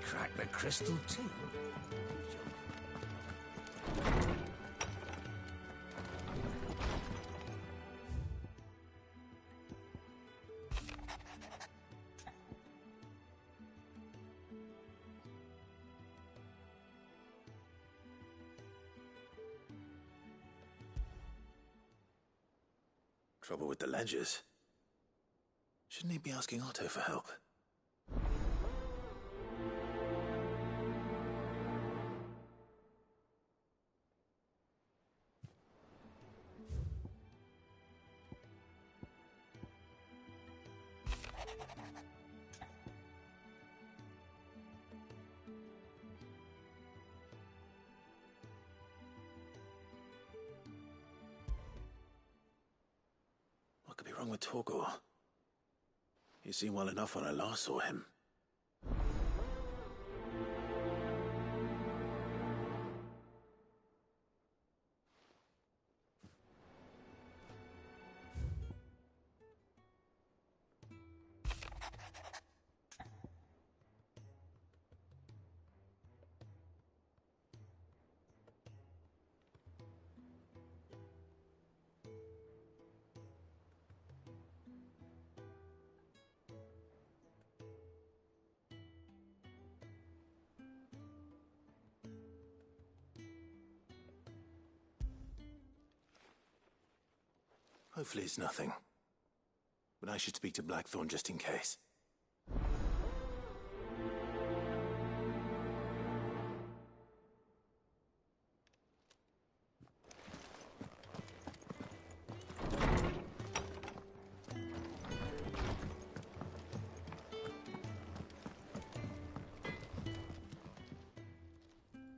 crack the crystal too. Trouble with the ledgers. Shouldn't he be asking Otto for help? What could be wrong with Torgor? He seemed well enough when I last saw him. Hopefully it's nothing. But I should speak to Blackthorn just in case.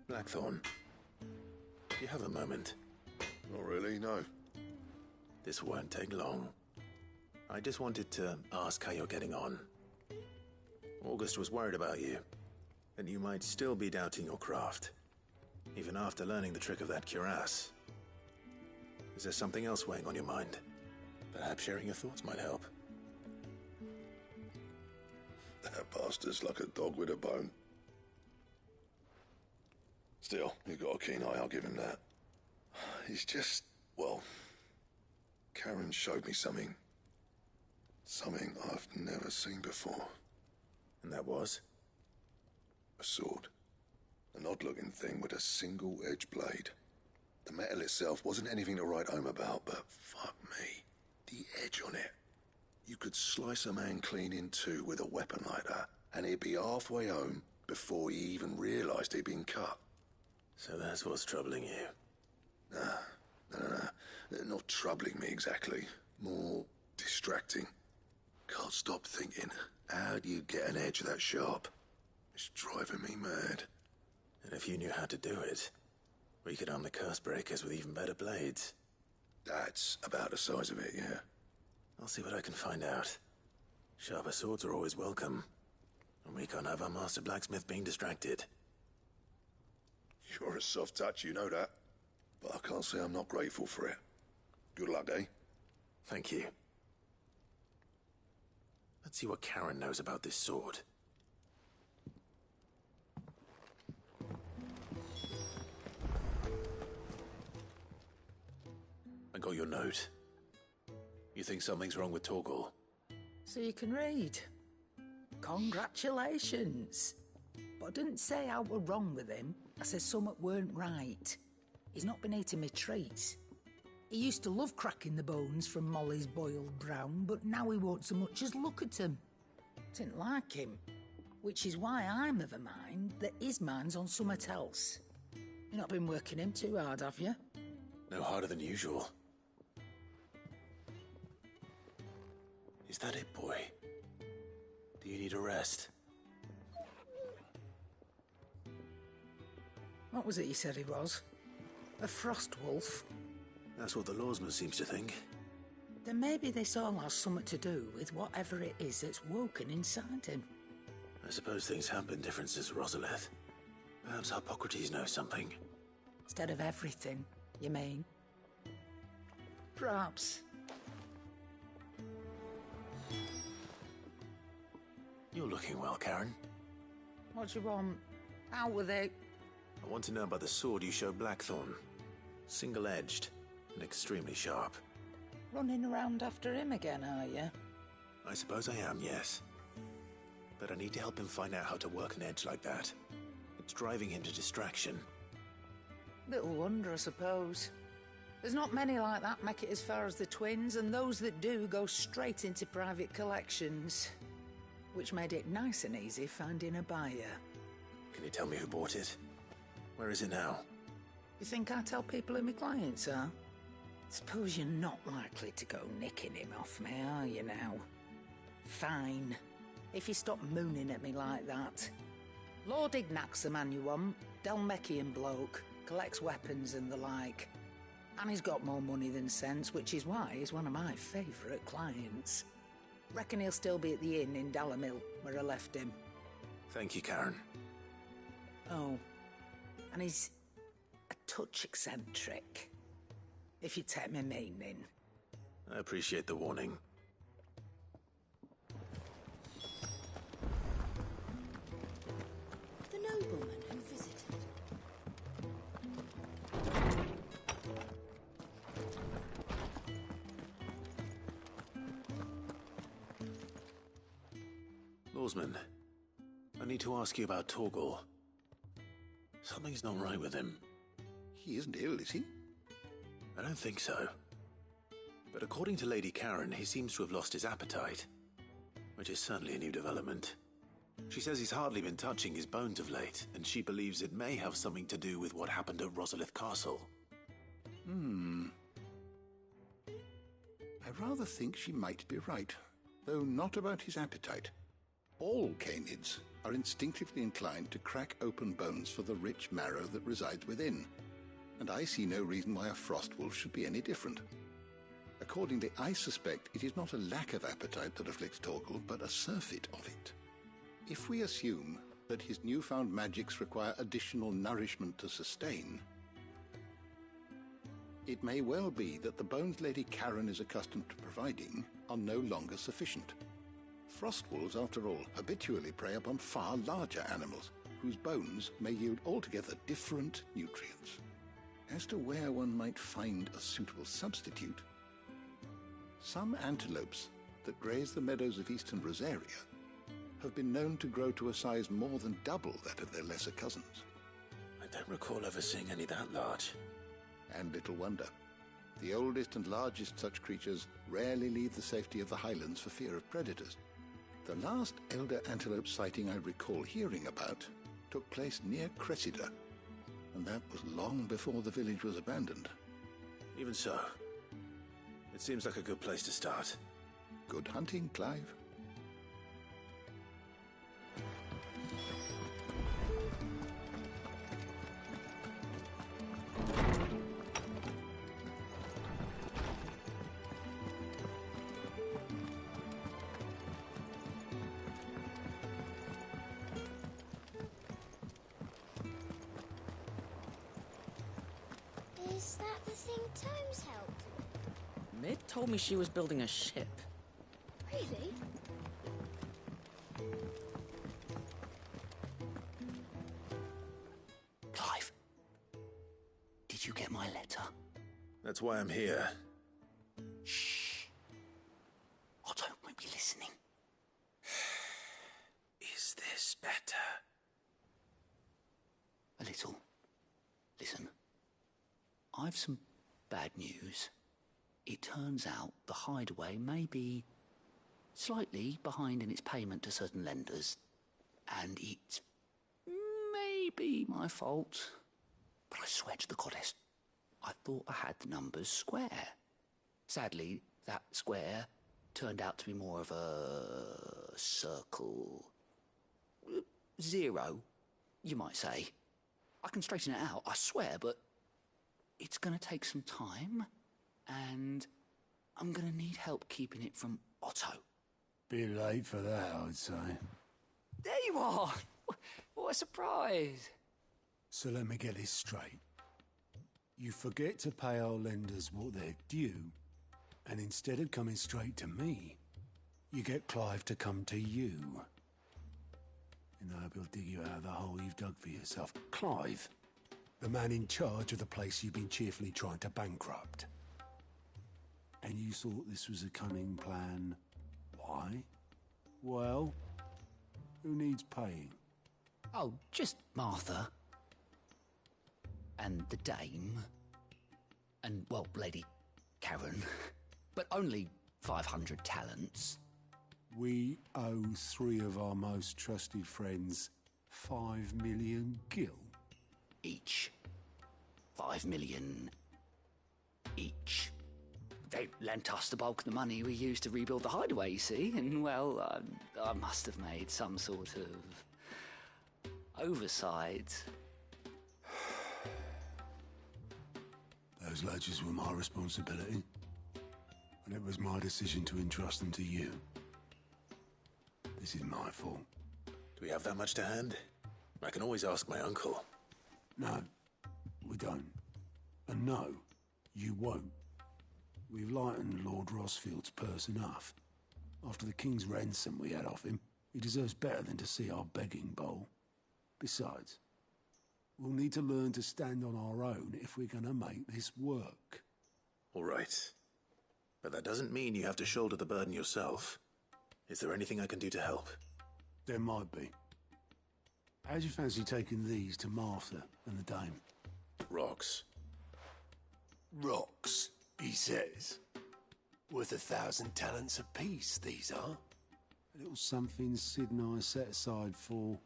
Blackthorn, do you have a moment? Not really, no. This won't take long. I just wanted to ask how you're getting on. August was worried about you, and you might still be doubting your craft, even after learning the trick of that cuirass. Is there something else weighing on your mind? Perhaps sharing your thoughts might help. That bastard's like a dog with a bone. Still, he's got a keen eye, I'll give him that. He's just, well... Karen showed me something. Something I've never seen before. And that was? A sword. An odd-looking thing with a single-edged blade. The metal itself wasn't anything to write home about, but fuck me. The edge on it. You could slice a man clean in two with a weapon like that, and he'd be halfway home before he even realized he'd been cut. So that's what's troubling you? No. Not troubling me exactly. More distracting. Can't stop thinking, how do you get an edge that sharp? It's driving me mad. And if you knew how to do it, we could arm the curse breakers with even better blades. That's about the size of it, yeah. I'll see what I can find out. Sharper swords are always welcome. And we can't have our master blacksmith being distracted. You're a soft touch, you know that. But I can't say I'm not grateful for it. Good luck, eh? Thank you. Let's see what Karen knows about this sword. I got your note. You think something's wrong with Torgor? So you can read. Congratulations. But I didn't say I were wrong with him. I said something weren't right. He's not been eating me treats. He used to love cracking the bones from Molly's boiled brown, but now he won't so much as look at them. Didn't like him. Which is why I'm of a mind that his mind's on something else. You've not been working him too hard, have you? No harder than usual. Is that it, boy? Do you need a rest? What was it you said he was? A frost wolf? That's what the lawsman seems to think. Then maybe this all has something to do with whatever it is that's woken inside him. I suppose things have been different since Rosalith. Perhaps Hippocrates knows something. Instead of everything, you mean? Perhaps. You're looking well, Karen. What do you want? Out with it. I want to know about the sword you showed Blackthorn. Single-edged and extremely sharp. Running around after him again, are you? I suppose I am, yes. But I need to help him find out how to work an edge like that. It's driving him to distraction. Little wonder, I suppose. There's not many like that make it as far as the twins, and those that do go straight into private collections. Which made it nice and easy finding a buyer. Can you tell me who bought it? Where is it now? You think I tell people who my clients are? Suppose you're not likely to go nicking him off me, are you now? Fine. If you stop mooning at me like that. Lord Ignac's the man you want. Dalmekian bloke. Collects weapons and the like. And he's got more money than sense, which is why he's one of my favourite clients. Reckon he'll still be at the inn in Dalamil, where I left him. Thank you, Karen. Oh, and he's a touch eccentric, if you take my meaning. I appreciate the warning. The nobleman who visited. Lawsman, I need to ask you about Torgal. Something's not right with him. He isn't ill, is he? I don't think so. But according to Lady Karen, he seems to have lost his appetite, which is certainly a new development. She says he's hardly been touching his bones of late, and she believes it may have something to do with what happened at Rosalith Castle. I rather think she might be right, though not about his appetite. All canids are instinctively inclined to crack open bones for the rich marrow that resides within, and I see no reason why a frostwolf should be any different. Accordingly, I suspect it is not a lack of appetite that afflicts Torgal, but a surfeit of it. If we assume that his newfound magics require additional nourishment to sustain, it may well be that the bones Lady Karen is accustomed to providing are no longer sufficient. Frostwolves, after all, habitually prey upon far larger animals, whose bones may yield altogether different nutrients. As to where one might find a suitable substitute, some antelopes that graze the meadows of eastern Rosaria have been known to grow to a size more than double that of their lesser cousins. I don't recall ever seeing any that large. And little wonder. The oldest and largest such creatures rarely leave the safety of the highlands for fear of predators. The last elder antelope sighting I recall hearing about took place near Cressida, and that was long before the village was abandoned. Even so, it seems like a good place to start. Good hunting, Clive. Is that the thing Tomes helped? Mid told me she was building a ship. Really? Clive, did you get my letter? That's why I'm here. Shh. Otto won't be listening. Is this better? A little. Listen, I've some bad news. It turns out the hideaway may be slightly behind in its payment to certain lenders, and it may be my fault. But I swear to the goddess, I thought I had the numbers square. Sadly, that square turned out to be more of a circle. 0, you might say. I can straighten it out, I swear, but it's going to take some time, and I'm going to need help keeping it from Otto. Bit late for that, I'd say. There you are! What a surprise! So let me get this straight. You forget to pay our lenders what they're due, and instead of coming straight to me, you get Clive to come to you. in the hope he'll dig you out of the hole you've dug for yourself. Clive, the man in charge of the place you've been cheerfully trying to bankrupt. And you thought this was a cunning plan. Why? Well, who needs paying? Oh, just Martha. And the dame. And, well, Lady Karen. But only 500 talents. We owe 3 of our most trusted friends 5 million gil. Each. 5 million each. They lent us the bulk of the money we used to rebuild the hideaway, you see, and, well, I must have made some sort of oversight. Those ledgers were my responsibility, and it was my decision to entrust them to you. This is my fault. Do we have that much to hand? I can always ask my uncle. No, we don't. And no, you won't. We've lightened Lord Rosfield's purse enough. After the king's ransom we had off him, he deserves better than to see our begging bowl. Besides, we'll need to learn to stand on our own if we're gonna make this work. All right. But that doesn't mean you have to shoulder the burden yourself. Is there anything I can do to help? There might be. How'd you fancy taking these to Martha and the dame? Rocks. Rocks, he says. Worth 1,000 talents apiece, these are. A little something Sid and I set aside for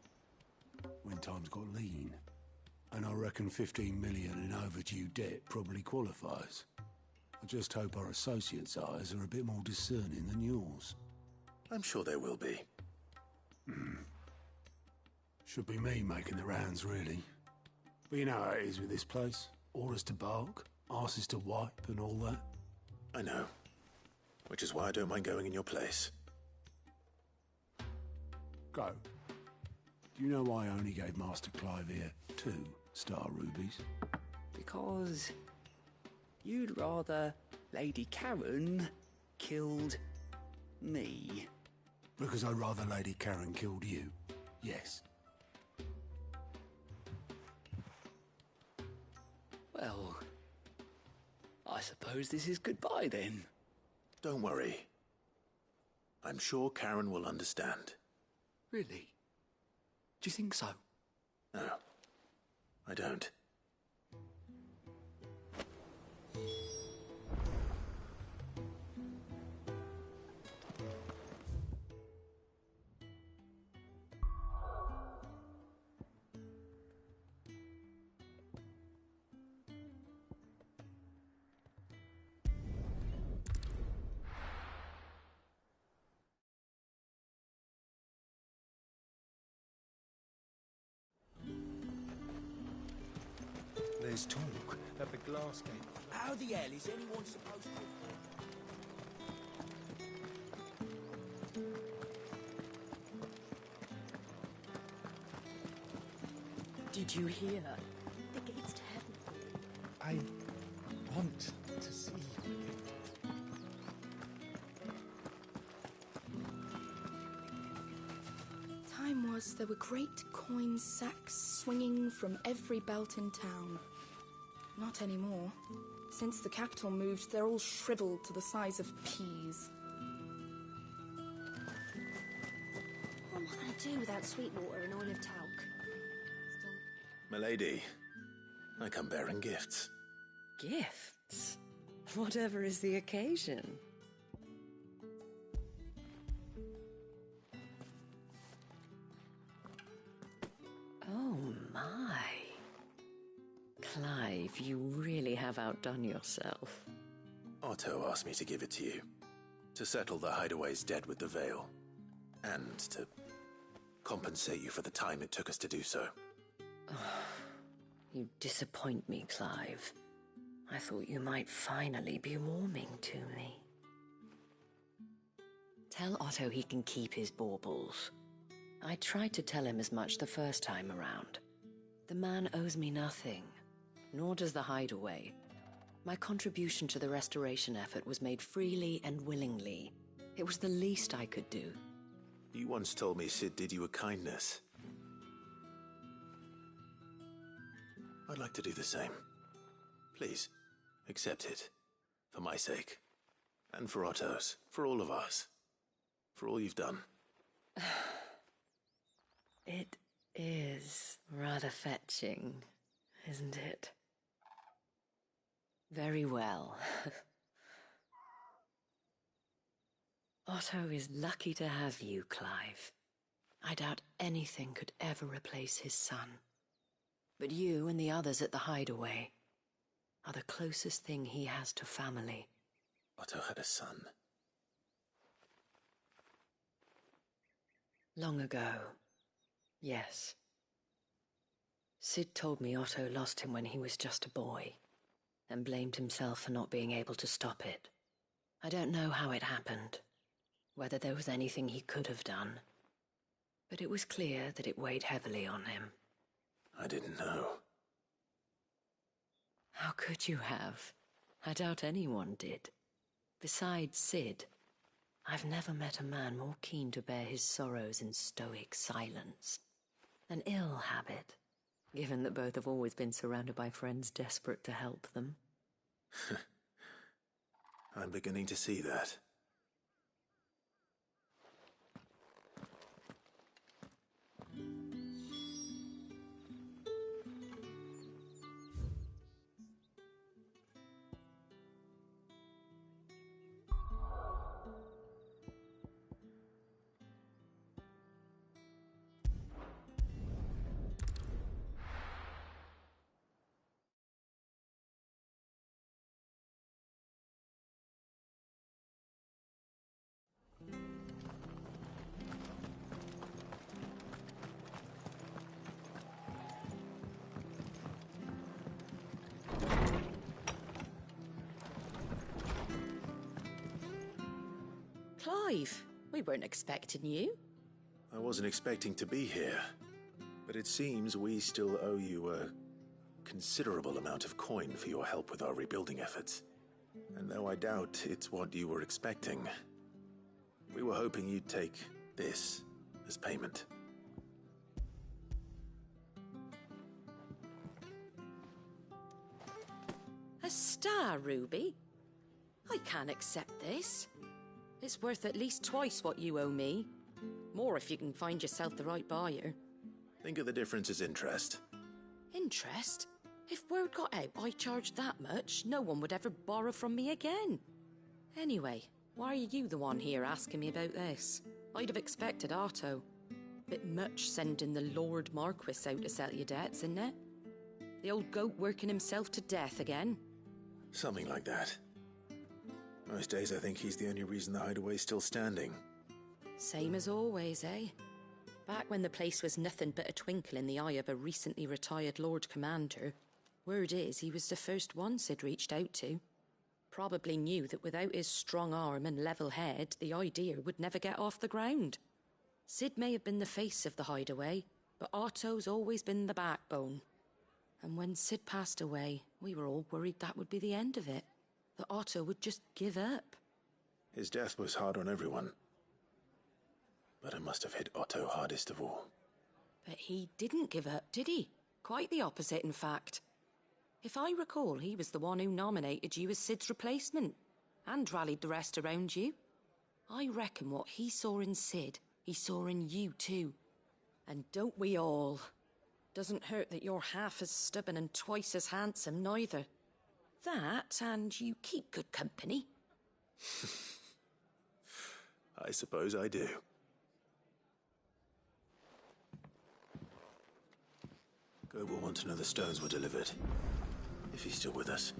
when times got lean. And I reckon 15 million in overdue debt probably qualifies. I just hope our associates' eyes are a bit more discerning than yours. I'm sure there will be. Should be me making the rounds, really. But you know how it is with this place. Orders to bark, arses to wipe and all that. I know. Which is why I don't mind going in your place. Go. Do you know why I only gave Master Clive here 2 star rubies? Because you'd rather Lady Karen killed me. Because I'd rather Lady Karen killed you. Yes. Well, I suppose this is goodbye then. Don't worry. I'm sure Karen will understand. Really? Do you think so? No, I don't. There's talk at the glass gate. How the hell is anyone supposed to... Did you hear? The gates to heaven. I want to see you again. Time was there were great coin sacks swinging from every belt in town. Not anymore. Since the capital moved, they're all shriveled to the size of peas. What am I going to do without sweet water and oil of talc? Milady, I come bearing gifts. Gifts? Whatever is the occasion. Oh my. Clive, you really have outdone yourself. Otto asked me to give it to you. To settle the hideaway's debt with the Veil. And to compensate you for the time it took us to do so. You disappoint me, Clive. I thought you might finally be warming to me. Tell Otto he can keep his baubles. I tried to tell him as much the first time around. The man owes me nothing, nor does the hideaway. My contribution to the restoration effort was made freely and willingly. It was the least I could do. You once told me Sid did you a kindness. I'd like to do the same. Please, accept it. For my sake. And for Otto's. For all of us. For all you've done. It is rather fetching, isn't it? Very well. Otto is lucky to have you, Clive. I doubt anything could ever replace his son. But you and the others at the Hideaway are the closest thing he has to family. Otto had a son. Long ago, yes. Sid told me Otto lost him when he was just a boy, and blamed himself for not being able to stop it. I don't know how it happened, whether there was anything he could have done, but it was clear that it weighed heavily on him. I didn't know. How could you have? I doubt anyone did. Besides Sid, I've never met a man more keen to bear his sorrows in stoic silence. An ill habit, given that both have always been surrounded by friends desperate to help them. I'm beginning to see that. Clive, we weren't expecting you. I wasn't expecting to be here, but it seems we still owe you a considerable amount of coin for your help with our rebuilding efforts. And though I doubt it's what you were expecting, we were hoping you'd take this as payment. A star ruby? I can't accept this. It's worth at least twice what you owe me. More if you can find yourself the right buyer. Think of the difference as interest. Interest? If word got out I charged that much, no one would ever borrow from me again. Anyway, why are you the one here asking me about this? I'd have expected Otto. Bit much sending the Lord Marquis out to settle your debts, isn't it? The old goat working himself to death again. Something like that. Most days I think he's the only reason the Hideaway's still standing. Same as always, eh? Back when the place was nothing but a twinkle in the eye of a recently retired Lord Commander, word is he was the first one Sid reached out to. Probably knew that without his strong arm and level head, the idea would never get off the ground. Sid may have been the face of the Hideaway, but Otto's always been the backbone. And when Sid passed away, we were all worried that would be the end of it. That Otto would just give up. His death was hard on everyone. But it must have hit Otto hardest of all. But he didn't give up, did he? Quite the opposite, in fact. If I recall, he was the one who nominated you as Sid's replacement, and rallied the rest around you. I reckon what he saw in Sid, he saw in you too. And don't we all? Doesn't hurt that you're half as stubborn and twice as handsome, neither. That, and you keep good company. I suppose I do. Goat will want to know the stones were delivered. If he's still with us.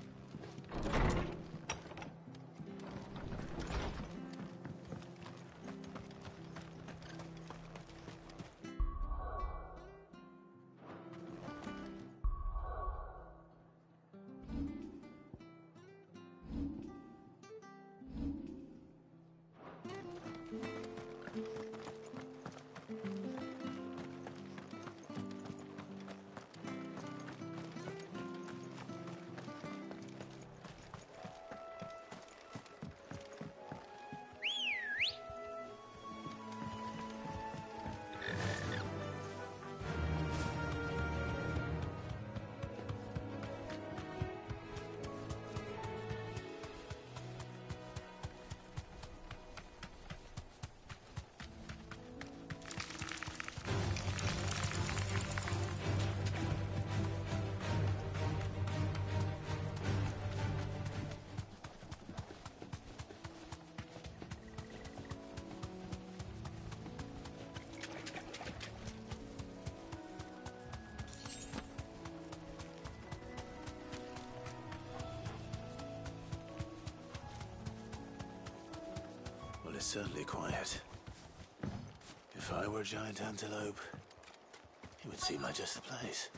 Well, it's certainly quiet. If I were a giant antelope, it would seem like just the place.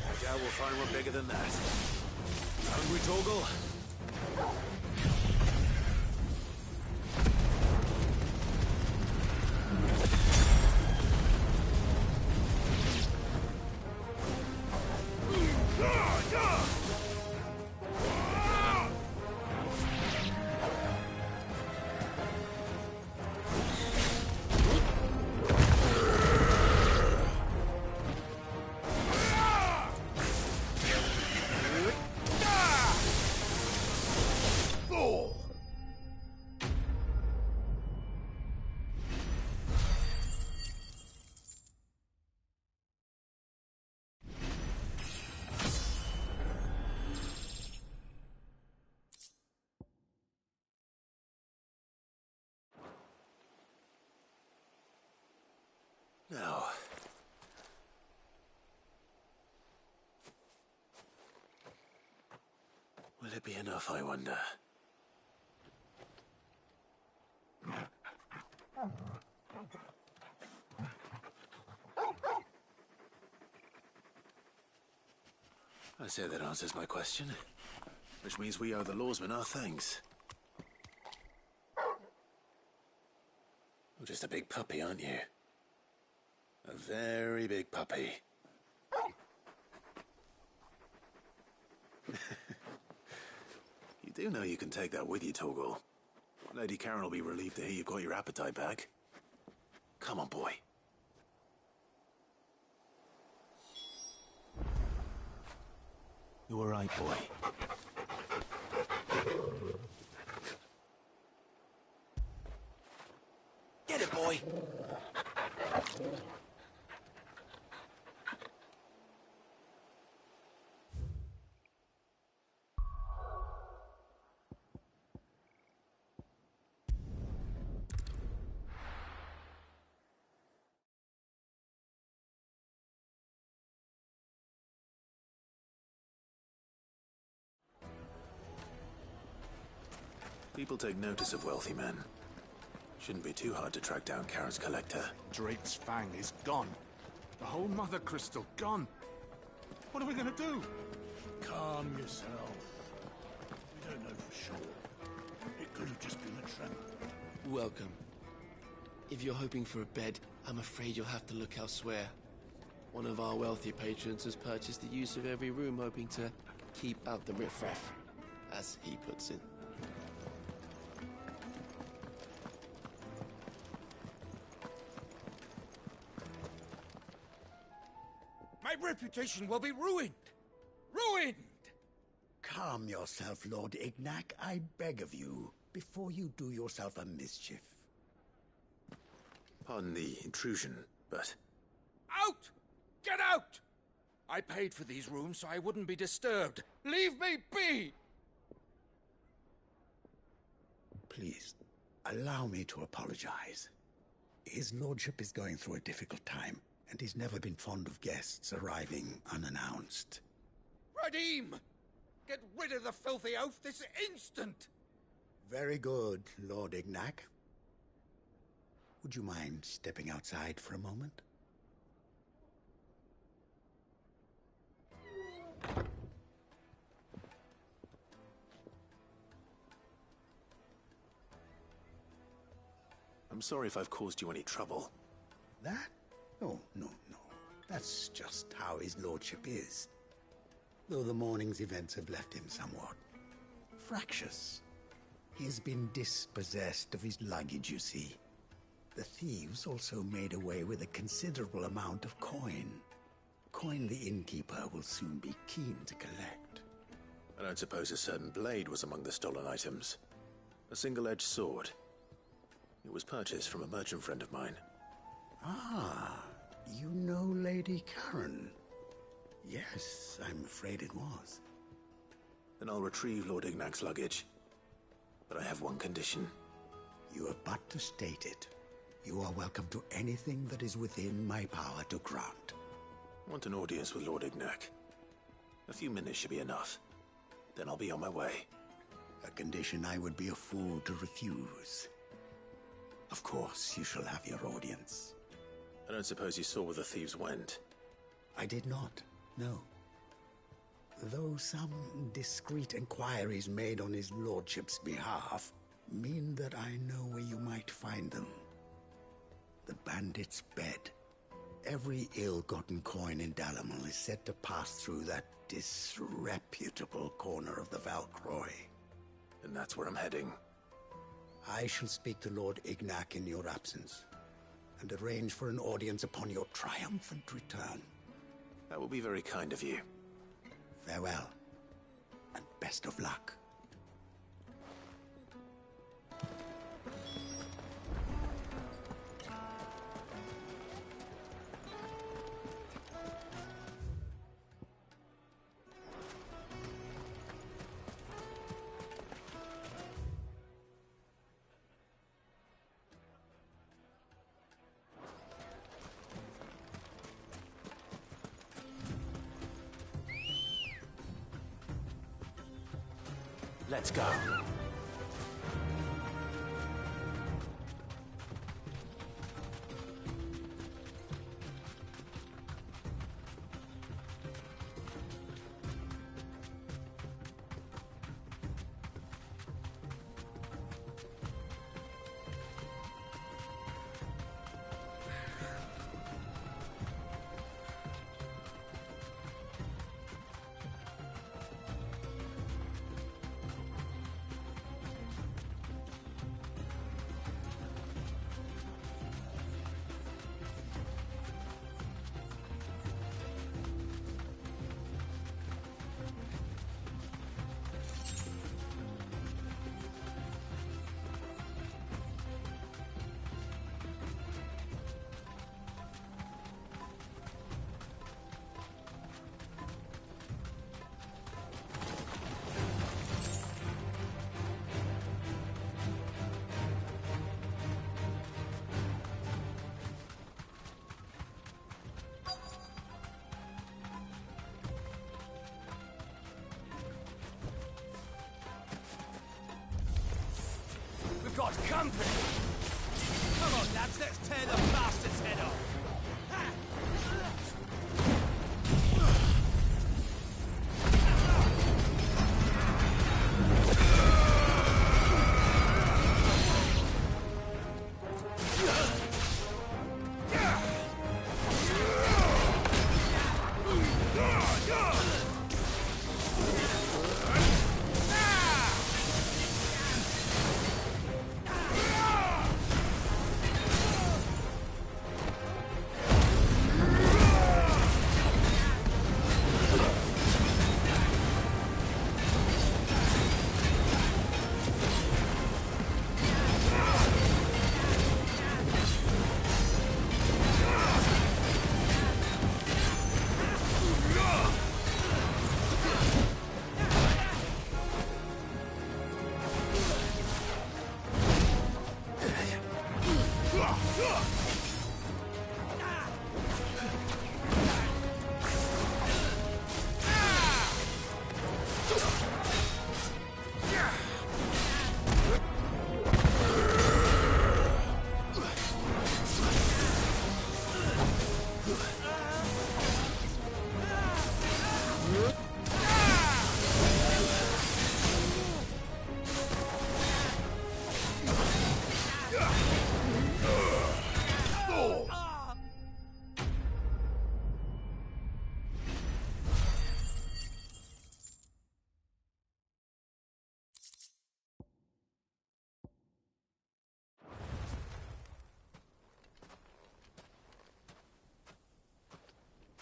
I doubt we'll find one bigger than that. Hungry, Torgal? Now, will it be enough, I wonder? I say that answers my question, which means we owe the lawsmen our thanks. You're just a big puppy, aren't you? A very big puppy. You do know you can take that with you, Torgal. Lady Karen will be relieved to hear you've got your appetite back. Come on, boy. You all right, boy? Get it, boy! People take notice of wealthy men. Shouldn't be too hard to track down Karen's collector. Drake's Fang is gone. The whole Mother Crystal gone. What are we gonna do? Calm yourself. We don't know for sure. It could have just been a tremor. Welcome. If you're hoping for a bed, I'm afraid you'll have to look elsewhere. One of our wealthy patrons has purchased the use of every room, hoping to keep out the riffraff, as he puts it. My reputation will be ruined! Ruined! Calm yourself, Lord Ignac, I beg of you, before you do yourself a mischief. Pardon the intrusion, but... Out! Get out! I paid for these rooms so I wouldn't be disturbed. Leave me be! Please, allow me to apologize. His lordship is going through a difficult time, and he's never been fond of guests arriving unannounced. Radim! Get rid of the filthy oaf this instant! Very good, Lord Ignac. Would you mind stepping outside for a moment? I'm sorry if I've caused you any trouble. That? Oh, no. That's just how his lordship is. Though the morning's events have left him somewhat fractious. He's been dispossessed of his luggage, you see. The thieves also made away with a considerable amount of coin. Coin the innkeeper will soon be keen to collect. I don't suppose a certain blade was among the stolen items. A single-edged sword. It was purchased from a merchant friend of mine. Ah, you know Lady Karen. Yes, I'm afraid it was. Then I'll retrieve Lord Ignac's luggage. But I have one condition. You have but to state it. You are welcome to anything that is within my power to grant. I want an audience with Lord Ignac. A few minutes should be enough. Then I'll be on my way. A condition I would be a fool to refuse. Of course, you shall have your audience. I don't suppose you saw where the thieves went? I did not, no. Though some discreet inquiries made on his lordship's behalf mean that I know where you might find them. The bandit's bed. Every ill-gotten coin in Dalamil is said to pass through that disreputable corner of the Valcroy. And that's where I'm heading. I shall speak to Lord Ignac in your absence, and arrange for an audience upon your triumphant return. That will be very kind of you. Farewell, and best of luck. Let's go. Got company! Come on, lads, let's tear the bastard's head off!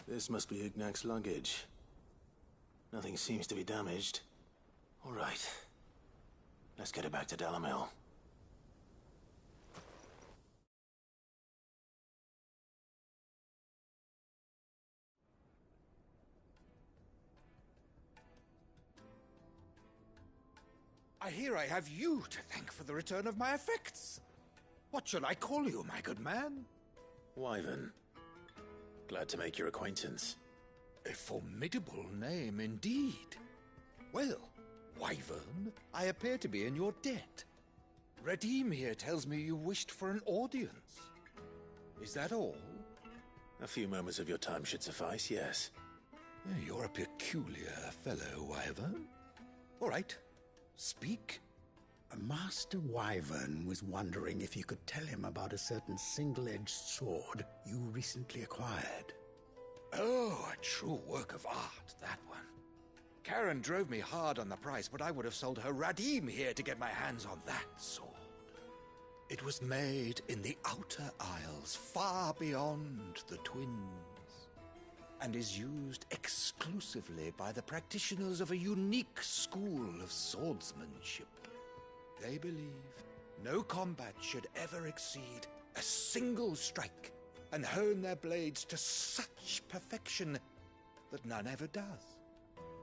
This must be Ignac's luggage. Nothing seems to be damaged. All right. Let's get it back to Dalamil. I hear I have you to thank for the return of my effects. What shall I call you, my good man? Wyvern. Glad to make your acquaintance. A formidable name indeed. Well, Wyvern, I appear to be in your debt. Redeem here tells me you wished for an audience. Is that all? A few moments of your time should suffice, yes. You're a peculiar fellow, Wyvern. All right, speak. Master Wyvern was wondering if you could tell him about a certain single-edged sword you recently acquired. Oh, a true work of art, that one. Karen drove me hard on the price, but I would have sold her Radim here to get my hands on that sword. It was made in the Outer Isles, far beyond the Twins, and is used exclusively by the practitioners of a unique school of swordsmanship. They believe no combat should ever exceed a single strike, and hone their blades to such perfection that none ever does.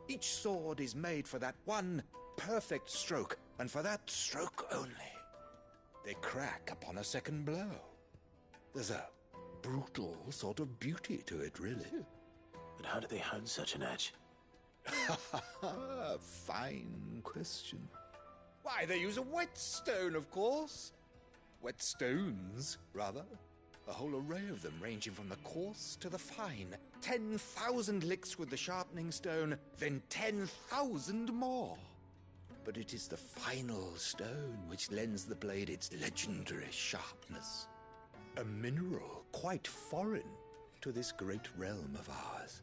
Each sword is made for that one perfect stroke, and for that stroke only. They crack upon a second blow. There's a brutal sort of beauty to it, really. But how do they hone such an edge? Fine question. Why, they use a whetstone, of course. Whetstones, rather. A whole array of them, ranging from the coarse to the fine. 10,000 licks with the sharpening stone, then 10,000 more. But it is the final stone which lends the blade its legendary sharpness. A mineral quite foreign to this great realm of ours.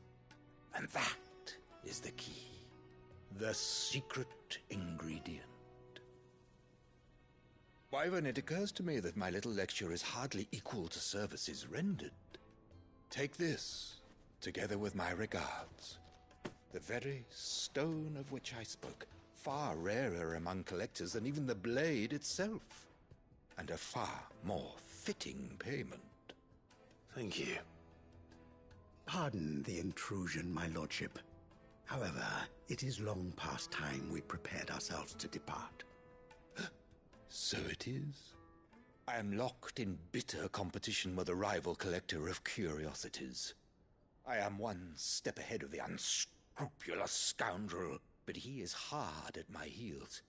And that is the key. The secret ingredient. Wyvern, it occurs to me that my little lecture is hardly equal to services rendered. Take this, together with my regards. The very stone of which I spoke, far rarer among collectors than even the blade itself, and a far more fitting payment. Thank you. Pardon the intrusion, my lordship. However, it is long past time we prepared ourselves to depart. So it is. I am locked in bitter competition with a rival collector of curiosities. I am one step ahead of the unscrupulous scoundrel, but he is hard at my heels.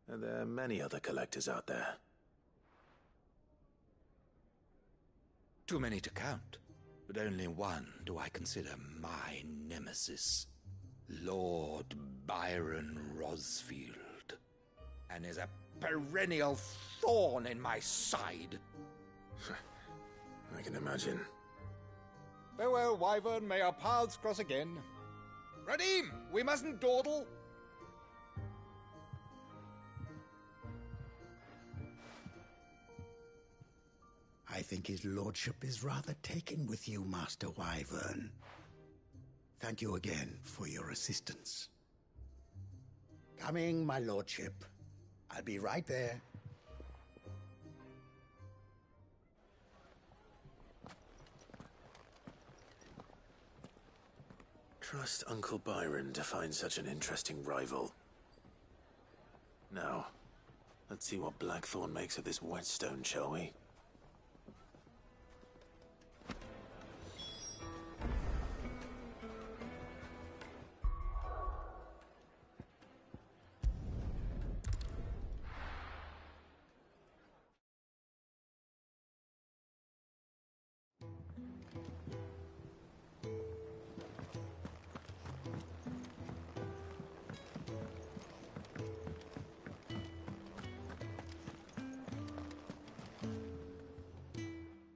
And there are many other collectors out there. Too many to count, but only one do I consider my nemesis. Lord Byron Rosfield. And is a perennial thorn in my side. I can imagine. Farewell, Wyvern. May our paths cross again. Radim, we mustn't dawdle. I think his lordship is rather taken with you, Master Wyvern. Thank you again for your assistance. Coming, my lordship. I'll be right there. Trust Uncle Byron to find such an interesting rival. Now, let's see what Blackthorn makes of this whetstone, shall we?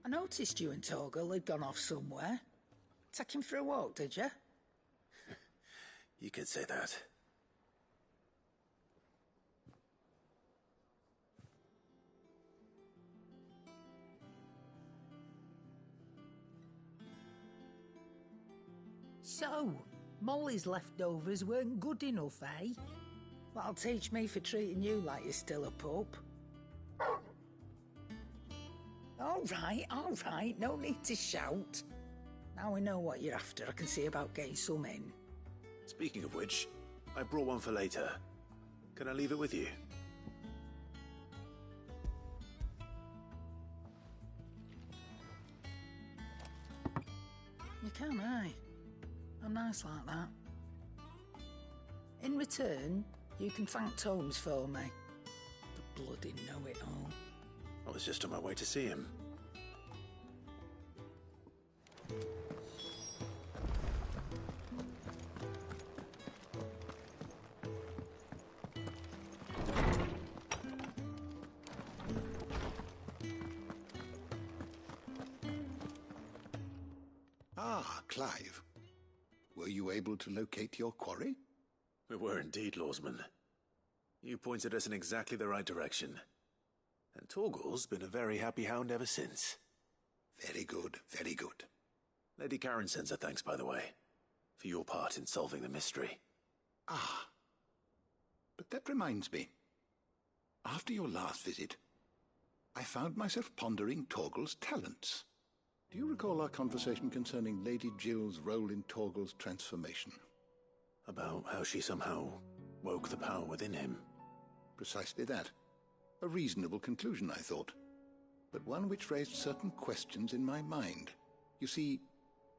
I noticed you and Torgal had gone off somewhere. Take him for a walk, did you? You could say that. So, Molly's leftovers weren't good enough, eh? That'll teach me for treating you like you're still a pup. All right, no need to shout. Now we know what you're after, I can see about getting some in. Speaking of which, I brought one for later. Can I leave it with you? You can, aye. I'm nice like that. In return, you can thank Tomes for me. The bloody know-it-all. I was just on my way to see him. Ah, Clive. Were you able to locate your quarry? We were indeed, Lawsman. You pointed us in exactly the right direction. And Torgal's been a very happy hound ever since. Very good, very good. Lady Karen sends her thanks, by the way, for your part in solving the mystery. Ah. But that reminds me. After your last visit, I found myself pondering Torgal's talents. Do you recall our conversation concerning Lady Jill's role in Torgal's transformation? About how she somehow woke the power within him. Precisely that. A reasonable conclusion, I thought, but one which raised certain questions in my mind. You see,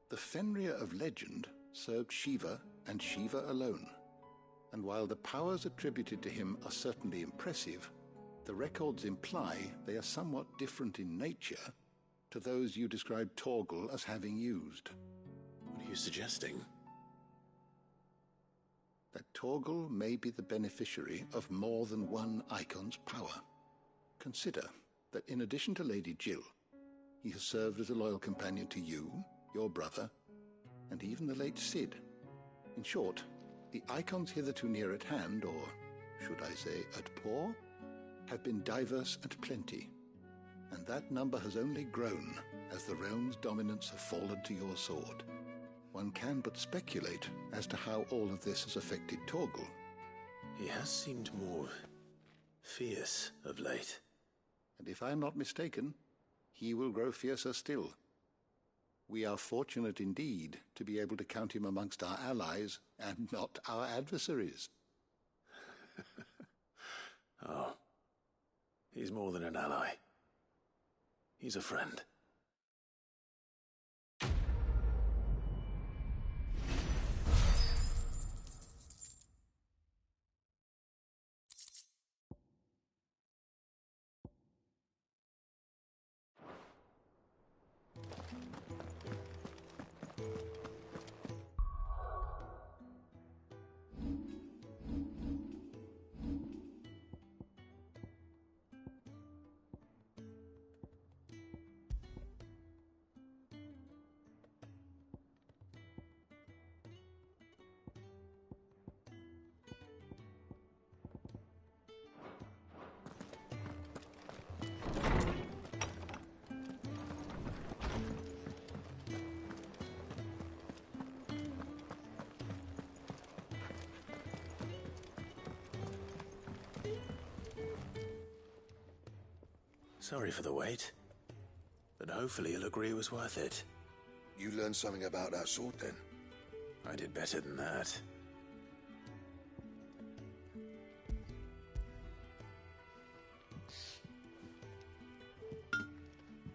the Fenrir of legend served Shiva and Shiva alone, and while the powers attributed to him are certainly impressive, the records imply they are somewhat different in nature to those you described Torgal as having used. What are you suggesting? That Torgal may be the beneficiary of more than one icon's power. Consider that in addition to Lady Jill, he has served as a loyal companion to you, your brother, and even the late Cid. In short, the icons hitherto near at hand, or should I say at paw, have been diverse and plenty, and that number has only grown as the realm's dominance have fallen to your sword. One can but speculate as to how all of this has affected Torgal. He has seemed more fierce of late. And if I am not mistaken, he will grow fiercer still. We are fortunate indeed to be able to count him amongst our allies and not our adversaries. Oh, he's more than an ally. He's a friend. Sorry for the wait, but hopefully you'll agree it was worth it. You learned something about that sword, then? I did better than that.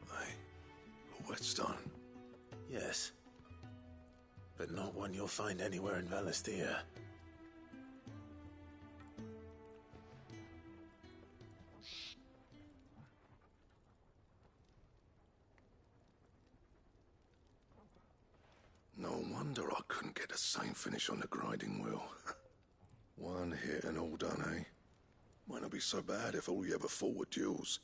A whetstone? Yes. But not one you'll find anywhere in Valisthea. No wonder I couldn't get the same finish on the grinding wheel. One hit and all done, eh? Might not be so bad if all you ever fought were duels.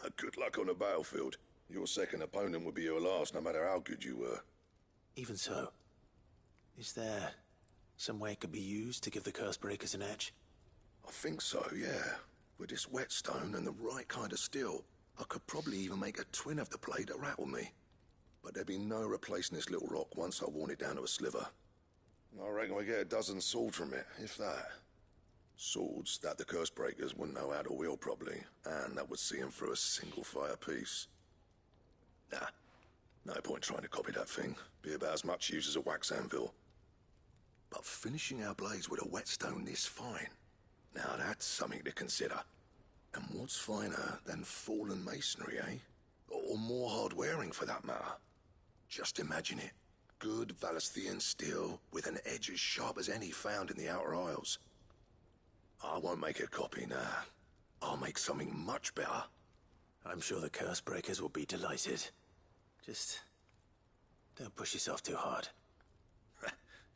But good luck on the battlefield. Your second opponent would be your last, no matter how good you were. Even so, is there some way it could be used to give the Cursebreakers an edge? I think so, yeah. With this whetstone and the right kind of steel, I could probably even make a twin of the blade that rattled me. But there'd be no replacing this little rock once I worn it down to a sliver. I reckon we get a dozen swords from it, if that. Swords that the Cursebreakers wouldn't know how to wield properly, and that would see them through a single fire piece. Nah, no point trying to copy that thing. Be about as much use as a wax anvil. But finishing our blades with a whetstone this fine, now that's something to consider. And what's finer than fallen masonry, eh? Or more hard wearing, for that matter. Just imagine it. Good Valesthian steel with an edge as sharp as any found in the Outer Isles. I won't make a copy now. I'll make something much better. I'm sure the curse breakers will be delighted. Just don't push yourself too hard.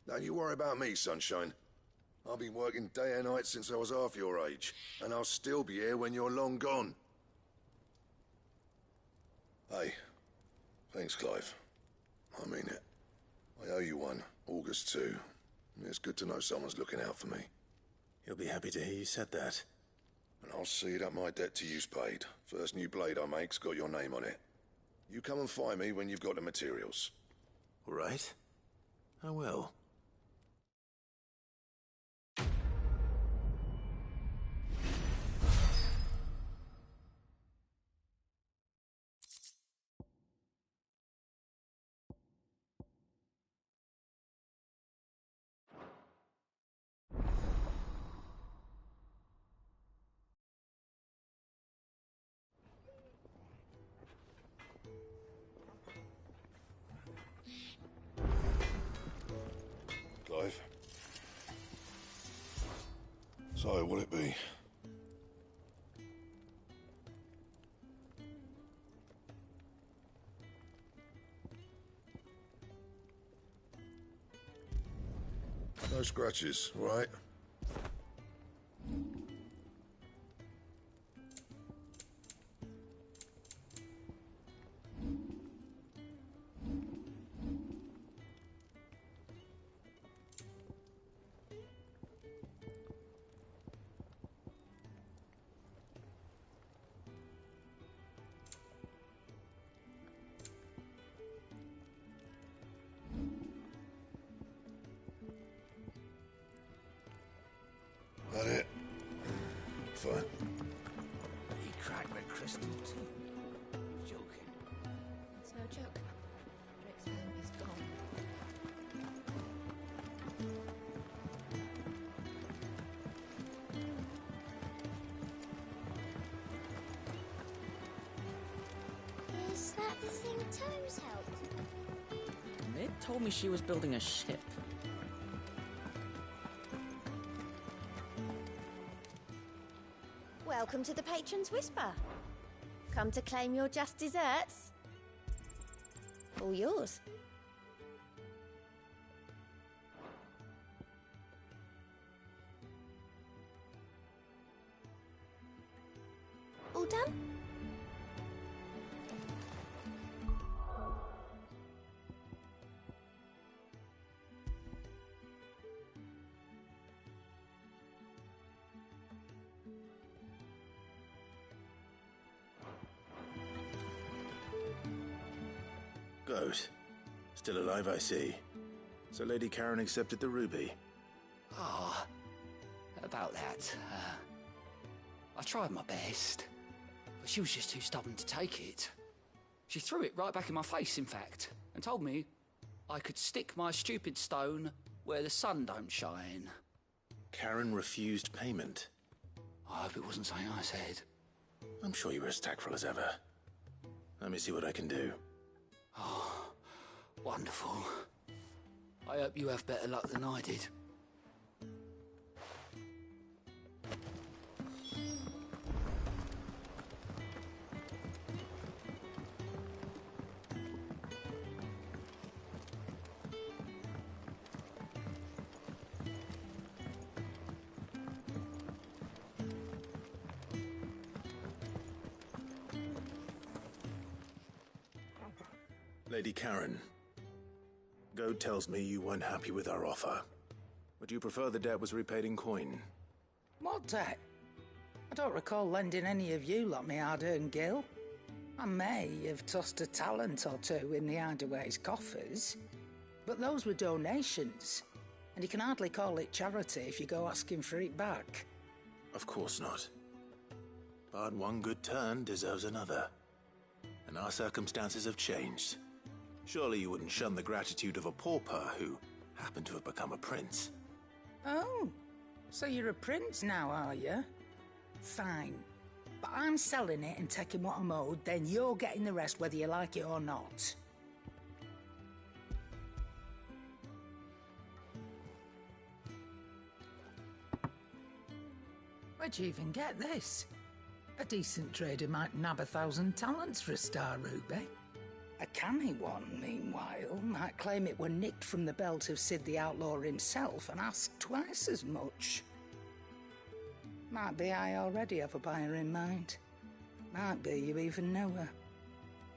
Don't you worry about me, Sunshine. I've been working day and night since I was half your age, and I'll still be here when you're long gone. Hey, thanks, Clive. I mean it. I owe you one, August too. It's good to know someone's looking out for me. He'll be happy to hear you said that. And I'll see that my debt to you's paid. First new blade I make's got your name on it. You come and find me when you've got the materials. All right. I will. Clive. So, what'll it be? No scratches, right? That it? Fine. He cracked red crystal too. Joking. It's no joke. Drake's home is gone. Is that the thing Tomes helped? Mid told me she was building a ship. Welcome to the Patron's Whisper. Come to claim your just desserts? All yours. All done? Good. Still alive, I see. So Lady Karen accepted the ruby. Ah, about that. I tried my best, but she was just too stubborn to take it. She threw it right back in my face, in fact, and told me I could stick my stupid stone where the sun don't shine. Karen refused payment. I hope it wasn't something I said. I'm sure you were as tactful as ever. Let me see what I can do. Oh, wonderful. I hope you have better luck than I did. Lady Karen, Goad tells me you weren't happy with our offer. Would you prefer the debt was repaid in coin? What debt? I don't recall lending any of you like me hard-earned gil. I may have tossed a talent or two in the Hideaway's coffers, but those were donations, and you can hardly call it charity if you go asking for it back. Of course not. But one good turn deserves another. And our circumstances have changed. Surely you wouldn't shun the gratitude of a pauper who happened to have become a prince. Oh, so you're a prince now, are you? Fine. But I'm selling it and taking what I'm owed, then you're getting the rest whether you like it or not. Where'd you even get this? A decent trader might nab 1,000 talents for a star ruby. A canny one, meanwhile, might claim it were nicked from the belt of Sid the Outlaw himself and ask twice as much. Might be I already have a buyer in mind. Might be you even know her.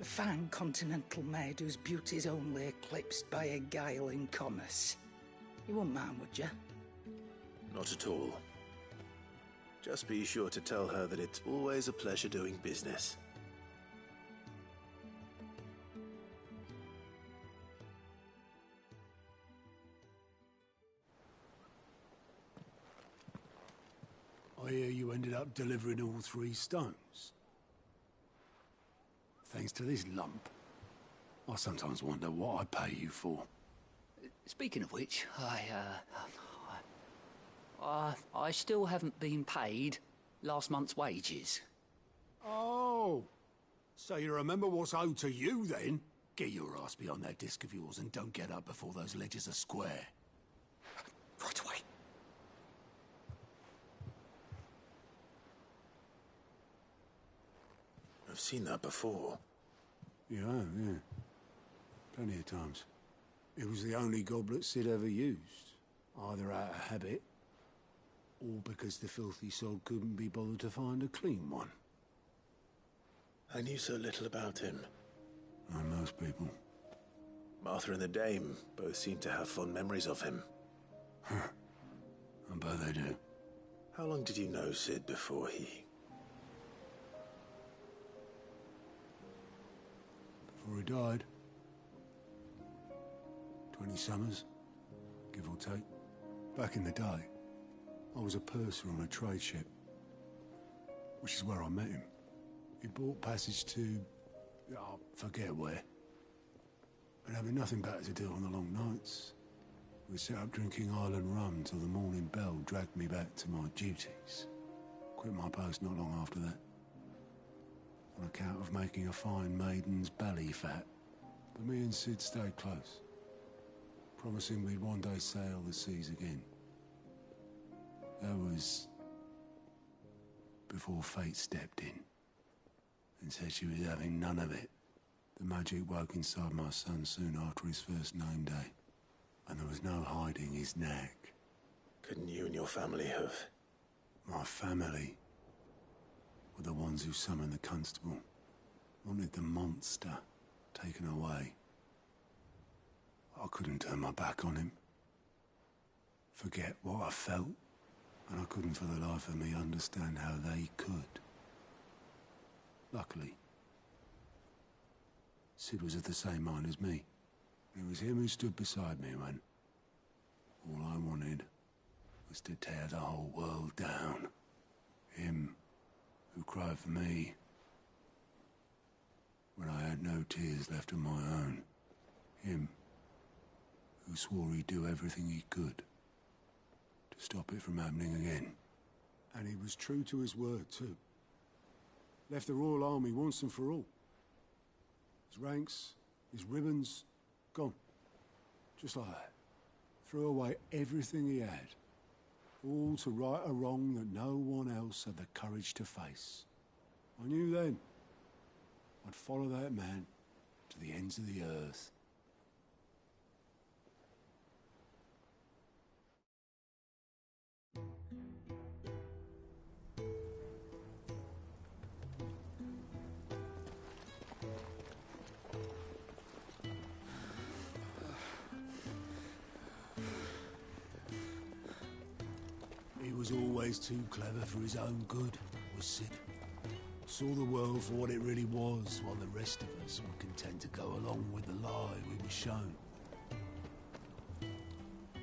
A fine continental maid whose beauty's only eclipsed by a guile in commerce. You wouldn't mind, would you? Not at all. Just be sure to tell her that it's always a pleasure doing business. I hear you ended up delivering all 3 stones. Thanks to this lump. I sometimes wonder what I pay you for. Speaking of which, I still haven't been paid last month's wages. Oh, so you remember what's owed to you then? Get your ass behind that disc of yours and don't get up before those ledgers are square. Right away. I've seen that before. You have, yeah. Plenty of times. It was the only goblet Sid ever used. Either out of habit, or because the filthy sod couldn't be bothered to find a clean one. I knew so little about him. Like most people. Martha and the Dame both seem to have fond memories of him. I bet they do. How long did you know Sid before he... Before he died. 20 summers, give or take. Back in the day, I was a purser on a trade ship, which is where I met him. He bought passage to... I forget where. But having nothing better to do on the long nights, we set up drinking island rum till the morning bell dragged me back to my duties. Quit my post not long after that. On account of making a fine maiden's belly fat. But me and Sid stayed close, promising we'd one day sail the seas again. That was before fate stepped in and said she was having none of it. The magic woke inside my son soon after his first name day, and there was no hiding his knack. Couldn't you and your family have... My family were the ones who summoned the constable, wanted the monster taken away. I couldn't turn my back on him, forget what I felt, and I couldn't for the life of me understand how they could. Luckily, Sid was of the same mind as me. It was him who stood beside me when all I wanted was to tear the whole world down. Him who cried for me when I had no tears left of my own. Him who swore he'd do everything he could to stop it from happening again. And he was true to his word, too. Left the Royal Army once and for all. His ranks, his ribbons, gone. Just like that. Threw away everything he had. All to right a wrong that no one else had the courage to face. I knew then I'd follow that man to the ends of the earth. He was always too clever for his own good, was Sid. Saw the world for what it really was, while the rest of us were content to go along with the lie we were shown.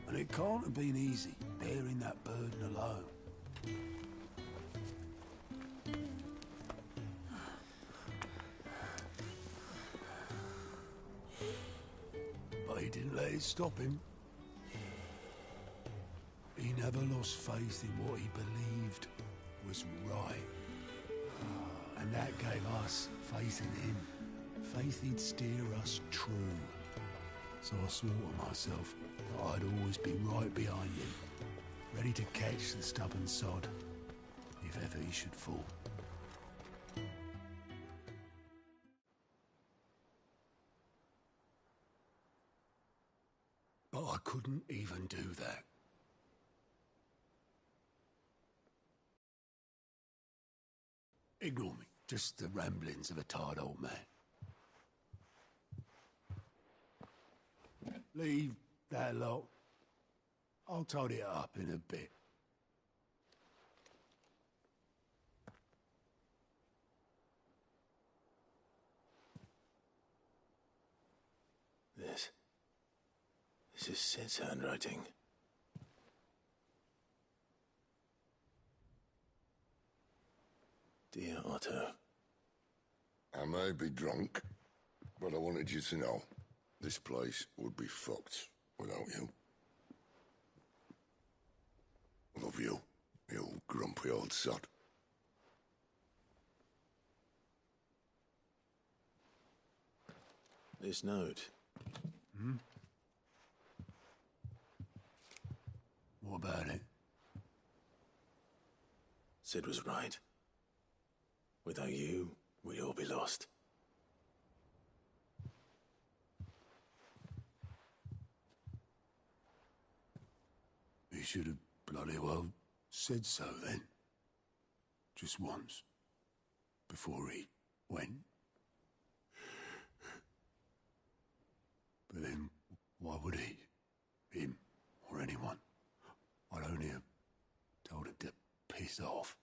And it can't have been easy, bearing that burden alone. But he didn't let it stop him. He never lost faith in what he believed was right. And that gave us faith in him. Faith he'd steer us true. So I swore to myself that I'd always be right behind him, ready to catch the stubborn sod if ever he should fall. But I couldn't even do that. Ignore me. Just the ramblings of a tired old man. Leave that lot. I'll tidy it up in a bit. This is Sid's handwriting. Dear Otto. I may be drunk, but I wanted you to know this place would be fucked without you. I love you, you grumpy old sod. This note. Hmm? What about it? Sid was right. Without you, we'd all be lost. He should have bloody well said so then. Just once. Before he went. But then, why would he? Him, or anyone? I'd only have told him to piss off.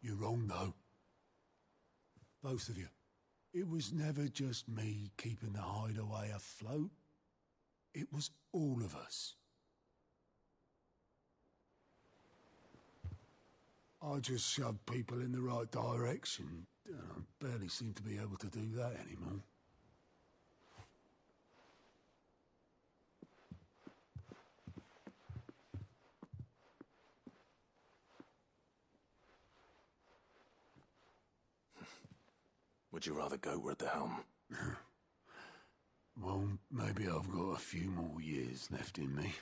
You're wrong, though. Both of you. It was never just me keeping the hideaway afloat. It was all of us. I just shoved people in the right direction. I barely seem to be able to do that anymore. Would you rather go at the helm? Well, maybe I've got a few more years left in me.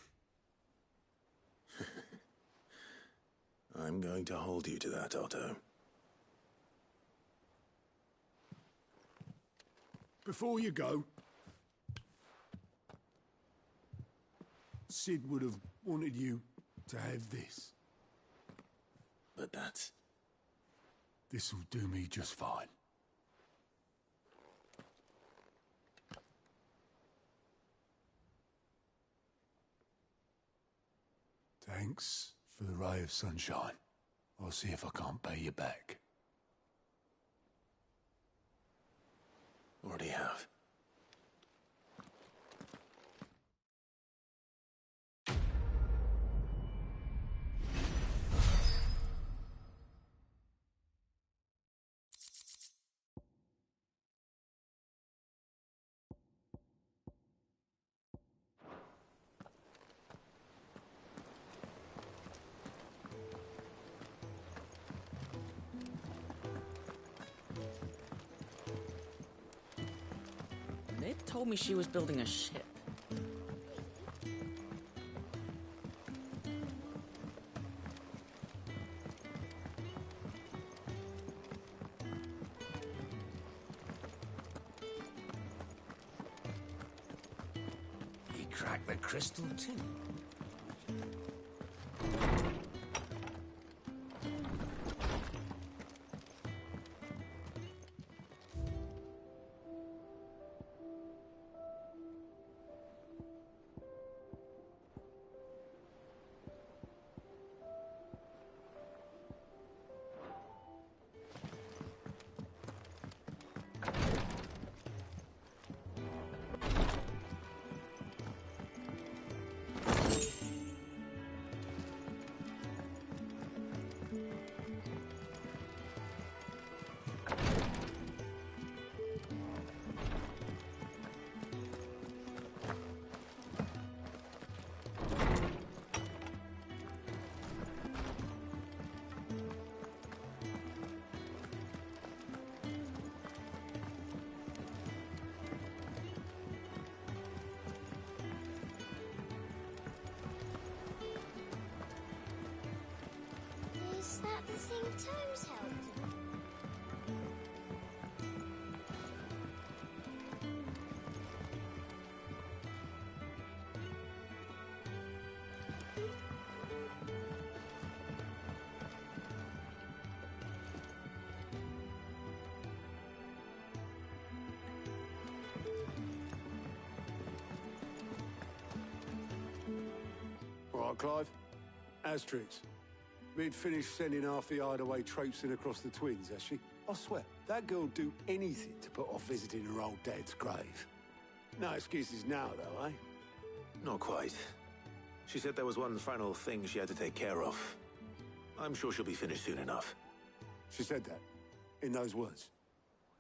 I'm going to hold you to that, Otto. Before you go, Sid would have wanted you to have this. But that's... This'll do me just fine. Thanks for the ray of sunshine. I'll see if I can't pay you back. Already have. Ned told me she was building a ship. He cracked the crystal too. Seeing Tomes helped them. All right, Clive. Asterix. Mid finished sending half the hideaway traipsing across the twins, has she? I swear, that girl'd do anything to put off visiting her old dad's grave. No excuses now, though, eh? Not quite. She said there was one final thing she had to take care of. I'm sure she'll be finished soon enough. She said that? In those words?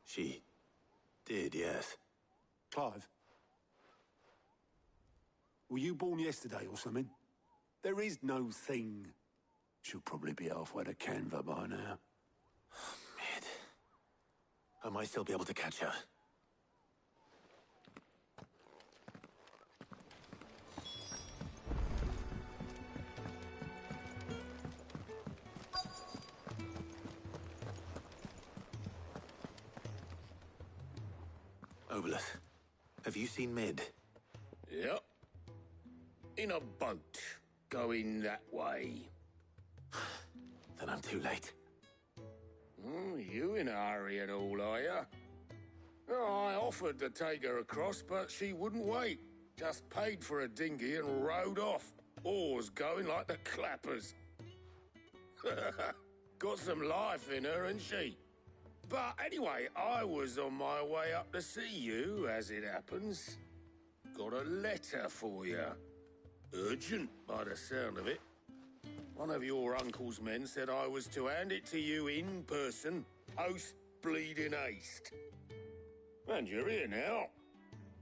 She did, yes. Clive? Were you born yesterday or something? There is no thing. She'll probably be halfway to Canva by now. Mid. I might still be able to catch her. Obelith, have you seen Mid? Yep. In a boat, going that way. Then I'm too late. You in a hurry and all, are you? Oh, I offered to take her across, but she wouldn't wait. Just paid for a dinghy and rowed off. Oars going like the clappers. Got some life in her, ain't she? But anyway, I was on my way up to see you, as it happens. Got a letter for you. Urgent, by the sound of it. One of your uncle's men said I was to hand it to you in person, post-bleeding haste. And you're here now.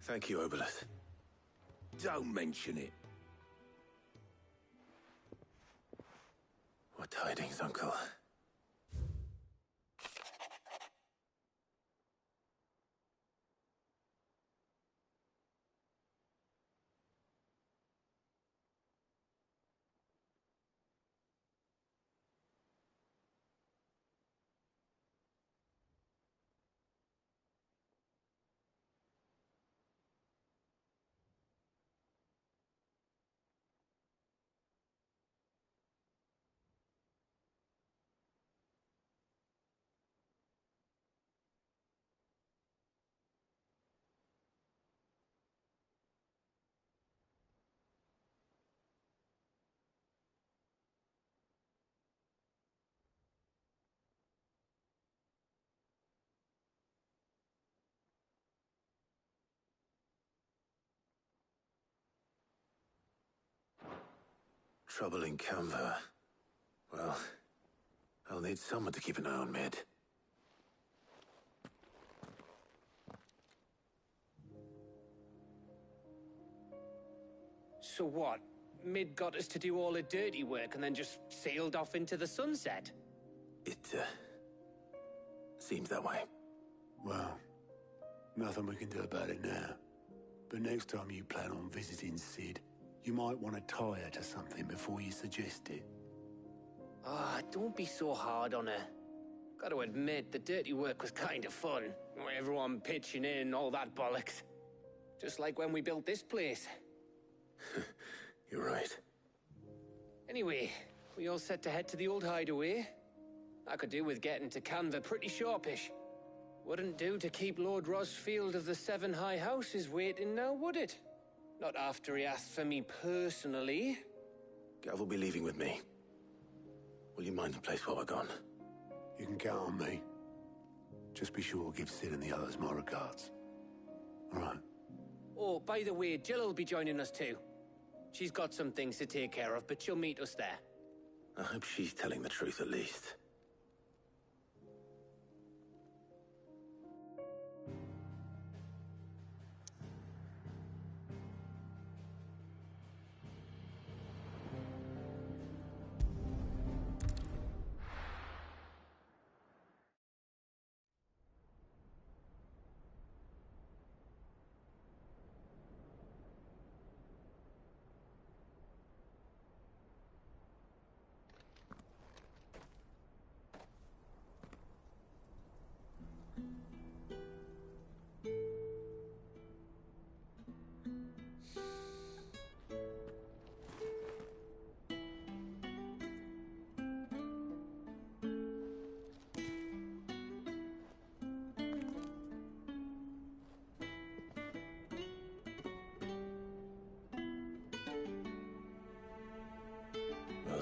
Thank you, Obelith. Don't mention it. What tidings, Uncle? Trouble in Canva. Well, I'll need someone to keep an eye on Mid. So what? Mid got us to do all the dirty work and then just sailed off into the sunset? It, seems that way. Well, nothing we can do about it now. But next time you plan on visiting Sid, you might want to tie her to something before you suggest it. Ah, don't be so hard on her. Got to admit, the dirty work was kind of fun. Everyone pitching in, all that bollocks. Just like when we built this place. You're right. Anyway, we all set to head to the old hideaway. I could do with getting to Canva pretty sharpish. Wouldn't do to keep Lord Rosfield of the Seven High Houses waiting now, would it? Not after he asked for me personally. Gav will be leaving with me. Will you mind the place while we're gone? You can count on me. Just be sure to give Sid and the others my regards. All right. Oh, by the way, Jill will be joining us too. She's got some things to take care of, but she'll meet us there. I hope she's telling the truth at least.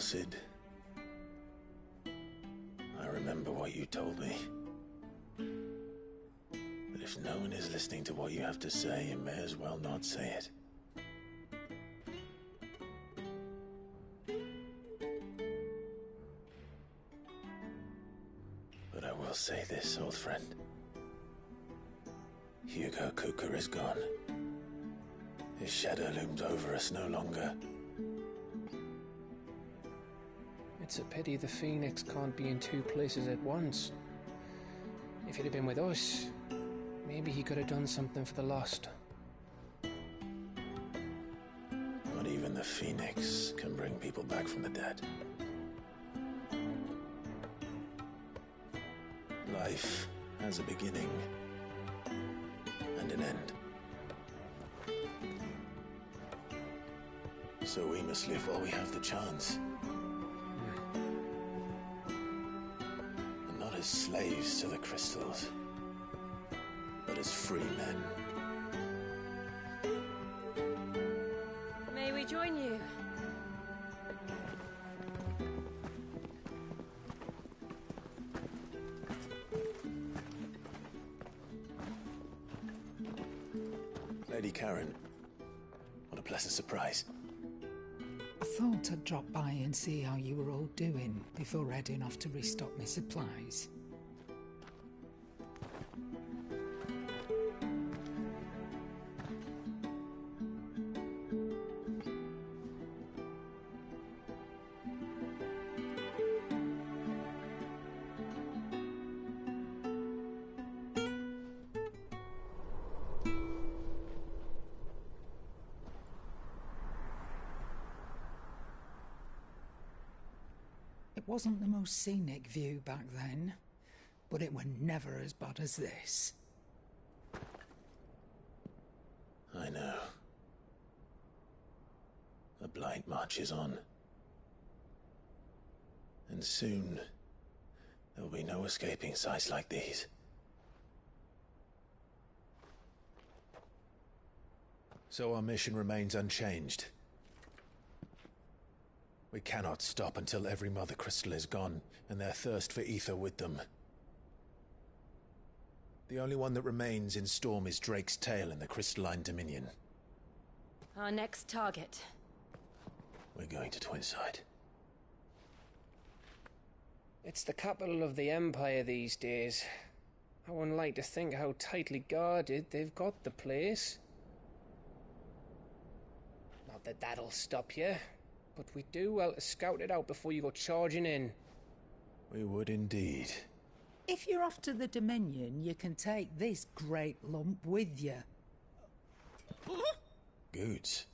Sid. I remember what you told me. But if no one is listening to what you have to say, you may as well not say it. But I will say this, old friend. Hugo Kuka is gone. His shadow looms over us no longer. It's a pity the Phoenix can't be in two places at once. If he'd have been with us, maybe he could have done something for the lost. Not even the Phoenix can bring people back from the dead. Life has a beginning and an end. So we must live while we have the chance. And not as slaves to the crystals, but as free men. May we join you? Lady Karen, what a pleasant surprise. I thought I'd drop by and see how you were all doing before heading off to restock my supplies. It wasn't the most scenic view back then, but it were never as bad as this. I know. The blight marches on. And soon, there will be no escaping sights like these. So our mission remains unchanged. We cannot stop until every Mother Crystal is gone, and their thirst for ether with them. The only one that remains in Storm is Drake's Tail in the Crystalline Dominion. Our next target. We're going to Twinside. It's the capital of the Empire these days. I wouldn't like to think how tightly guarded they've got the place. Not that that'll stop you. But we do well to scout it out before you go charging in. We would indeed. If you're off to the Dominion, you can take this great lump with you. Goods.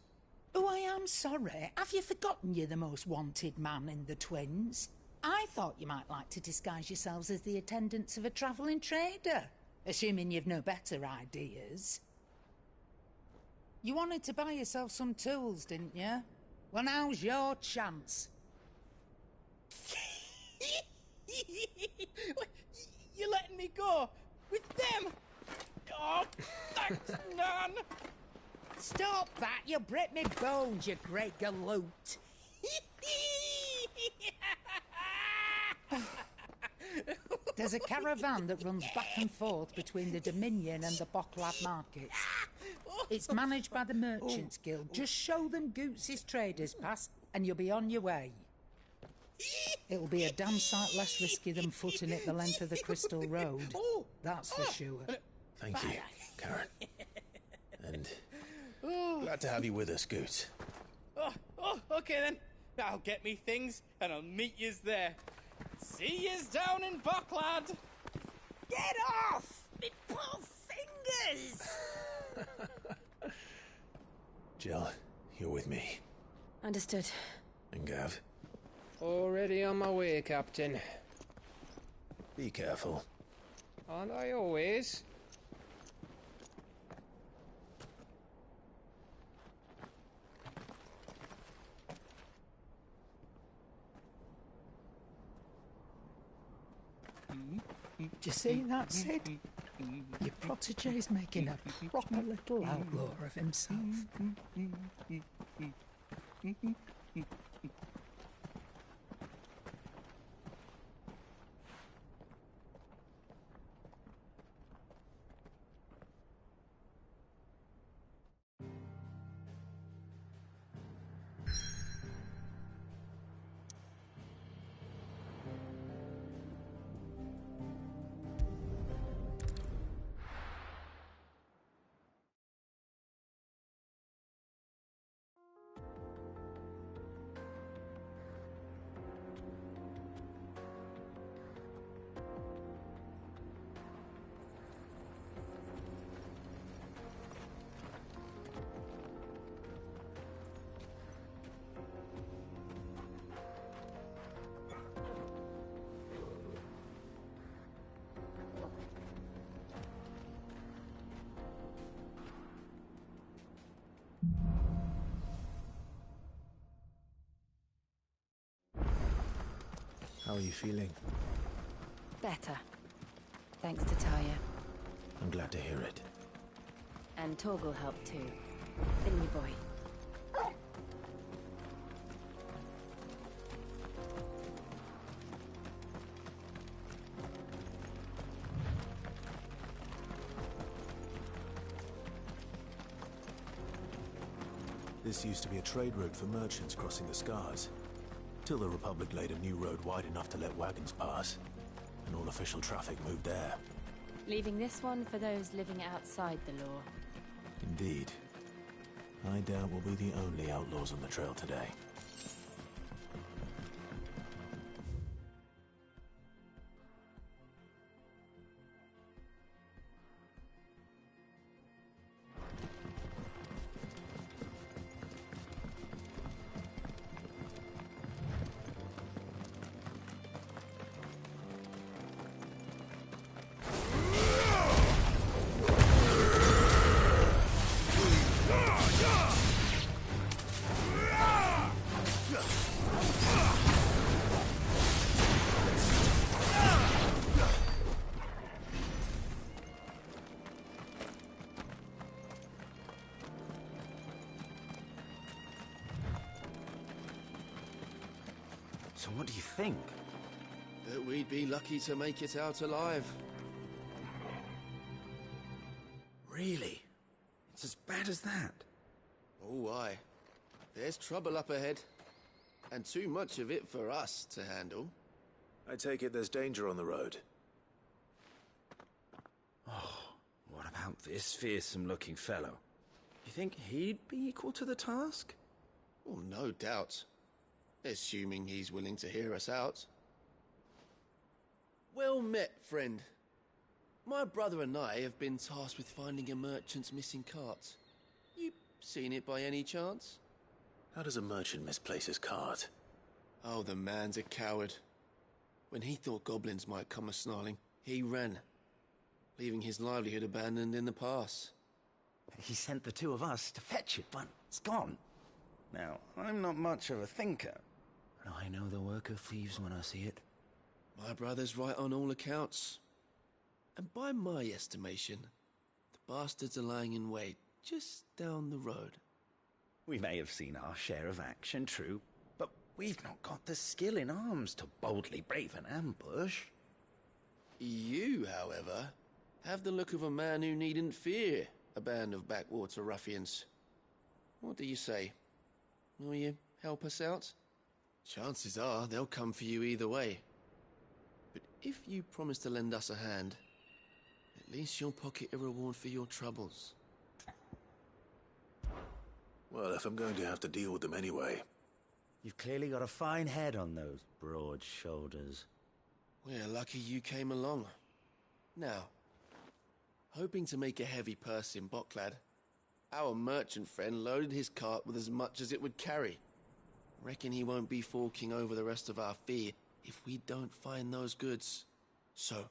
Oh, I am sorry. Have you forgotten you're the most wanted man in the Twins? I thought you might like to disguise yourselves as the attendants of a travelling trader, assuming you've no better ideas. You wanted to buy yourself some tools, didn't you? Well, now's your chance. You're letting me go? With them? Oh, thanks, Nan! Stop that! You'll break me bones, you great galoot! There's a caravan that runs back and forth between the Dominion and the Bocklab markets. It's managed by the Merchants Guild. Just show them Goots' traders pass and you'll be on your way. It'll be a damn sight less risky than footing it the length of the Crystal Road. That's for sure. Thank you, Karen. And glad to have you with us, Goots. Okay then. I'll get me things and I'll meet yous there. See yous down in Bocklad. Get off! Me poor fingers! Jill, you're with me. Understood. And Gav? Already on my way, Captain. Be careful. Aren't I always? Do you see that, Sid? Your protege's making a proper little outlaw of himself. How are you feeling? Better. Thanks to Taya. I'm glad to hear it. And Torgal helped too. Didn't you, boy? This used to be a trade route for merchants crossing the Scars, till the Republic laid a new road wide enough to let wagons pass, and all official traffic moved there. Leaving this one for those living outside the law. Indeed. I doubt we'll be the only outlaws on the trail today. So what do you think? That we'd be lucky to make it out alive. Really? It's as bad as that? Oh, aye. There's trouble up ahead. And too much of it for us to handle. I take it there's danger on the road. Oh, what about this fearsome-looking fellow? You think he'd be equal to the task? Oh, no doubt. Assuming he's willing to hear us out. Well met, friend. My brother and I have been tasked with finding a merchant's missing cart. You seen it by any chance? How does a merchant misplace his cart? Oh, the man's a coward. When he thought goblins might come a-snarling, he ran, leaving his livelihood abandoned in the pass. He sent the two of us to fetch it, but it's gone. Now, I'm not much of a thinker, but I know the work of thieves when I see it. My brother's right on all accounts. And by my estimation, the bastards are lying in wait just down the road. We may have seen our share of action, true, but we've not got the skill in arms to boldly brave an ambush. You, however, have the look of a man who needn't fear a band of backwater ruffians. What do you say? Will you help us out? Chances are they'll come for you either way. But if you promise to lend us a hand, at least you'll pocket a reward for your troubles. Well, if I'm going to have to deal with them anyway. You've clearly got a fine head on those broad shoulders. We're lucky you came along. Now, hoping to make a heavy purse in Bocklad, our merchant friend loaded his cart with as much as it would carry. Reckon he won't be forking over the rest of our fee if we don't find those goods. So,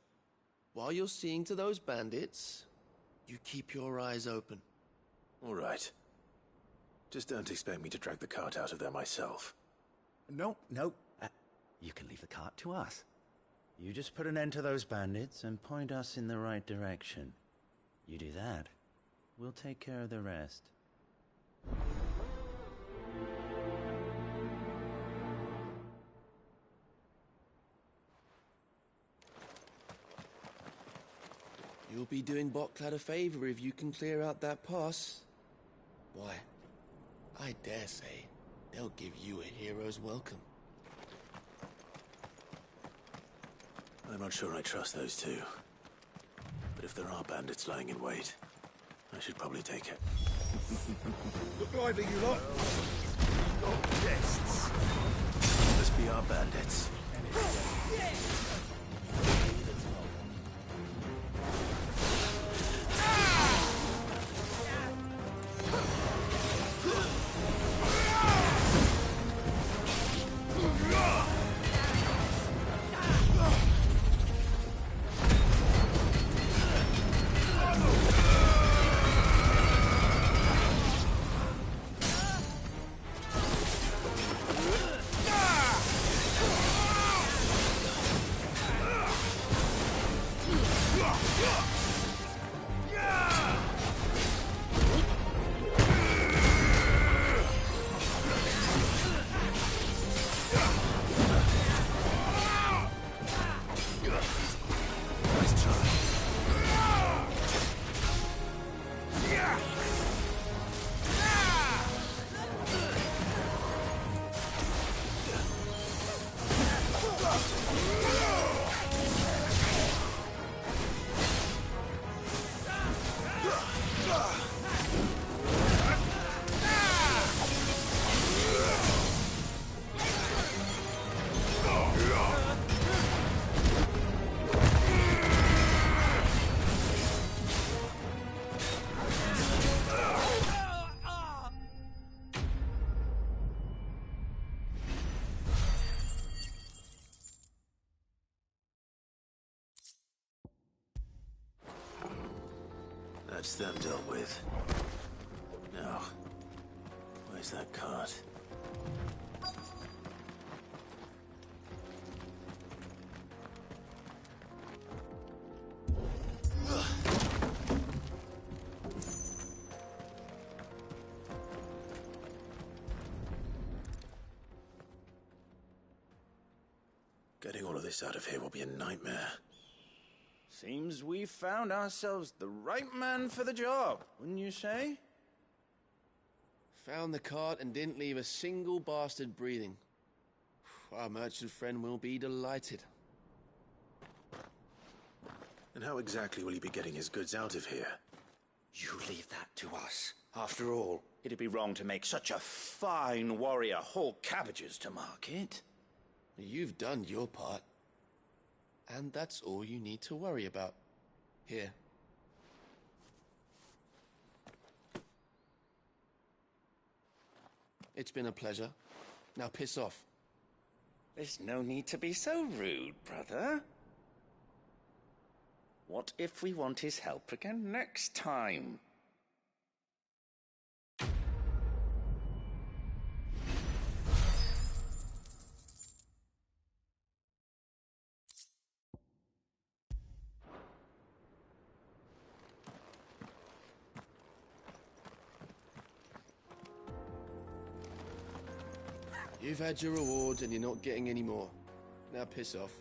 while you're seeing to those bandits, you keep your eyes open. All right. Just don't expect me to drag the cart out of there myself. No. You can leave the cart to us. You just put an end to those bandits and point us in the right direction. You do that, we'll take care of the rest. You'll be doing Bocklad a favor if you can clear out that pass. Why, I dare say they'll give you a hero's welcome. I'm not sure I trust those two. But if there are bandits lying in wait, I should probably take it. Look lively, you lot. Not guests. Must be our bandits. That's them dealt with. Now, where's that cart? Getting all of this out of here will be a nightmare. Seems we've found ourselves the right man for the job, wouldn't you say? Found the cart and didn't leave a single bastard breathing. Our merchant friend will be delighted. And how exactly will he be getting his goods out of here? You leave that to us. After all, it'd be wrong to make such a fine warrior haul cabbages to market. You've done your part. And that's all you need to worry about. Here. It's been a pleasure. Now piss off. There's no need to be so rude, brother. What if we want his help again next time? You've had your rewards and you're not getting any more. Now piss off.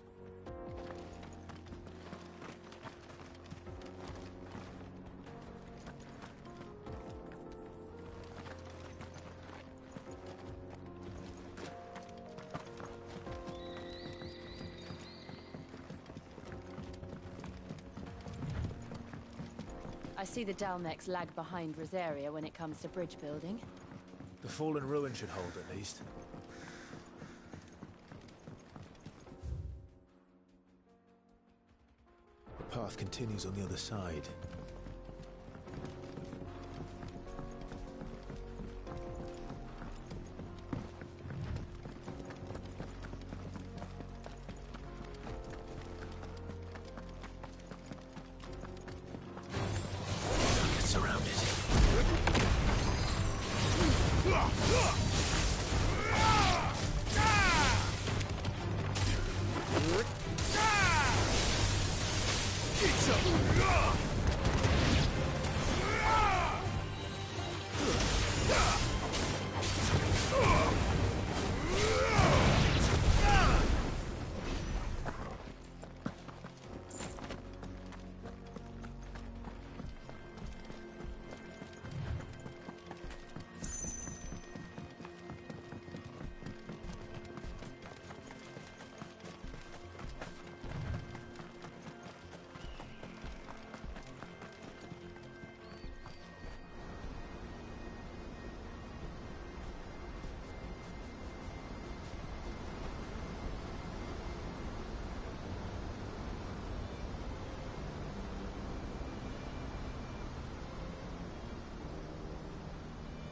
I see the Dalmex lag behind Rosaria when it comes to bridge building. The fallen ruin should hold at least. The path continues on the other side.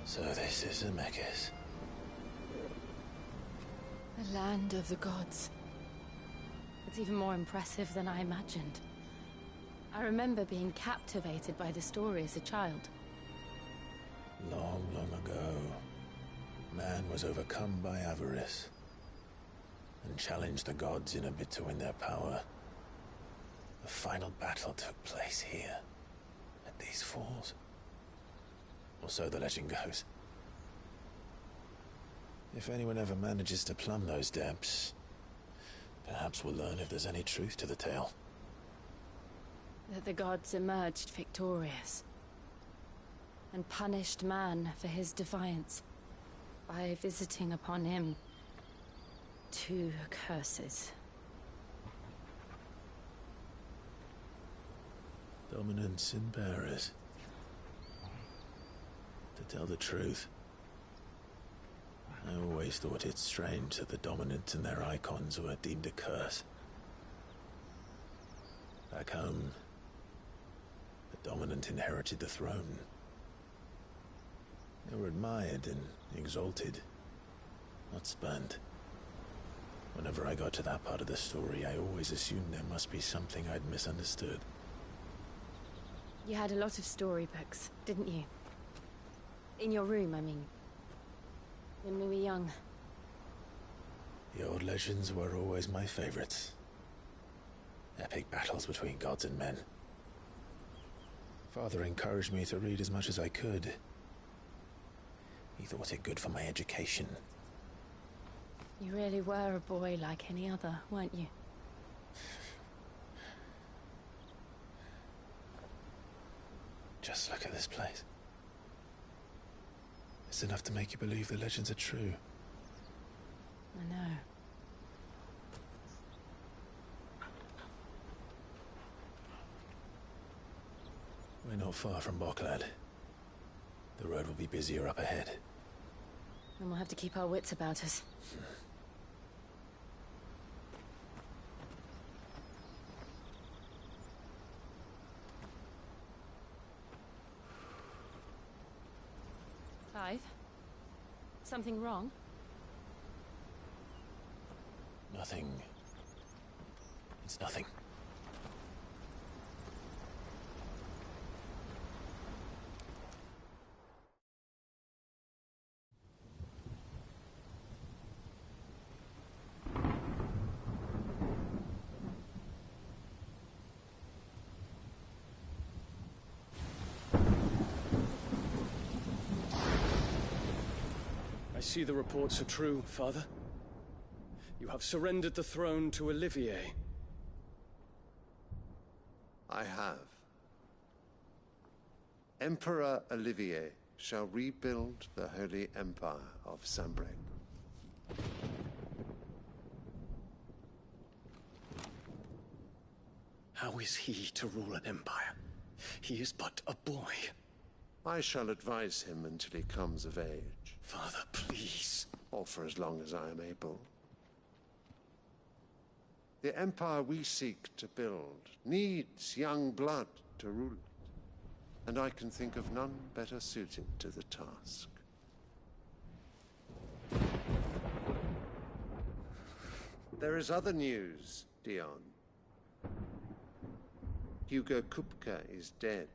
So this is Zemeckis. The land of the gods. It's even more impressive than I imagined. I remember being captivated by the story as a child. Long, long ago, man was overcome by avarice and challenged the gods in a bid to win their power. The final battle took place here, at these falls. Or so the legend goes. If anyone ever manages to plumb those depths, perhaps we'll learn if there's any truth to the tale. That the gods emerged victorious and punished man for his defiance by visiting upon him 2 curses. Dominance and bearers. To tell the truth, I always thought it strange that the dominant and their icons were deemed a curse. Back home, the dominant inherited the throne. They were admired and exalted, not spurned. Whenever I got to that part of the story, I always assumed there must be something I'd misunderstood. You had a lot of storybooks, didn't you? In your room, I mean. When we were young. The old legends were always my favorites. Epic battles between gods and men. Father encouraged me to read as much as I could. He thought it good for my education. You really were a boy like any other, weren't you? Just look at this place. It's enough to make you believe the legends are true. I know. We're not far from Boklad. The road will be busier up ahead. And we'll have to keep our wits about us. Clive? Something wrong? Nothing. It's nothing. I see the reports are true, Father. You have surrendered the throne to Olivier. I have. Emperor Olivier shall rebuild the Holy Empire of Sanbreque. How is he to rule an empire? He is but a boy. I shall advise him until he comes of age. Father, please. Or for as long as I am able. The empire we seek to build needs young blood to rule it, and I can think of none better suited to the task. There is other news, Dion. Hugo Kupka is dead,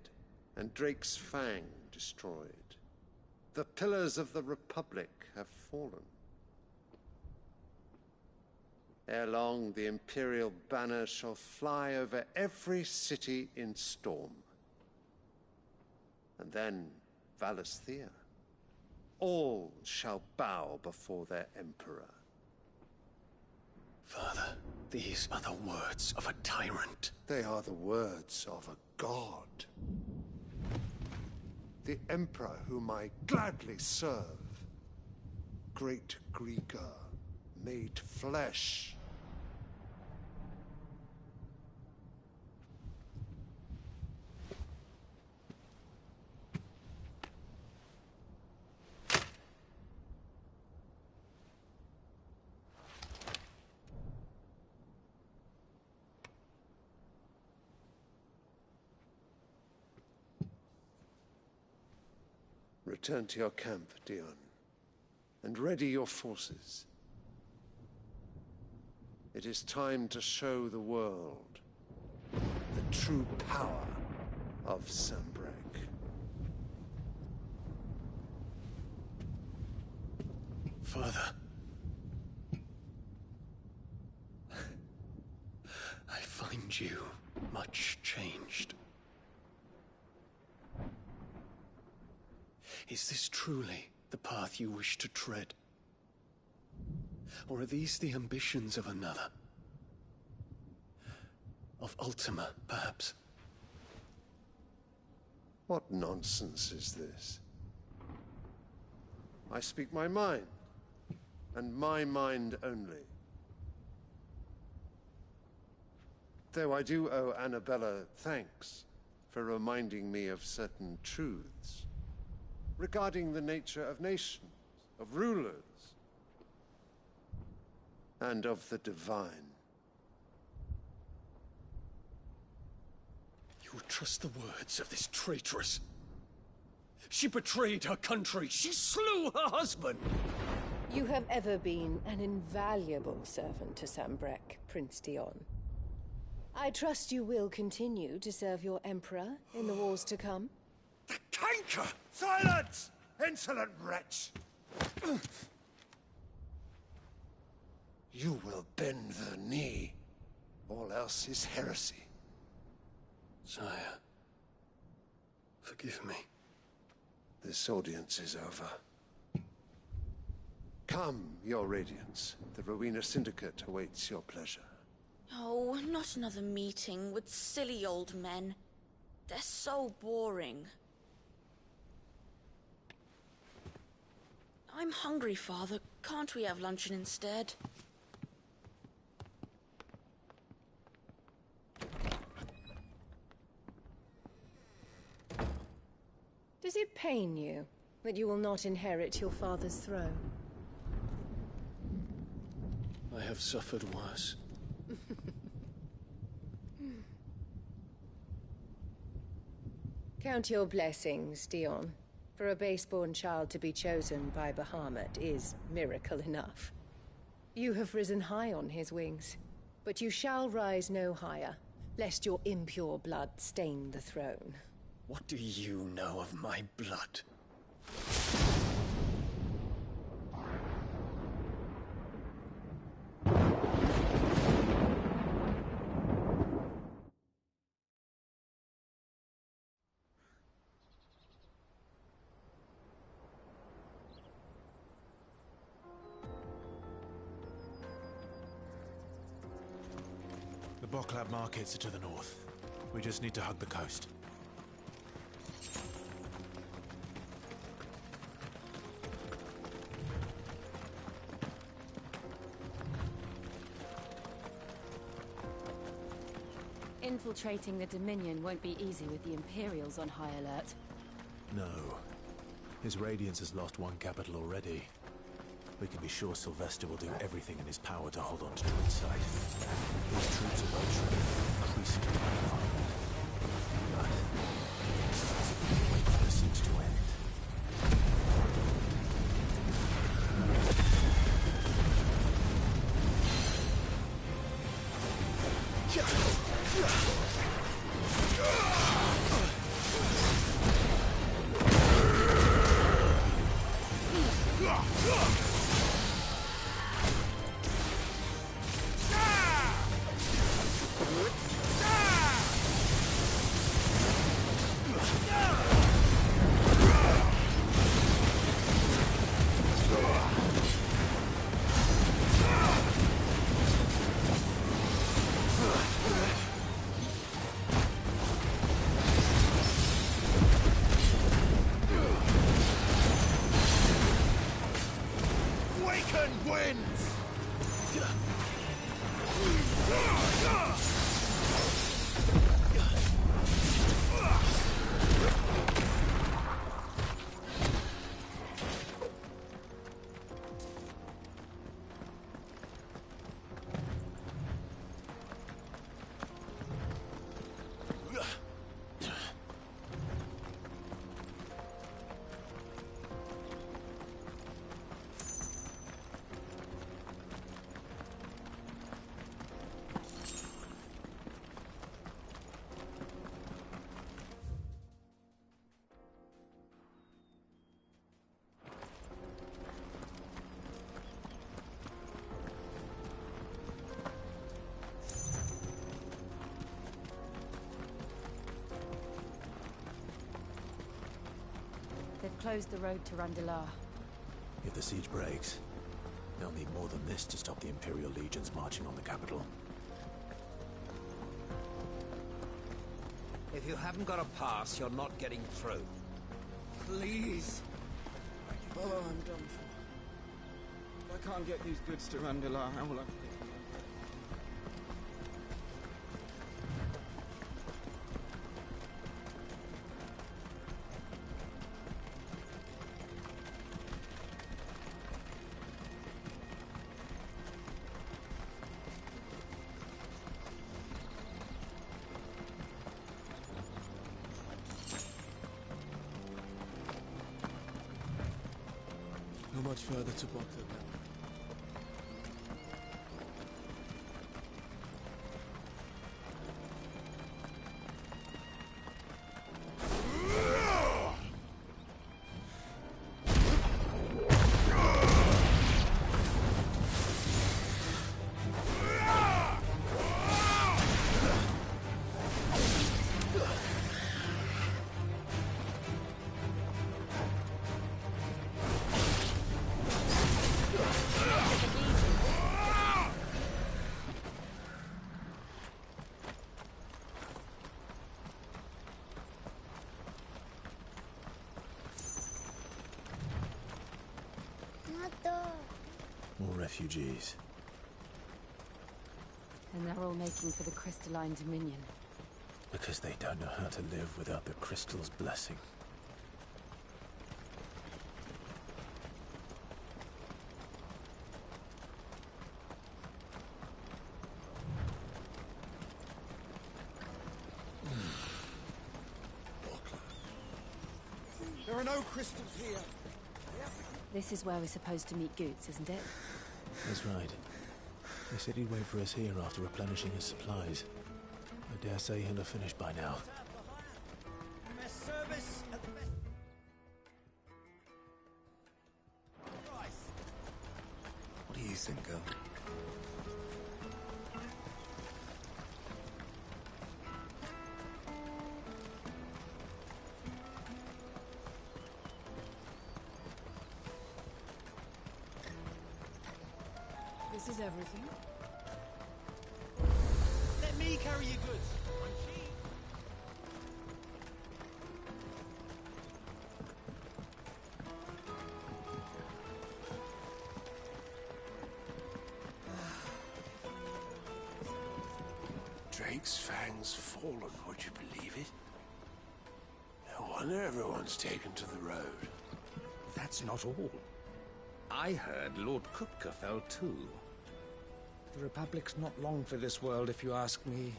and Drake's Fang destroyed. The pillars of the Republic have fallen. Ere long, the Imperial banner shall fly over every city in Storm. And then, Valisthea. All shall bow before their Emperor. Father, these are the words of a tyrant. They are the words of a god. The Emperor whom I gladly serve. Great Greeker, made flesh. Return to your camp, Dion, and ready your forces. It is time to show the world the true power of Sanbreque. Father. I find you much changed. Is this truly the path you wish to tread? Or are these the ambitions of another? Of Ultima, perhaps? What nonsense is this? I speak my mind, and my mind only. Though I do owe Annabella thanks for reminding me of certain truths regarding the nature of nations, of rulers, and of the divine. You would trust the words of this traitress? She betrayed her country. She slew her husband. You have ever been an invaluable servant to Sambrek, Prince Dion. I trust you will continue to serve your Emperor in the wars to come. The canker! Silence! Insolent wretch! You will bend the knee. All else is heresy. Sire, forgive me. This audience is over. Come, your radiance. The Rowena Syndicate awaits your pleasure. Oh, not another meeting with silly old men. They're so boring. I'm hungry, Father. Can't we have luncheon instead? Does it pain you that you will not inherit your father's throne? I have suffered worse. Count your blessings, Dion. For a base-born child to be chosen by Bahamut is miracle enough. You have risen high on his wings, but you shall rise no higher, lest your impure blood stain the throne. What do you know of my blood? The Boklab markets are to the north. We just need to hug the coast. Infiltrating the Dominion won't be easy with the Imperials on high alert. No. His Radiance has lost one capital already. We can be sure Sylvester will do everything in his power to hold on to Twinside. His troops are motoring increasingly armed. But it never seems to end. They've closed the road to Randalar. If the siege breaks, they'll need more than this to stop the Imperial legions marching on the capital. If you haven't got a pass, you're not getting through. Please. Oh, I'm done for. If I can't get these goods to Randalar, how will I pay? much further to Bokla now. More refugees. And they're all making for the crystalline dominion. Because they don't know how to live without the crystal's blessing. There are no crystals here. This is where we're supposed to meet Goots, isn't it? That's right. He said he'd wait for us here after replenishing his supplies. I dare say he'll have finished by now. Service at the best. What do you think, girl? This is everything. Let me carry your goods. I'm cheap. Drake's fangs fallen, would you believe it? No wonder everyone's taken to the road. That's not all. I heard Lord Kupka fell too. The Republic's not long for this world, if you ask me.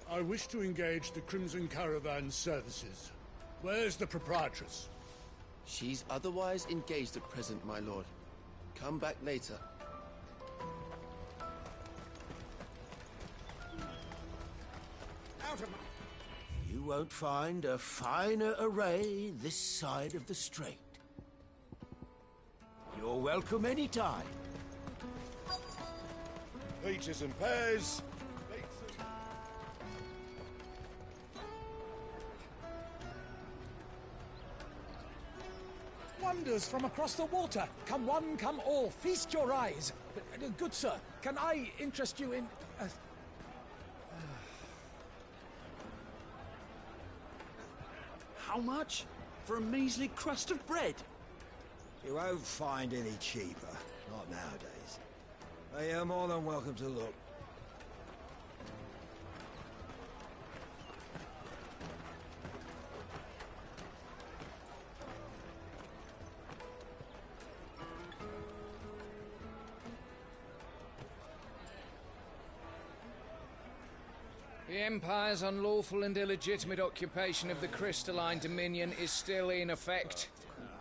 I wish to engage the Crimson Caravan services. Where's the proprietress? She's otherwise engaged at present, my lord. Come back later. Out of my... You won't find a finer array this side of the strait. You're welcome anytime. Peaches and pears. Wonders from across the water. Come one, come all. Feast your eyes. Good sir, can I interest you in... How much? For a measly crust of bread? You won't find any cheaper. Not nowadays. But you're more than welcome to look. The Empire's unlawful and illegitimate occupation of the crystalline dominion is still in effect.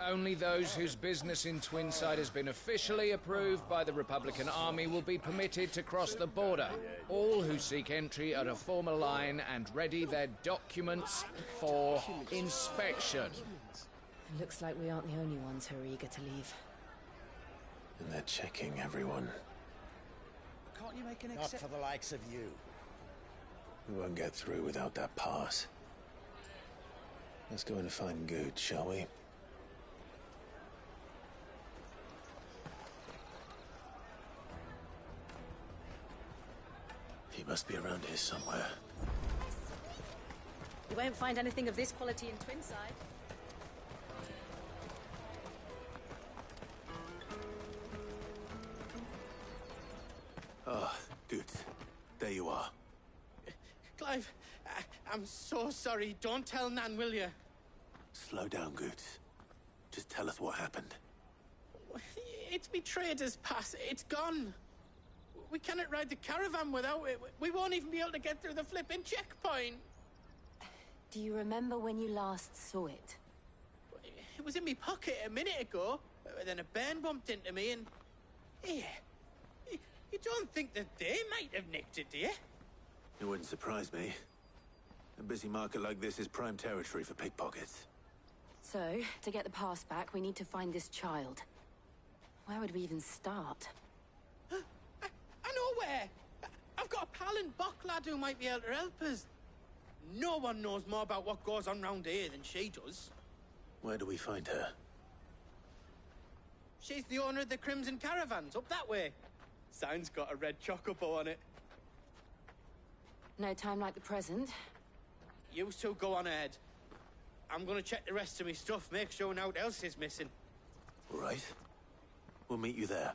Only those whose business in Twinside has been officially approved by the Republican Army will be permitted to cross the border. All who seek entry are to form a line and ready their documents for inspection. It looks like we aren't the only ones who are eager to leave. And they're checking everyone. Can't you make an Not for the likes of you. We won't get through without that pass. Let's go in and find Good, shall we? He must be around here somewhere. You won't find anything of this quality in Twinside. Ah, Good. There you are. Clive, I'm so sorry. Don't tell Nan, will you? Slow down, Good. Just tell us what happened. It's betrayed us, pass. It's gone. We cannot ride the caravan without it. We won't even be able to get through the flipping checkpoint. Do you remember when you last saw it? It was in my pocket a minute ago. Then a bairn bumped into me and... Yeah. You don't think that they might have nicked it, do you? It wouldn't surprise me. A busy market like this is prime territory for pickpockets. So, to get the pass back, we need to find this child. Where would we even start? I know where! I've got a pal in Bocklad who might be able to help us. No one knows more about what goes on round here than she does. Where do we find her? She's the owner of the Crimson Caravans, up that way. Sign's got a red chocobo on it. No time like the present. You two go on ahead. I'm gonna check the rest of my stuff, make sure no one else is missing. All right. We'll meet you there.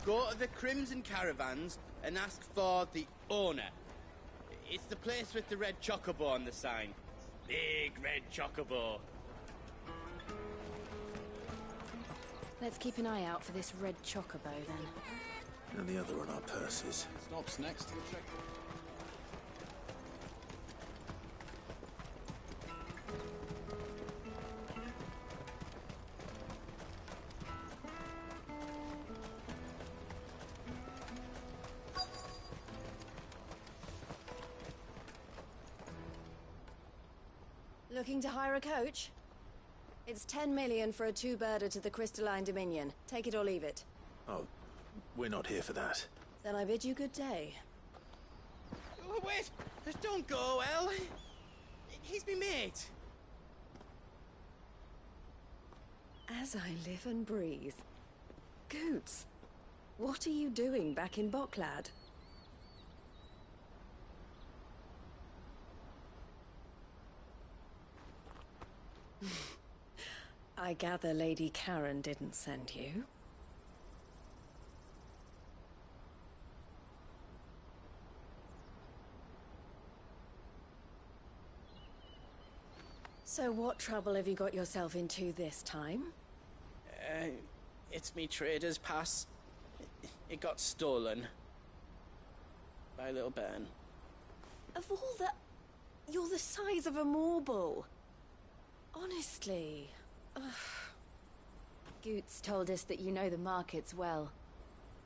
Go to the Crimson Caravans and ask for the owner. It's the place with the red chocobo on the sign. Big red chocobo. Let's keep an eye out for this red chocobo, then. And the other on our purses. Stops next to the check. Looking to hire a coach? It's 10 million for a two-birder to the Crystalline Dominion. Take it or leave it. Oh, we're not here for that. Then I bid you good day. Oh, wait! Just don't go, El. He's me mate. As I live and breathe. Goots, what are you doing back in Bocklad? I gather Lady Karen didn't send you. So what trouble have you got yourself into this time? It's me trader's pass. It got stolen. By a little bairn. Of all the... You're the size of a marble. Honestly. Ugh. Goots told us that you know the markets well.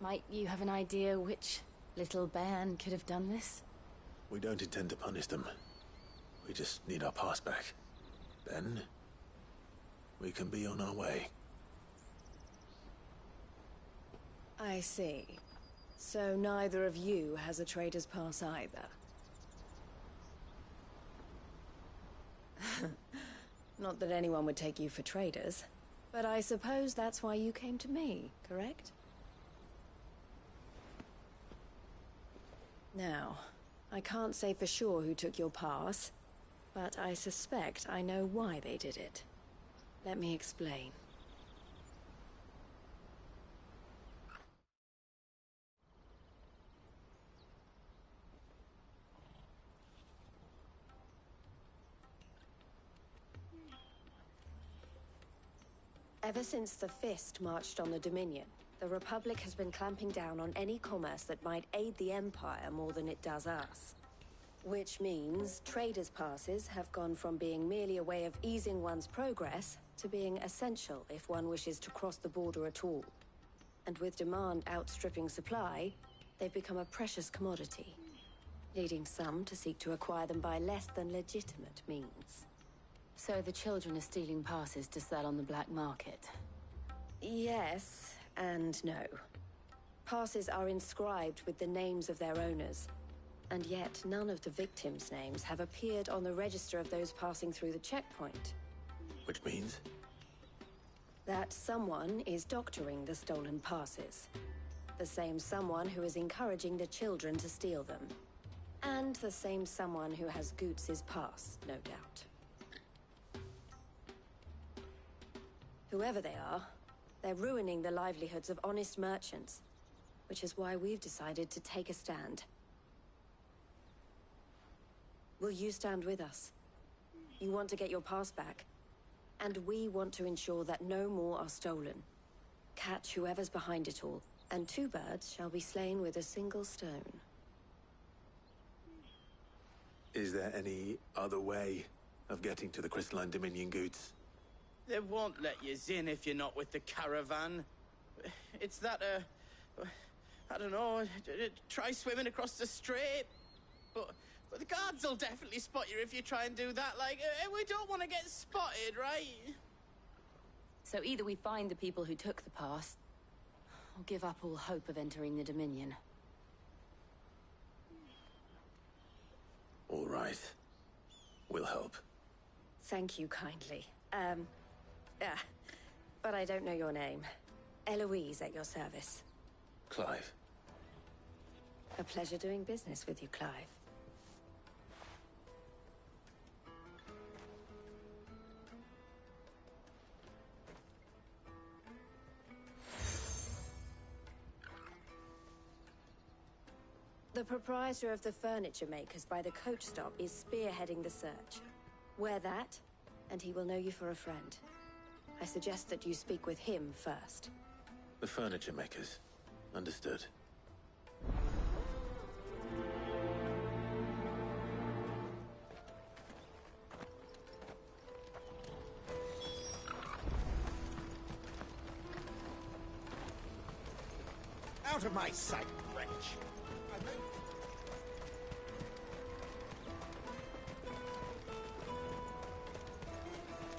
Might you have an idea which little bairn could have done this? We don't intend to punish them. We just need our pass back. Then, we can be on our way. I see. So neither of you has a trader's pass either. Not that anyone would take you for traders, but I suppose that's why you came to me, correct? Now, I can't say for sure who took your pass, but I suspect I know why they did it. Let me explain. Ever since the Fist marched on the Dominion, the Republic has been clamping down on any commerce that might aid the Empire more than it does us. Which means traders' passes have gone from being merely a way of easing one's progress to being essential if one wishes to cross the border at all. And with demand outstripping supply, they've become a precious commodity, leading some to seek to acquire them by less than legitimate means. So the children are stealing passes to sell on the black market? Yes, and no. Passes are inscribed with the names of their owners, and yet none of the victims' names have appeared on the register of those passing through the checkpoint. Which means? That someone is doctoring the stolen passes. The same someone who is encouraging the children to steal them. And the same someone who has Goots' pass, no doubt. Whoever they are, they're ruining the livelihoods of honest merchants, which is why we've decided to take a stand. Will you stand with us? You want to get your pass back, and we want to ensure that no more are stolen. catch whoever's behind it all, and 2 birds shall be slain with a single stone. Is there any other way of getting to the Crystalline Dominion goods? They won't let you in if you're not with the caravan. It's that, I don't know, try swimming across the strait. But the guards will definitely spot you if you try and do that. Like, we don't want to get spotted, right? So either we find the people who took the pass, or give up all hope of entering the Dominion. All right. We'll help. Thank you kindly. But I don't know your name. Eloise at your service. Clive. A pleasure doing business with you, Clive. The proprietor of the furniture makers by the coach stop is spearheading the search. Wear that, and he will know you for a friend. I suggest that you speak with him first. The furniture makers. Understood. Out of my sight, wretch!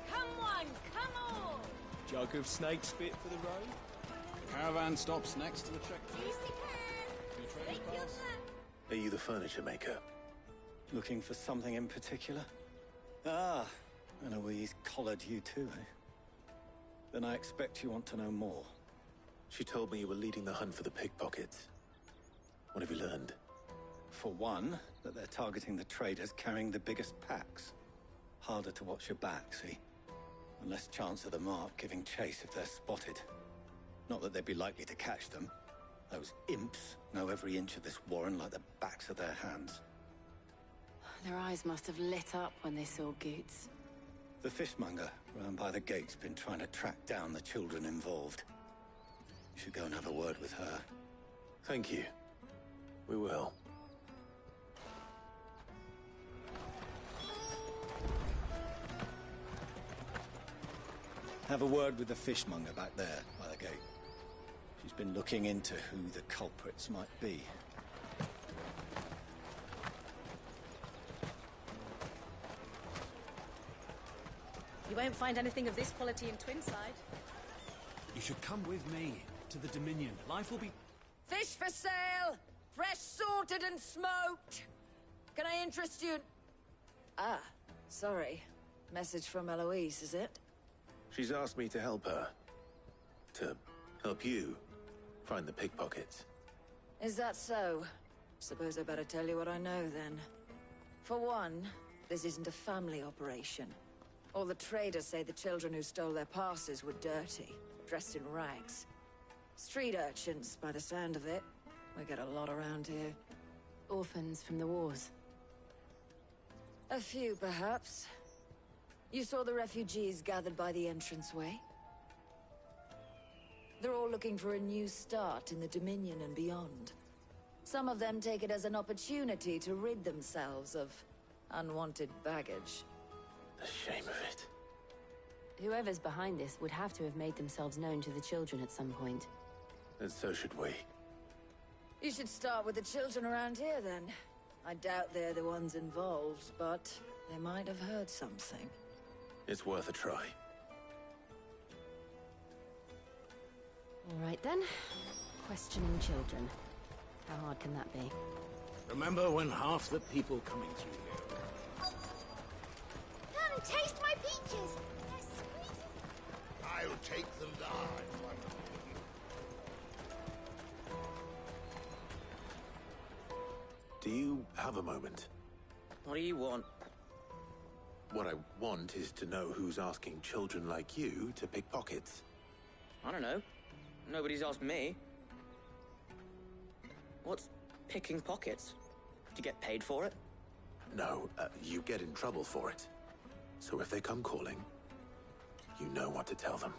Come on, come on! Jug of snake spit for the road? The caravan stops next to the checkpoint. Are you the furniture maker? Looking for something in particular? Ah, Eloise collared you too, eh? Then I expect you want to know more. She told me you were leading the hunt for the pickpockets. What have you learned? For one, that they're targeting the traders carrying the biggest packs. Harder to watch your back, see? And less chance of the mark giving chase if they're spotted. Not that they'd be likely to catch them. Those imps know every inch of this warren like the backs of their hands. Their eyes must have lit up when they saw Goots. The fishmonger round by the gate's been trying to track down the children involved. You should go and have a word with her. Thank you. We will. Have a word with the fishmonger back there by the gate. She's been looking into who the culprits might be. You won't find anything of this quality in Twinside. You should come with me to the Dominion. Life will be... Fish for sale! Fresh sorted and smoked! Can I interest you? Ah, sorry. Message from Eloise, is it? She's asked me to help her. To help you find the pickpockets. Is that so? Suppose I better tell you what I know, then. For one, this isn't a family operation. All the traders say the children who stole their passes were dirty, dressed in rags. Street urchins, by the sound of it. We get a lot around here. Orphans from the wars. A few, perhaps. You saw the refugees gathered by the entranceway? They're all looking for a new start in the Dominion and beyond. Some of them take it as an opportunity to rid themselves of unwanted baggage. The shame of it. Whoever's behind this would have to have made themselves known to the children at some point. And so should we. You should start with the children around here, then. I doubt they're the ones involved, but they might have heard something. It's worth a try. All right, then. Questioning children. How hard can that be? Remember when half the people coming through here... Come, taste my peaches! They're sweet as... I'll take the large one. Do you have a moment? What do you want? What I want is to know who's asking children like you to pick pockets. I don't know. Nobody's asked me. What's picking pockets? Do you get paid for it? No, you get in trouble for it. So if they come calling, you know what to tell them.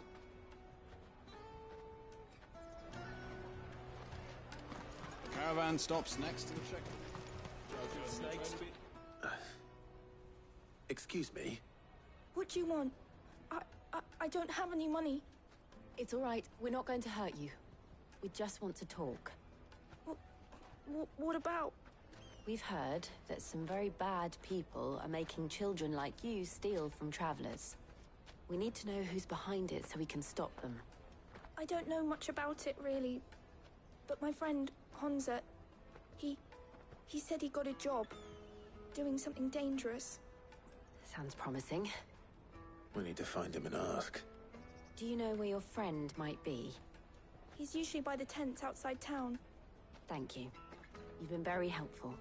Caravan stops next to the check. Excuse me? What do you want? I don't have any money. It's all right. We're not going to hurt you. We just want to talk. What about? We've heard that some very bad people are making children like you steal from travelers. We need to know who's behind it so we can stop them. I don't know much about it, really. But my friend, Honza, he said he got a job. Doing something dangerous. Sounds promising. We need to find him and ask. Do you know where your friend might be? He's usually by the tents outside town. Thank you. You've been very helpful.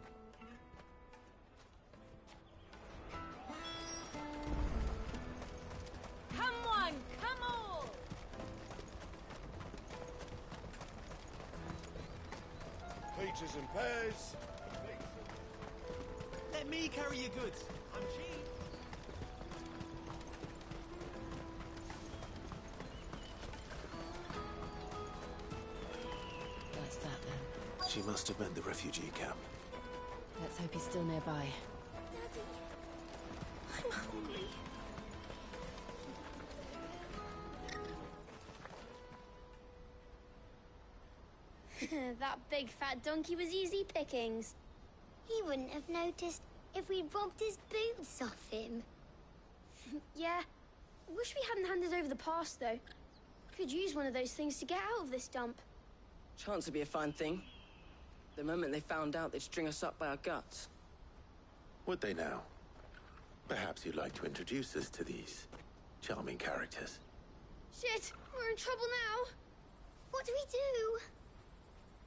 Come on, come on! Peaches and pears. Let me carry your goods. I'm cheap. That's that then. She must have meant the refugee camp. Let's hope he's still nearby. Daddy, I'm hungry. That big fat donkey was easy pickings. He wouldn't have noticed if we'd robbed his boots off him. Yeah. Wish we hadn't handed over the pass, though. Could use one of those things to get out of this dump. Chance would be a fine thing. The moment they found out, they'd string us up by our guts. Would they now? Perhaps you'd like to introduce us to these charming characters. Shit, we're in trouble now. What do we do?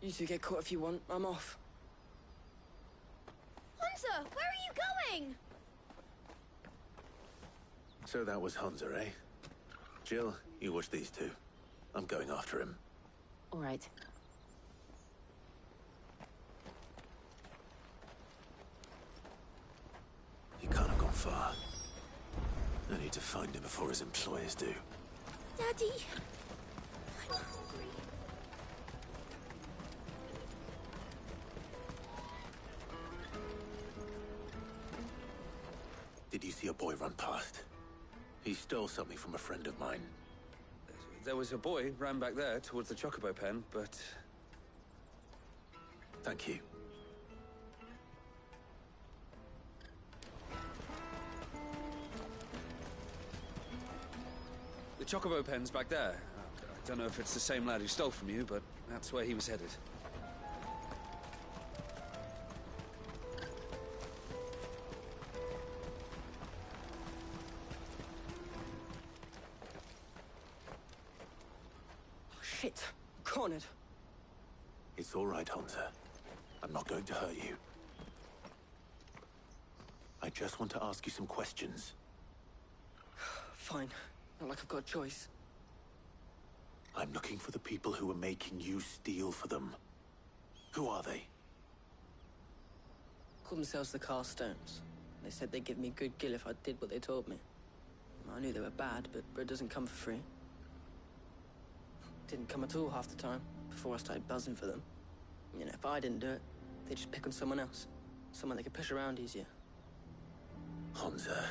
You two get caught if you want. I'm off. Hunter, where are you going? So that was Hunter, eh? Jill, you watch these two. I'm going after him. All right. He can't have gone far. I need to find him before his employers do. Daddy, I'm hungry. Did you see a boy run past? He stole something from a friend of mine. There was a boy ran back there towards the Chocobo pen, but... Thank you. The Chocobo pen's back there. I don't know if it's the same lad who stole from you, but that's where he was headed. Shit. Cornered. It's all right, Hunter. I'm not going to hurt you. I just want to ask you some questions. Fine. Not like I've got a choice. I'm looking for the people who are making you steal for them. Who are they? Called themselves the Carstones. They said they'd give me good gill if I did what they told me. I knew they were bad, but bread doesn't come for free. Didn't come at all half the time, before I started buzzing for them. You know, if I didn't do it, they'd just pick on someone else. Someone they could push around easier. Hunter.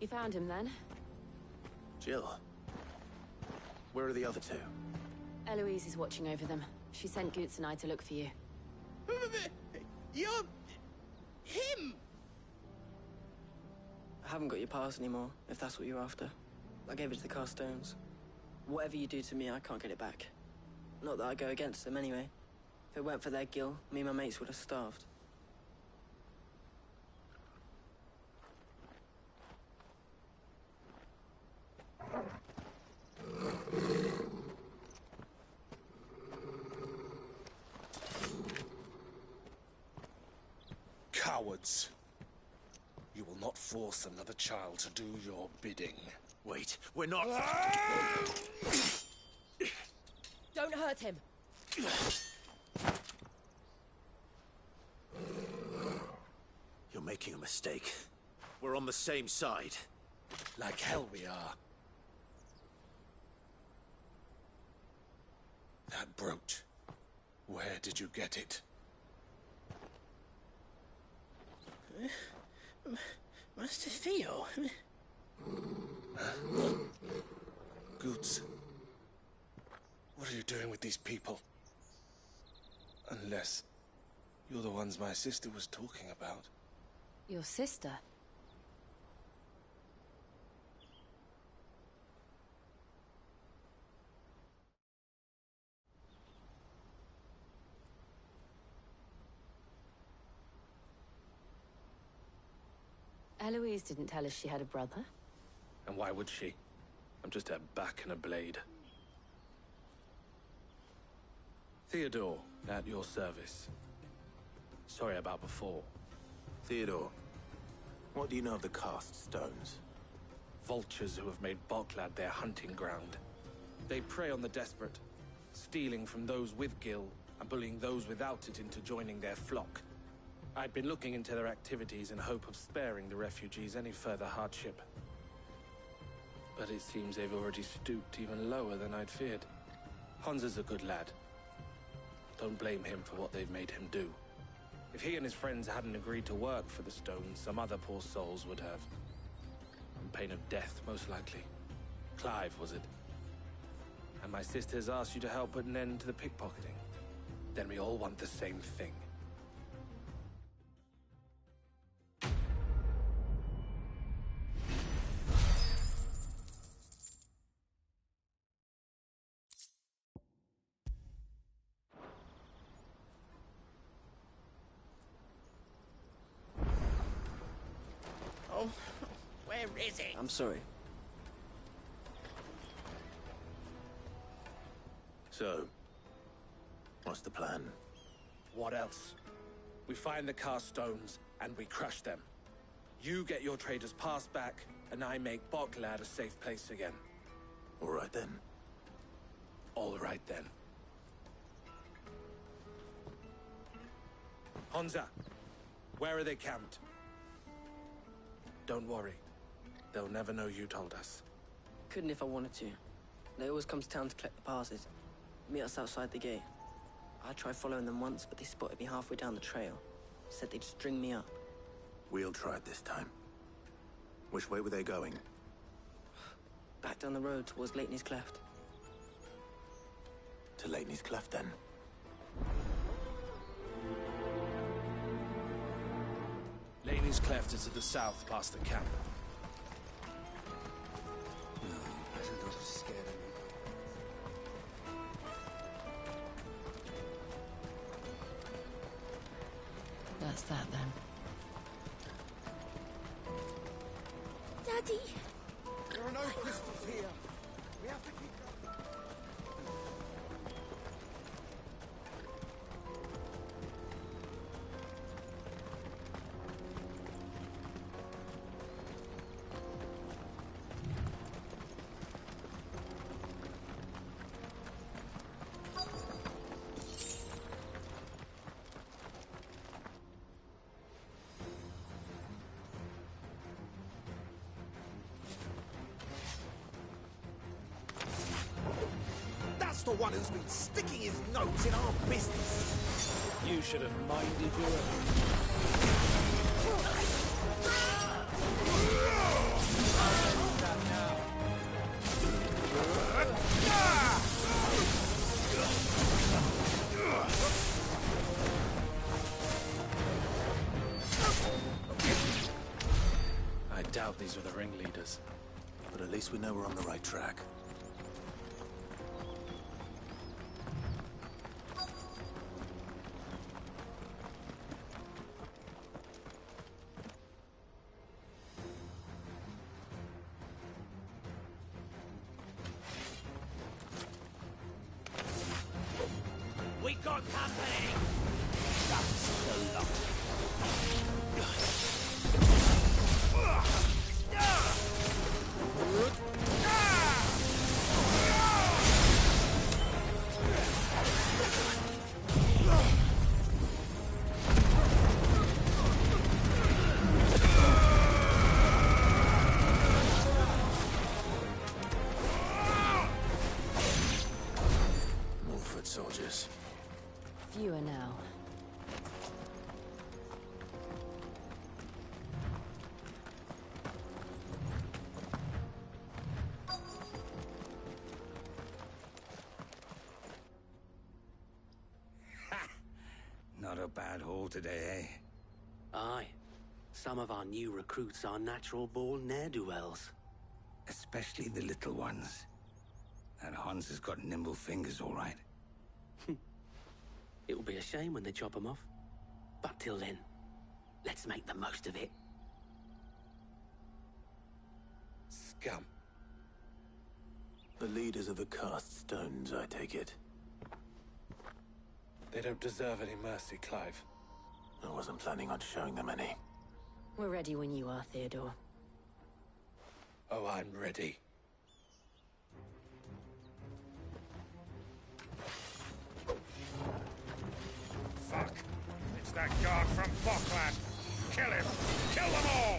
You found him then? Jill. Where are the other two? Eloise is watching over them. She sent Goots and I to look for you. You're... him! I haven't got your pass anymore, if that's what you're after. I gave it to the Carstones. Whatever you do to me, I can't get it back. Not that I go against them anyway. If it weren't for their gill, me and my mates would have starved. Cowards. You will not force another child to do your bidding. Wait, we're not... Don't hurt him. You're making a mistake. We're on the same side. Like hell we are. That brooch. Where did you get it? Master Theo? Goots. What are you doing with these people? Unless you're the ones my sister was talking about. Your sister? Eloise didn't tell us she had a brother. And why would she? I'm just her back and a blade. Theodore, at your service. Sorry about before. Theodore, what do you know of the cast stones? Vultures who have made Boklad their hunting ground. They prey on the desperate, stealing from those with gil and bullying those without it into joining their flock. I'd been looking into their activities in hope of sparing the refugees any further hardship. But it seems they've already stooped even lower than I'd feared. Hans is a good lad. Don't blame him for what they've made him do. If he and his friends hadn't agreed to work for the stones, some other poor souls would have. On pain of death, most likely. Clive, was it? And my sisters asked you to help put an end to the pickpocketing. Then we all want the same thing. Oh, where is it? I'm sorry. So, what's the plan? What else? We find the cast stones, and we crush them. You get your traders' pass back, and I make Boklad a safe place again. All right then. All right then. Honza, where are they camped? Don't worry. They'll never know you told us. Couldn't if I wanted to. They always come to town to collect the passes. Meet us outside the gate. I tried following them once, but they spotted me halfway down the trail. Said they'd string me up. We'll try it this time. Which way were they going? Back down the road towards Leighton's Cleft. To Leighton's Cleft, then. Leighton's Cleft is to the south, past the camp. No, better not have scared him. That's that then. Daddy! There are no crystals here. We have to keep going. That's the one who's been sticking his nose in our business. You should have minded your own. I doubt these were the ringleaders. But at least we know we're on the right track. We got company! That's the lot. More foot soldiers. a bad haul today, eh? Aye. Some of our new recruits are natural-born ne'er-do-wells. Especially the little ones. That Hans has got nimble fingers, all right. It will be a shame when they chop them off. But till then, let's make the most of it. Scum. The leaders of the cast stones, I take it. They don't deserve any mercy, Clive. I wasn't planning on showing them any. We're ready when you are, Theodore. Oh, I'm ready. Fuck! It's that guard from Bokland! Kill him! Kill them all!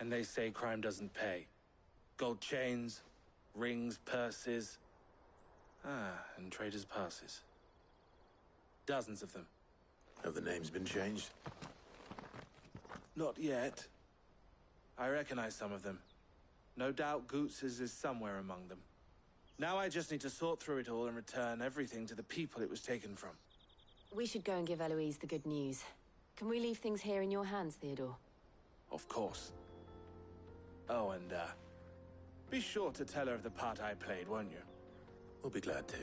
And they say crime doesn't pay. Gold chains, rings, purses. And traders' passes. Dozens of them. Have the names been changed? Not yet. I recognize some of them. No doubt Goots's is somewhere among them. Now I just need to sort through it all and return everything to the people it was taken from. We should go and give Eloise the good news. Can we leave things here in your hands, Theodore? Of course. Oh, and, be sure to tell her of the part I played, won't you? We'll be glad to.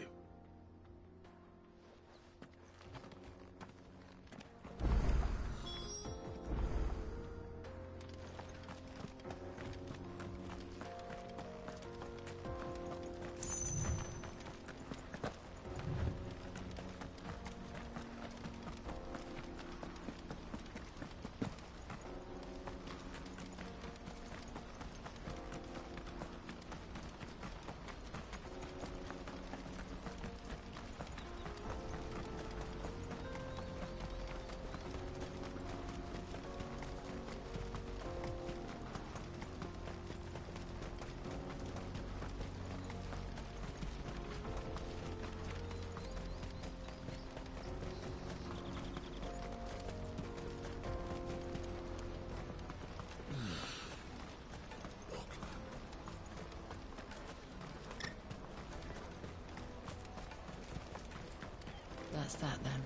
That's that then.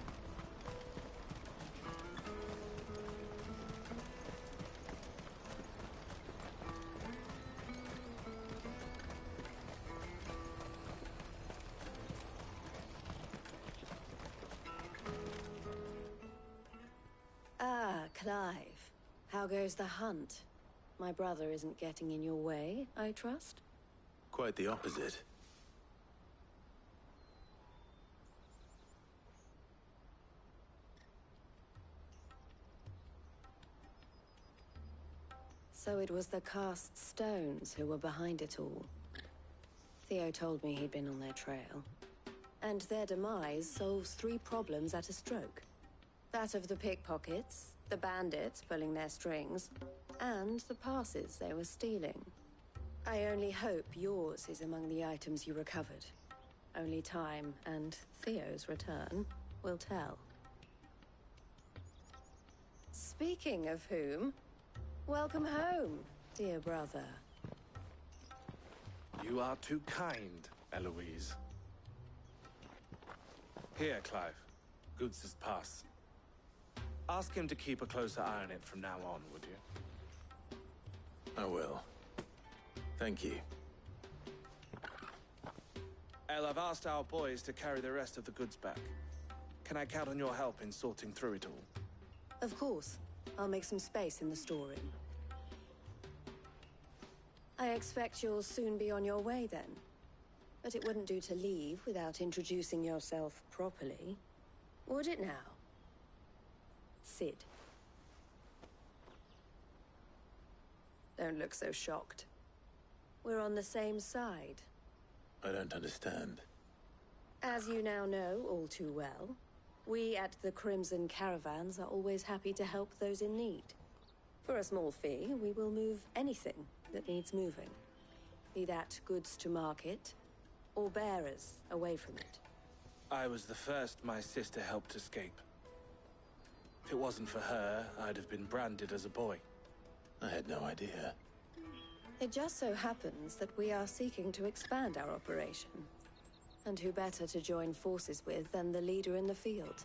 Ah, Clive. How goes the hunt? My brother isn't getting in your way, I trust? Quite the opposite. So it was the cast stones who were behind it all. Theo told me he'd been on their trail. And their demise solves 3 problems at a stroke. That of the pickpockets, the bandits pulling their strings, and the passes they were stealing. I only hope yours is among the items you recovered. Only time and Theo's return will tell. Speaking of whom, welcome home, dear brother. You are too kind, Eloise. Here, Clive. Goods' pass. Ask him to keep a closer eye on it from now on, would you? I will. Thank you. El, I've asked our boys to carry the rest of the goods back. Can I count on your help in sorting through it all? Of course. I'll make some space in the storeroom. I expect you'll soon be on your way then. But it wouldn't do to leave without introducing yourself properly. Would it now? Sid. Don't look so shocked. We're on the same side. I don't understand. As you now know all too well, we at the Crimson Caravans are always happy to help those in need. For a small fee, we will move anything that needs moving. Be that goods to market, or bearers away from it. I was the first my sister helped escape. If it wasn't for her, I'd have been branded as a boy. I had no idea. It just so happens that we are seeking to expand our operation. And who better to join forces with than the leader in the field?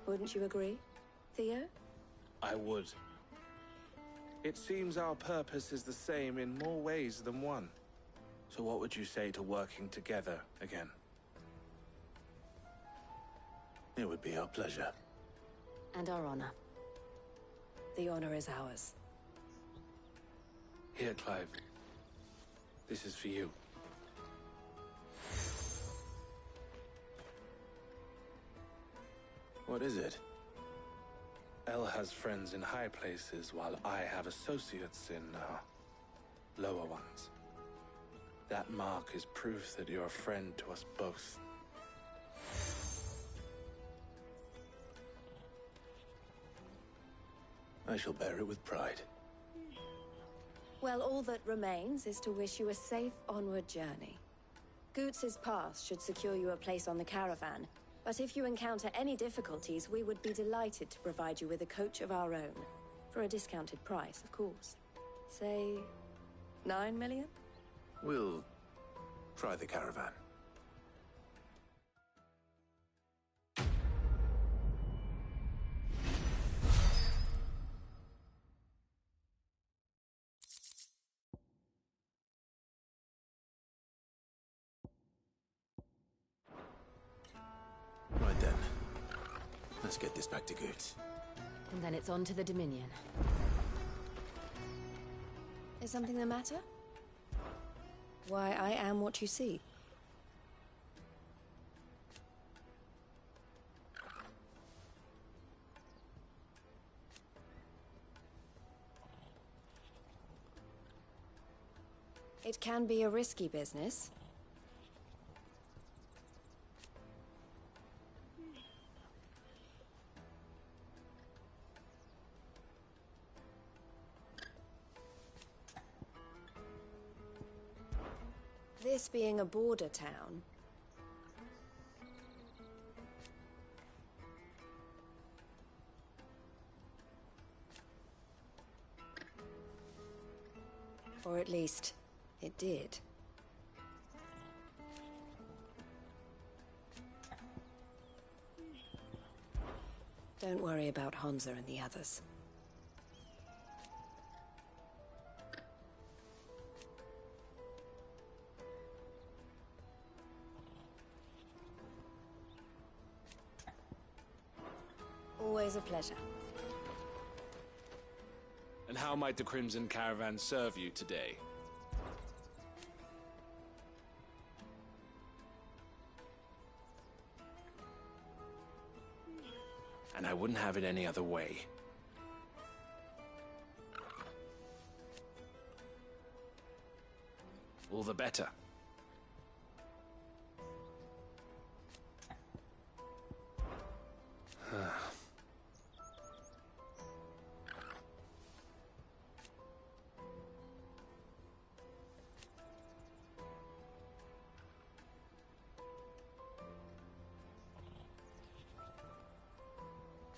Wouldn't you agree, Theo? I would. It seems our purpose is the same in more ways than one. So what would you say to working together again? It would be our pleasure. And our honor. The honor is ours. Here, Clive. This is for you. What is it? El has friends in high places, while I have associates in, lower ones. That mark is proof that you're a friend to us both. I shall bear it with pride. Well, all that remains is to wish you a safe onward journey. Goots' pass should secure you a place on the caravan, but if you encounter any difficulties, we would be delighted to provide you with a coach of our own. For a discounted price, of course. Say, 9 million? We'll try the caravan. Right then. Let's get this back to Goots. And then it's on to the Dominion. Is something the matter? Why, I am what you see. It can be a risky business. This being a border town, or at least it did. Don't worry about Hansa and the others. Always a pleasure. And how might the Crimson Caravan serve you today? And I wouldn't have it any other way. all the better.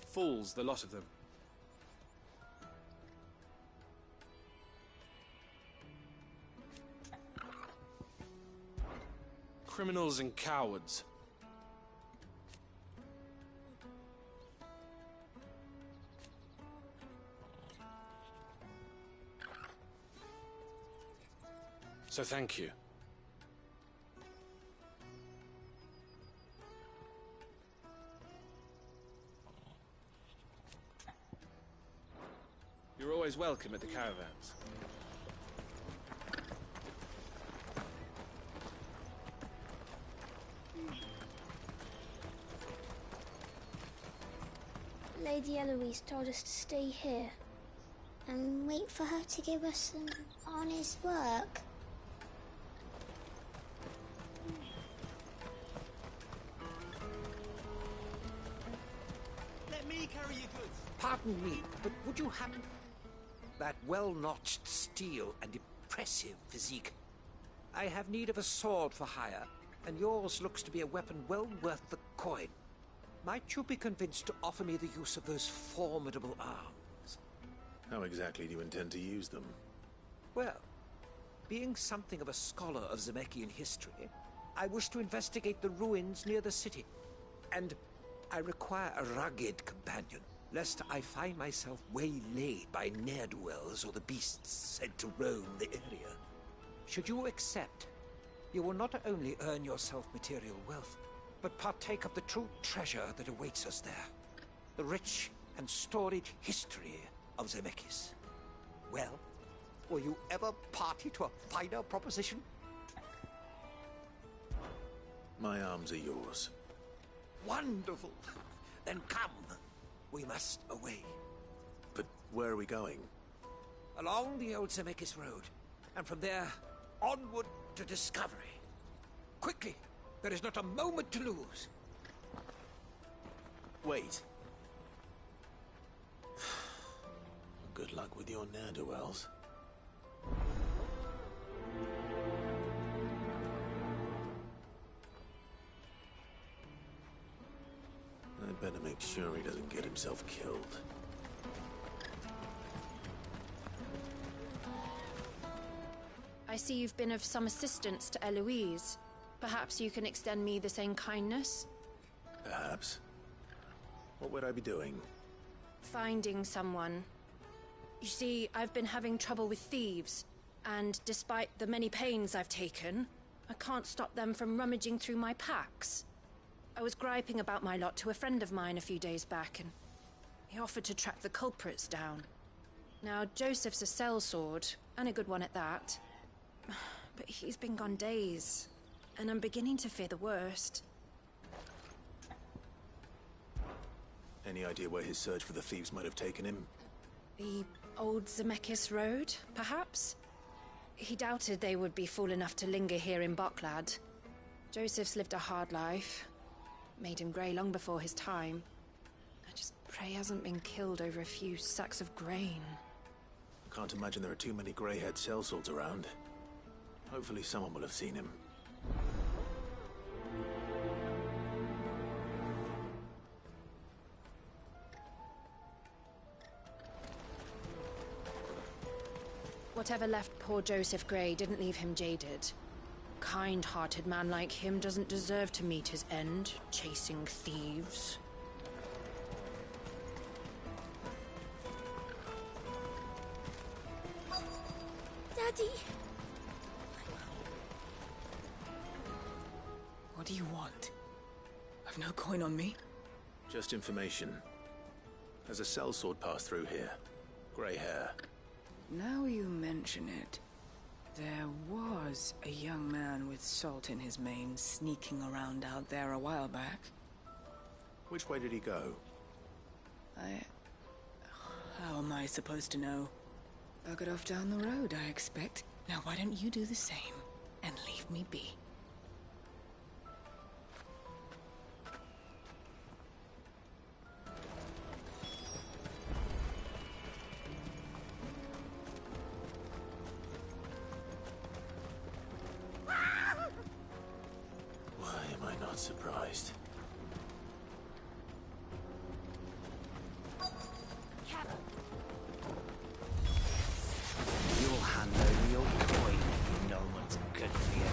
Fools, the lot of them. Criminals and cowards. So thank you. You're always welcome at the caravans. Lady Eloise told us to stay here and wait for her to give us some honest work. Let me carry your goods. Pardon me, but would you happen... That well-notched steel and impressive physique. I have need of a sword for hire, and yours looks to be a weapon well worth the coin. Might you be convinced to offer me the use of those formidable arms? How exactly do you intend to use them? Well, being something of a scholar of Zemeckis history, I wish to investigate the ruins near the city. And I require a rugged companion, lest I find myself waylaid by ne'er-do-wells or the beasts said to roam the area. Should you accept, you will not only earn yourself material wealth, but partake of the true treasure that awaits us there. The rich and storied history of Zemeckis. Well, will you ever party to a finer proposition? My arms are yours. Wonderful! Then come. We must away. But where are we going? Along the old Zemeckis Road, and from there, onward to discovery. Quickly! There is not a moment to lose. Wait. Good luck with your ne'er-do-wells. I'd better make sure he doesn't get himself killed. I see you've been of some assistance to Eloise. Perhaps you can extend me the same kindness? Perhaps. What would I be doing? Finding someone. You see, I've been having trouble with thieves, and despite the many pains I've taken, I can't stop them from rummaging through my packs. I was griping about my lot to a friend of mine a few days back, and he offered to track the culprits down. Now, Joseph's a sellsword, and a good one at that. But he's been gone days, and I'm beginning to fear the worst. Any idea where his search for the thieves might have taken him? The old Zemeckis Road, perhaps? He doubted they would be fool enough to linger here in Boklad. Joseph's lived a hard life. Made him grey long before his time. I just pray he hasn't been killed over a few sacks of grain. I can't imagine there are too many grey-haired sellswords around. Hopefully someone will have seen him. Whatever left poor Joseph Grey didn't leave him jaded. Kind-hearted man like him doesn't deserve to meet his end, chasing thieves. Daddy! What do you want? I've no coin on me. Just information. Has a sellsword passed through here? Grey hair. Now you mention it, there was a young man with salt in his mane sneaking around out there a while back. Which way did he go? How am I supposed to know? Buggered off down the road, I expect. Now why don't you do the same? and leave me be. Why am I not surprised? You'll hand over your coin if you know what's good for you.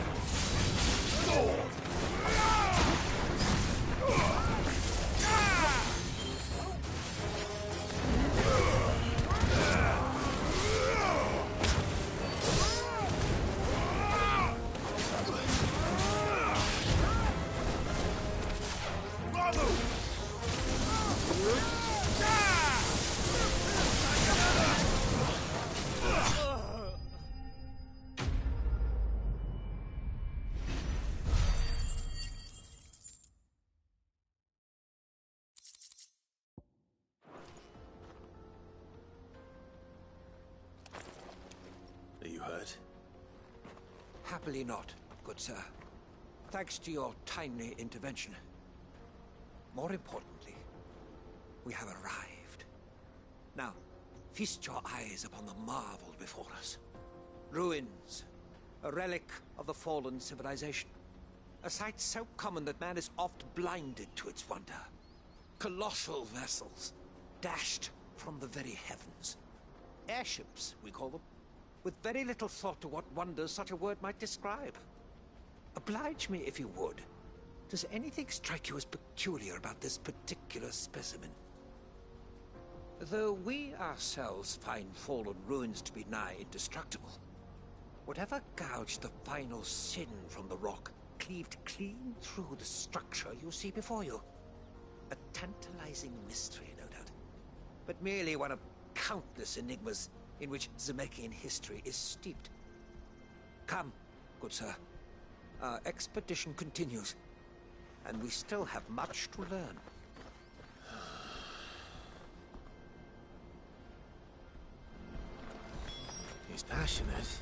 Are you hurt? Happily not, good sir. Thanks to your timely intervention. More importantly, we have arrived. Now, feast your eyes upon the marvel before us. Ruins, a relic of the fallen civilization. A sight so common that man is oft blinded to its wonder. Colossal vessels, dashed from the very heavens. Airships, we call them, with very little thought to what wonders such a word might describe. Oblige me if you would. Does anything strike you as peculiar about this particular specimen? Though we ourselves find fallen ruins to be nigh indestructible, whatever gouged the final sin from the rock cleaved clean through the structure you see before you. A tantalizing mystery, no doubt, but merely one of countless enigmas in which Zemeckis history is steeped. Come, good sir. Our expedition continues, and we still have much to learn. He's passionate.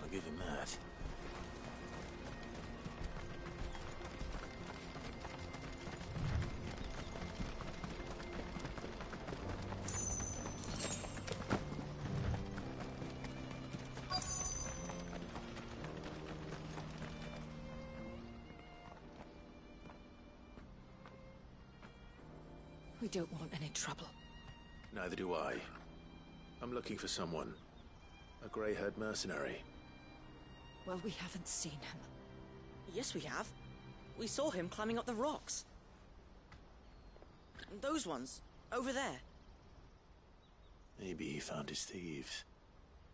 I'll give him that. We don't want any trouble. Neither do I. I'm looking for someone. A grey-haired mercenary. Well, we haven't seen him. Yes, we have. We saw him climbing up the rocks. And those ones, over there. Maybe he found his thieves.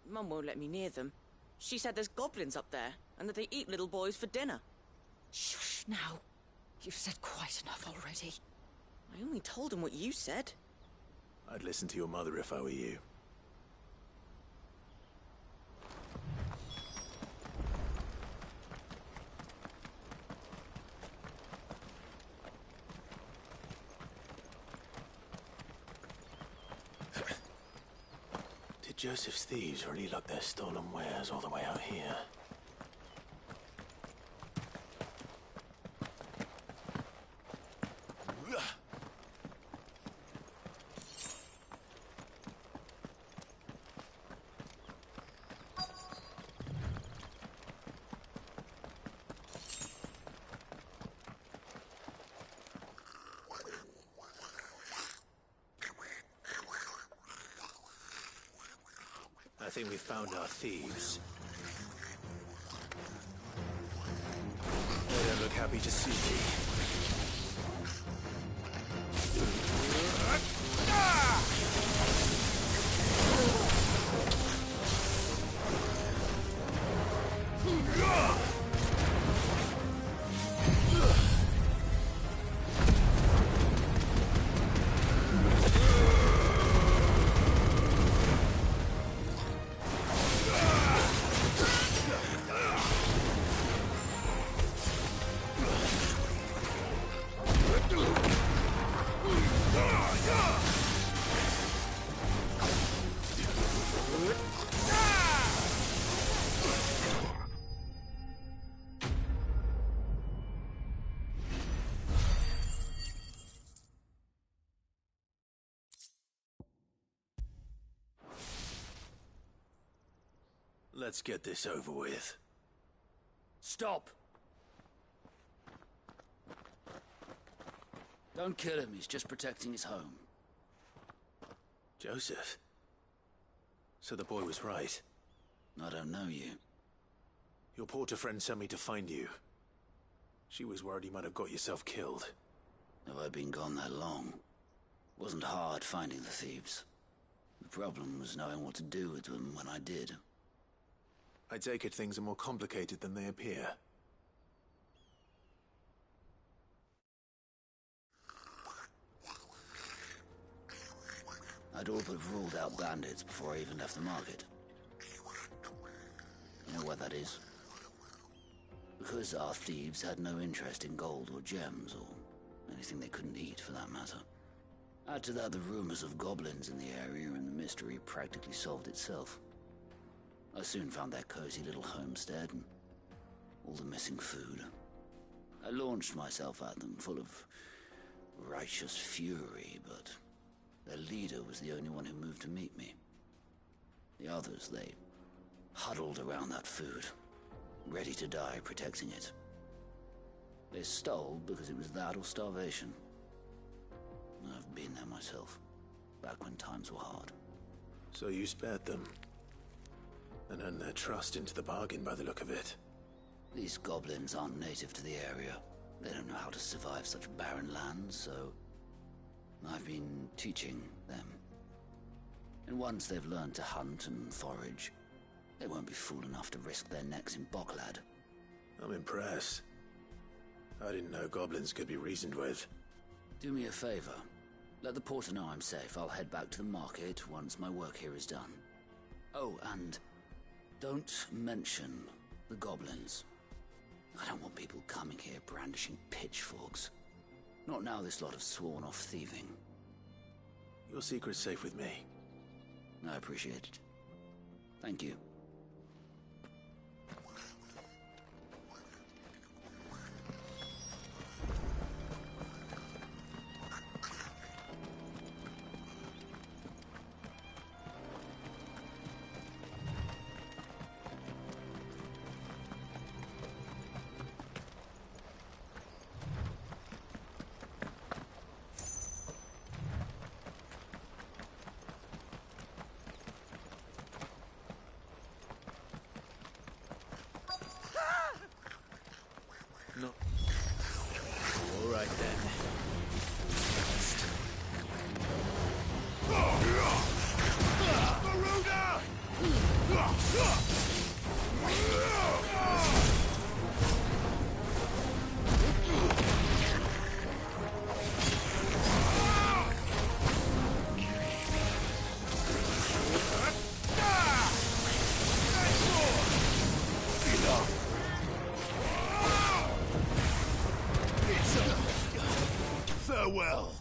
Mum won't let me near them. She said there's goblins up there, and that they eat little boys for dinner. Shush now. You've said quite enough already. I only told him what you said. I'd listen to your mother if I were you. Did Joseph's thieves really lug their stolen wares all the way out here? I think we found our thieves. They don't look happy to see me. Let's get this over with. Stop! Don't kill him, he's just protecting his home. Joseph? So the boy was right. I don't know you. Your porter friend sent me to find you. She was worried you might have got yourself killed. Have I been gone that long? Wasn't hard finding the thieves. The problem was knowing what to do with them when I did. I take it things are more complicated than they appear. I'd all but ruled out bandits before I even left the market. You know why that is? Because our thieves had no interest in gold or gems, or anything they couldn't eat for that matter. Add to that the rumors of goblins in the area, and the mystery practically solved itself. I soon found their cozy little homestead, and all the missing food. I launched myself at them, full of righteous fury, but their leader was the only one who moved to meet me. The others, they huddled around that food, ready to die protecting it. They stole because it was that or starvation. I've been there myself, back when times were hard. So you spared them, and earned their trust into the bargain by the look of it. These goblins aren't native to the area. They don't know how to survive such barren lands, so I've been teaching them. And once they've learned to hunt and forage, they won't be fool enough to risk their necks in Boklad. I'm impressed. I didn't know goblins could be reasoned with. Do me a favor. Let the porter know I'm safe. I'll head back to the market once my work here is done. Oh, and don't mention the goblins. I don't want people coming here brandishing pitchforks. Not now this lot have sworn off thieving. Your secret's safe with me. I appreciate it. Thank you. No. All right then. Farewell.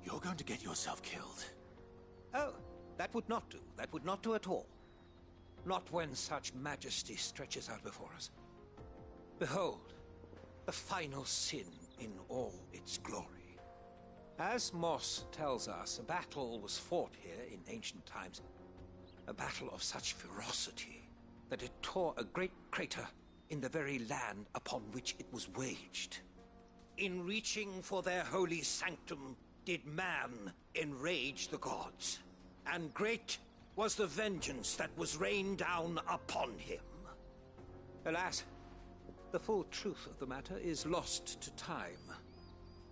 You're going to get yourself killed. Oh, that would not do. That would not do at all. Not when such majesty stretches out before us. Behold, the final sin in all its glory. As Moss tells us, a battle was fought here in ancient times. A battle of such ferocity that it tore a great crater in the very land upon which it was waged. In reaching for their holy sanctum, did man enrage the gods, and great was the vengeance that was rained down upon him. Alas, the full truth of the matter is lost to time,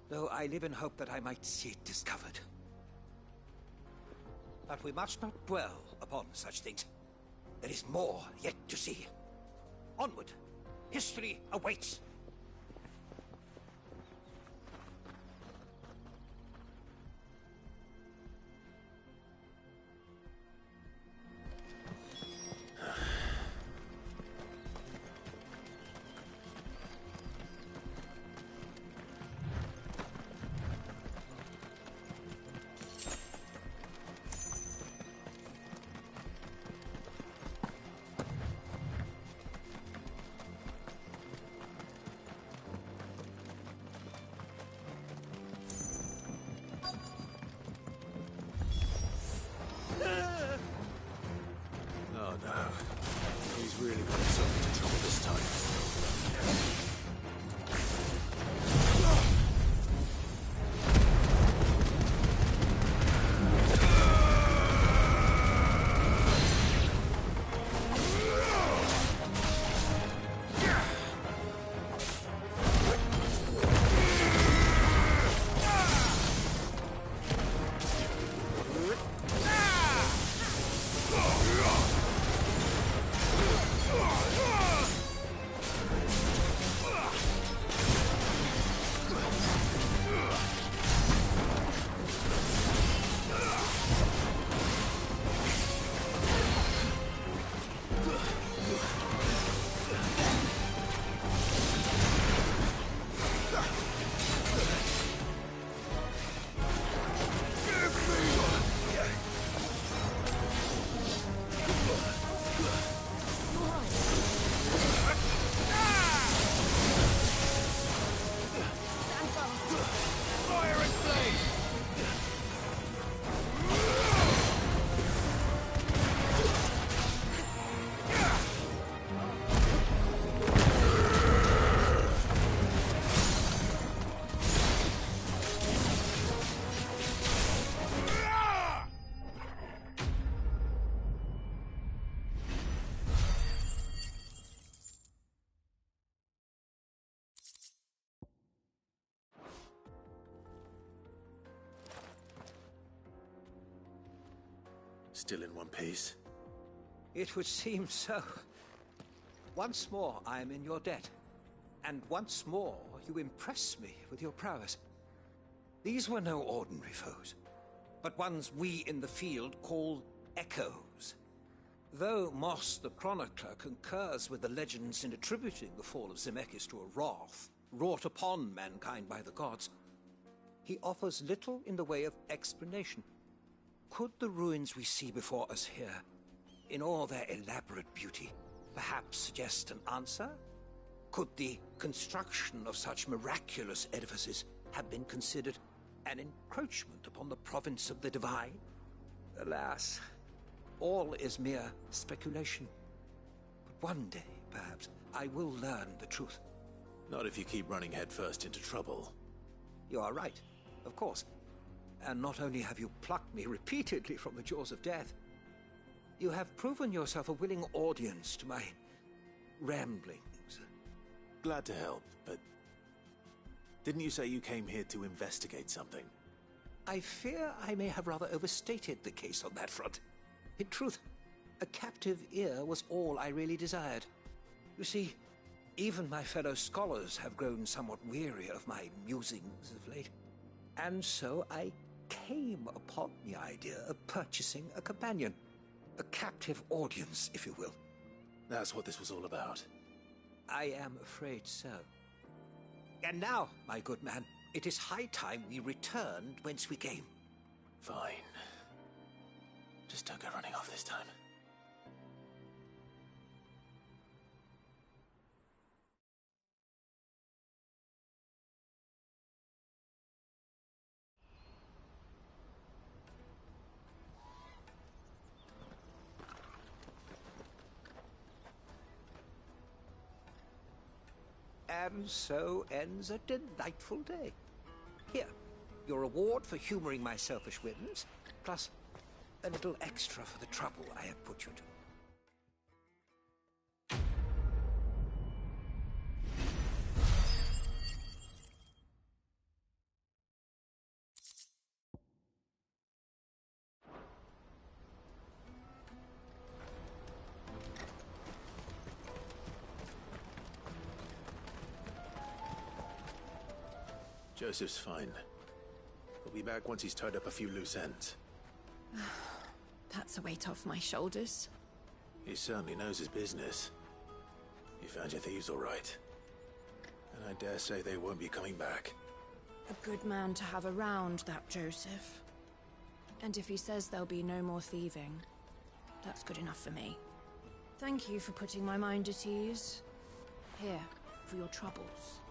though I live in hope that I might see it discovered. But we must not dwell upon such things. There is more yet to see. Onward! History awaits! no. He's really got himself into trouble this time. Still in one piece? It would seem so. Once more I am in your debt. And once more you impress me with your prowess. These were no ordinary foes, but ones we in the field call echoes. Though Moss the Chronicler concurs with the legends in attributing the fall of Zemeckis to a wrath wrought upon mankind by the gods, he offers little in the way of explanation. Could the ruins we see before us here, in all their elaborate beauty, perhaps suggest an answer? Could the construction of such miraculous edifices have been considered an encroachment upon the province of the divine? Alas, all is mere speculation. But one day, perhaps, I will learn the truth. Not if you keep running headfirst into trouble. You are right, of course. And not only have you plucked me repeatedly from the jaws of death, you have proven yourself a willing audience to my ramblings. Glad to help, but didn't you say you came here to investigate something? I fear I may have rather overstated the case on that front. In truth, a captive ear was all I really desired. You see, even my fellow scholars have grown somewhat weary of my musings of late. And so I came upon the idea of purchasing a companion. A captive audience, if you will. That's what this was all about. I am afraid so. And now, my good man, it is high time we returned whence we came. Fine. Just don't go running off this time. And so ends a delightful day. Here, your reward for humoring my selfish whims, plus a little extra for the trouble I have put you to. Joseph's fine. He'll be back once he's tied up a few loose ends. That's a weight off my shoulders. He certainly knows his business. You found your thieves all right. And I dare say they won't be coming back. A good man to have around, that Joseph. And if he says there'll be no more thieving, that's good enough for me. Thank you for putting my mind at ease. Here, for your troubles.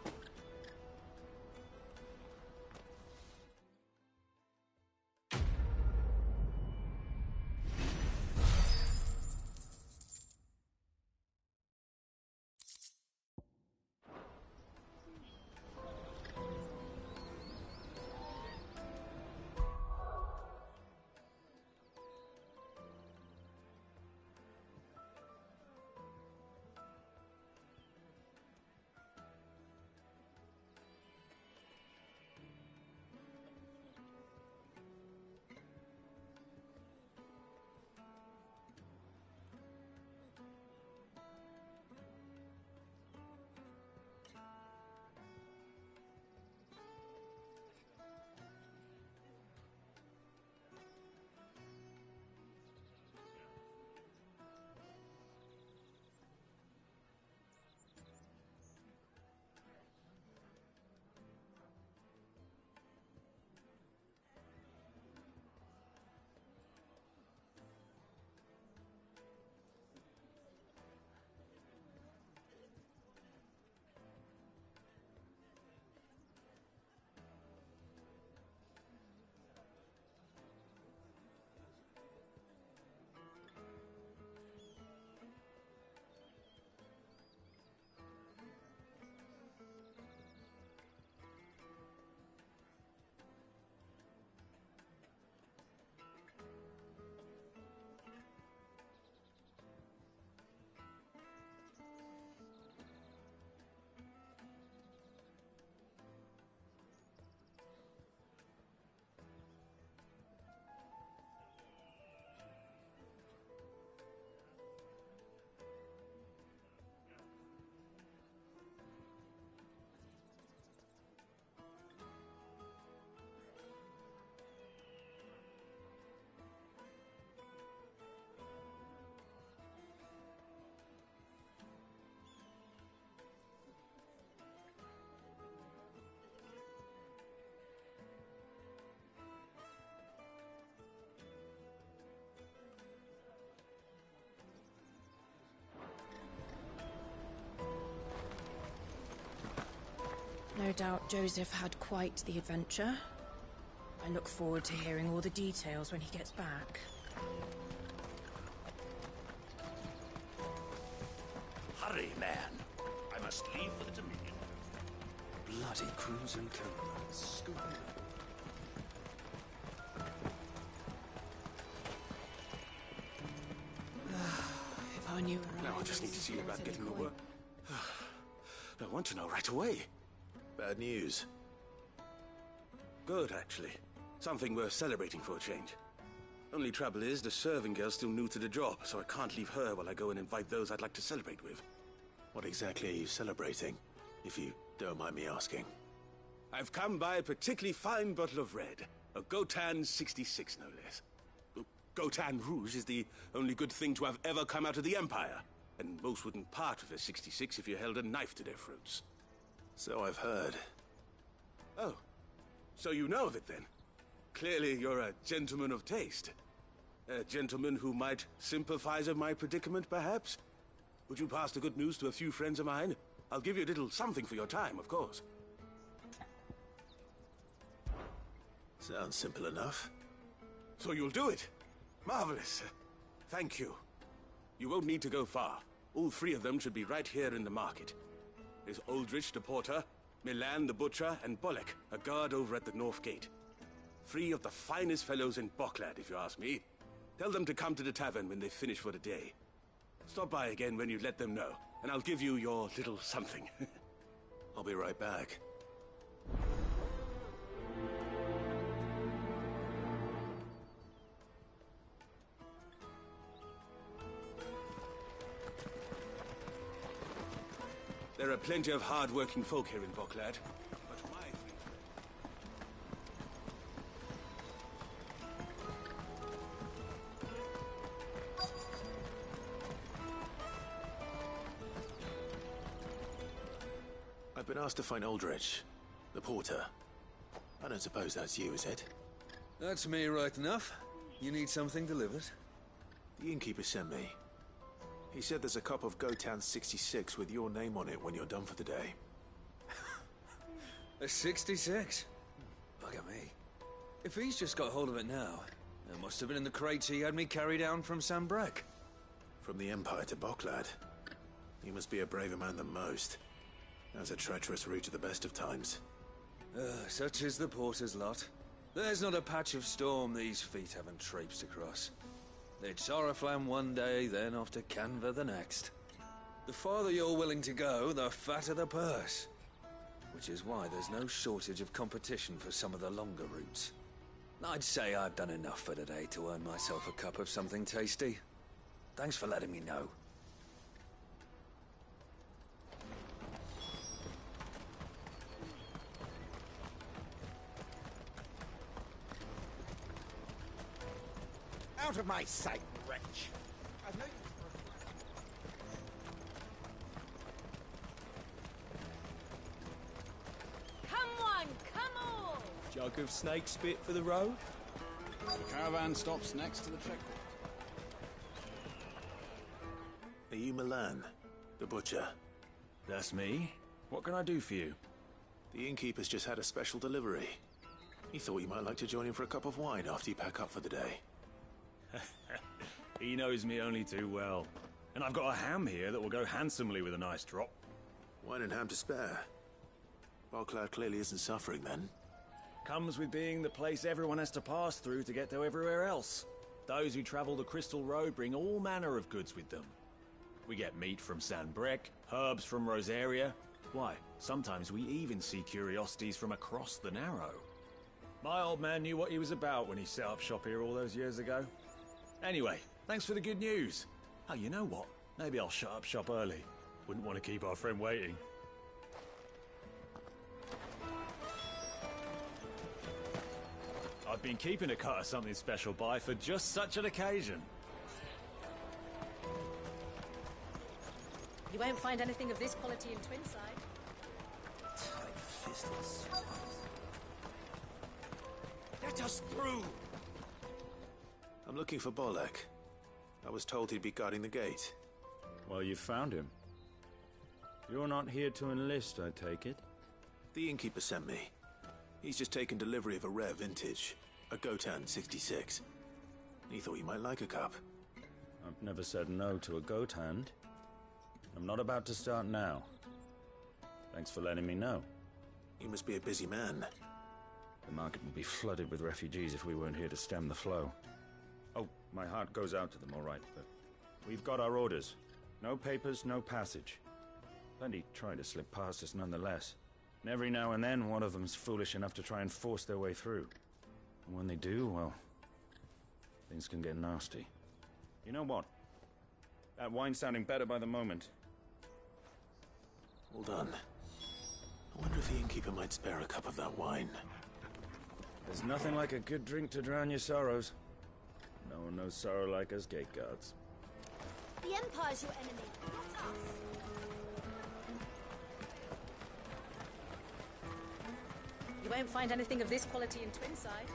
No doubt Joseph had quite the adventure. I look forward to hearing all the details when he gets back. Hurry, man. I must leave for the Dominion. Bloody crimson caravan. Scooping up. If I knew where Now I just need to see about getting the work. I want to know right away. Bad news. Good, actually. Something worth celebrating for a change. Only trouble is, the serving girl's still new to the job, so I can't leave her while I go and invite those I'd like to celebrate with. What exactly are you celebrating, if you don't mind me asking? I've come by a particularly fine bottle of red. A Gotan 66, no less. Gotan Rouge is the only good thing to have ever come out of the Empire. And most wouldn't part with a 66 if you held a knife to their throats. So I've heard. Oh. So you know of it, then? Clearly you're a gentleman of taste. A gentleman who might sympathize with my predicament, perhaps? Would you pass the good news to a few friends of mine? I'll give you a little something for your time, of course. Sounds simple enough. So you'll do it? Marvelous. Thank you. You won't need to go far. All three of them should be right here in the market. There's Aldrich the porter, Milan the butcher, and Bolek, a guard over at the north gate. Three of the finest fellows in Boklad, if you ask me. Tell them to come to the tavern when they finish for the day. Stop by again when you let them know, and I'll give you your little something. I'll be right back. There are plenty of hard-working folk here in Boklad, but my three... I've been asked to find Aldrich, the porter. I don't suppose that's you, is it? That's me right enough. You need something delivered? The innkeeper sent me. He said there's a cup of Gotan 66 with your name on it when you're done for the day. A 66? Bugger me. If he's just got hold of it now, it must have been in the crates he had me carry down from Sambrek. From the Empire to Boklad. You must be a braver man than most. That's a treacherous route at the best of times. Such is the porter's lot. There's not a patch of storm these feet haven't traipsed across. It's Oriflamme one day, then off to Canva the next. The farther you're willing to go, the fatter the purse. Which is why there's no shortage of competition for some of the longer routes. I'd say I've done enough for today to earn myself a cup of something tasty. Thanks for letting me know. Out of my sight, wretch! I've no use for Come one, come all! Jug of snake spit for the road? The caravan stops next to the checkpoint. Are you Milan, the butcher? That's me. What can I do for you? The innkeeper's just had a special delivery. He thought you might like to join him for a cup of wine after you pack up for the day. He knows me only too well. And I've got a ham here that will go handsomely with a nice drop. Wine and ham to spare. Boklad clearly isn't suffering, then. Comes with being the place everyone has to pass through to get to everywhere else. Those who travel the Crystal Road bring all manner of goods with them. We get meat from Sanbrek, herbs from Rosaria. Why, sometimes we even see curiosities from across the Narrow. My old man knew what he was about when he set up shop here all those years ago. Anyway, thanks for the good news. Oh, you know what? Maybe I'll shut up shop early. Wouldn't want to keep our friend waiting. I've been keeping a cut of something special by for just such an occasion. You won't find anything of this quality in Twinside. Tight-fisted swine. Let us through! I'm looking for Bolek. I was told he'd be guarding the gate. Well, you found him. You're not here to enlist, I take it? The innkeeper sent me. He's just taken delivery of a rare vintage, a Gotan 66. He thought you might like a cup. I've never said no to a goat hand. I'm not about to start now. Thanks for letting me know. You must be a busy man. The market would be flooded with refugees if we weren't here to stem the flow. Oh, my heart goes out to them, all right, but we've got our orders. No papers, no passage. Plenty try to slip past us nonetheless. And every now and then, one of them's foolish enough to try and force their way through. And when they do, well, things can get nasty. You know what? That wine's sounding better by the moment. Hold on. I wonder if the innkeeper might spare a cup of that wine. There's nothing like a good drink to drown your sorrows. No one knows sorrow like us gate guards. The Empire's your enemy, not us. You won't find anything of this quality in Twinside.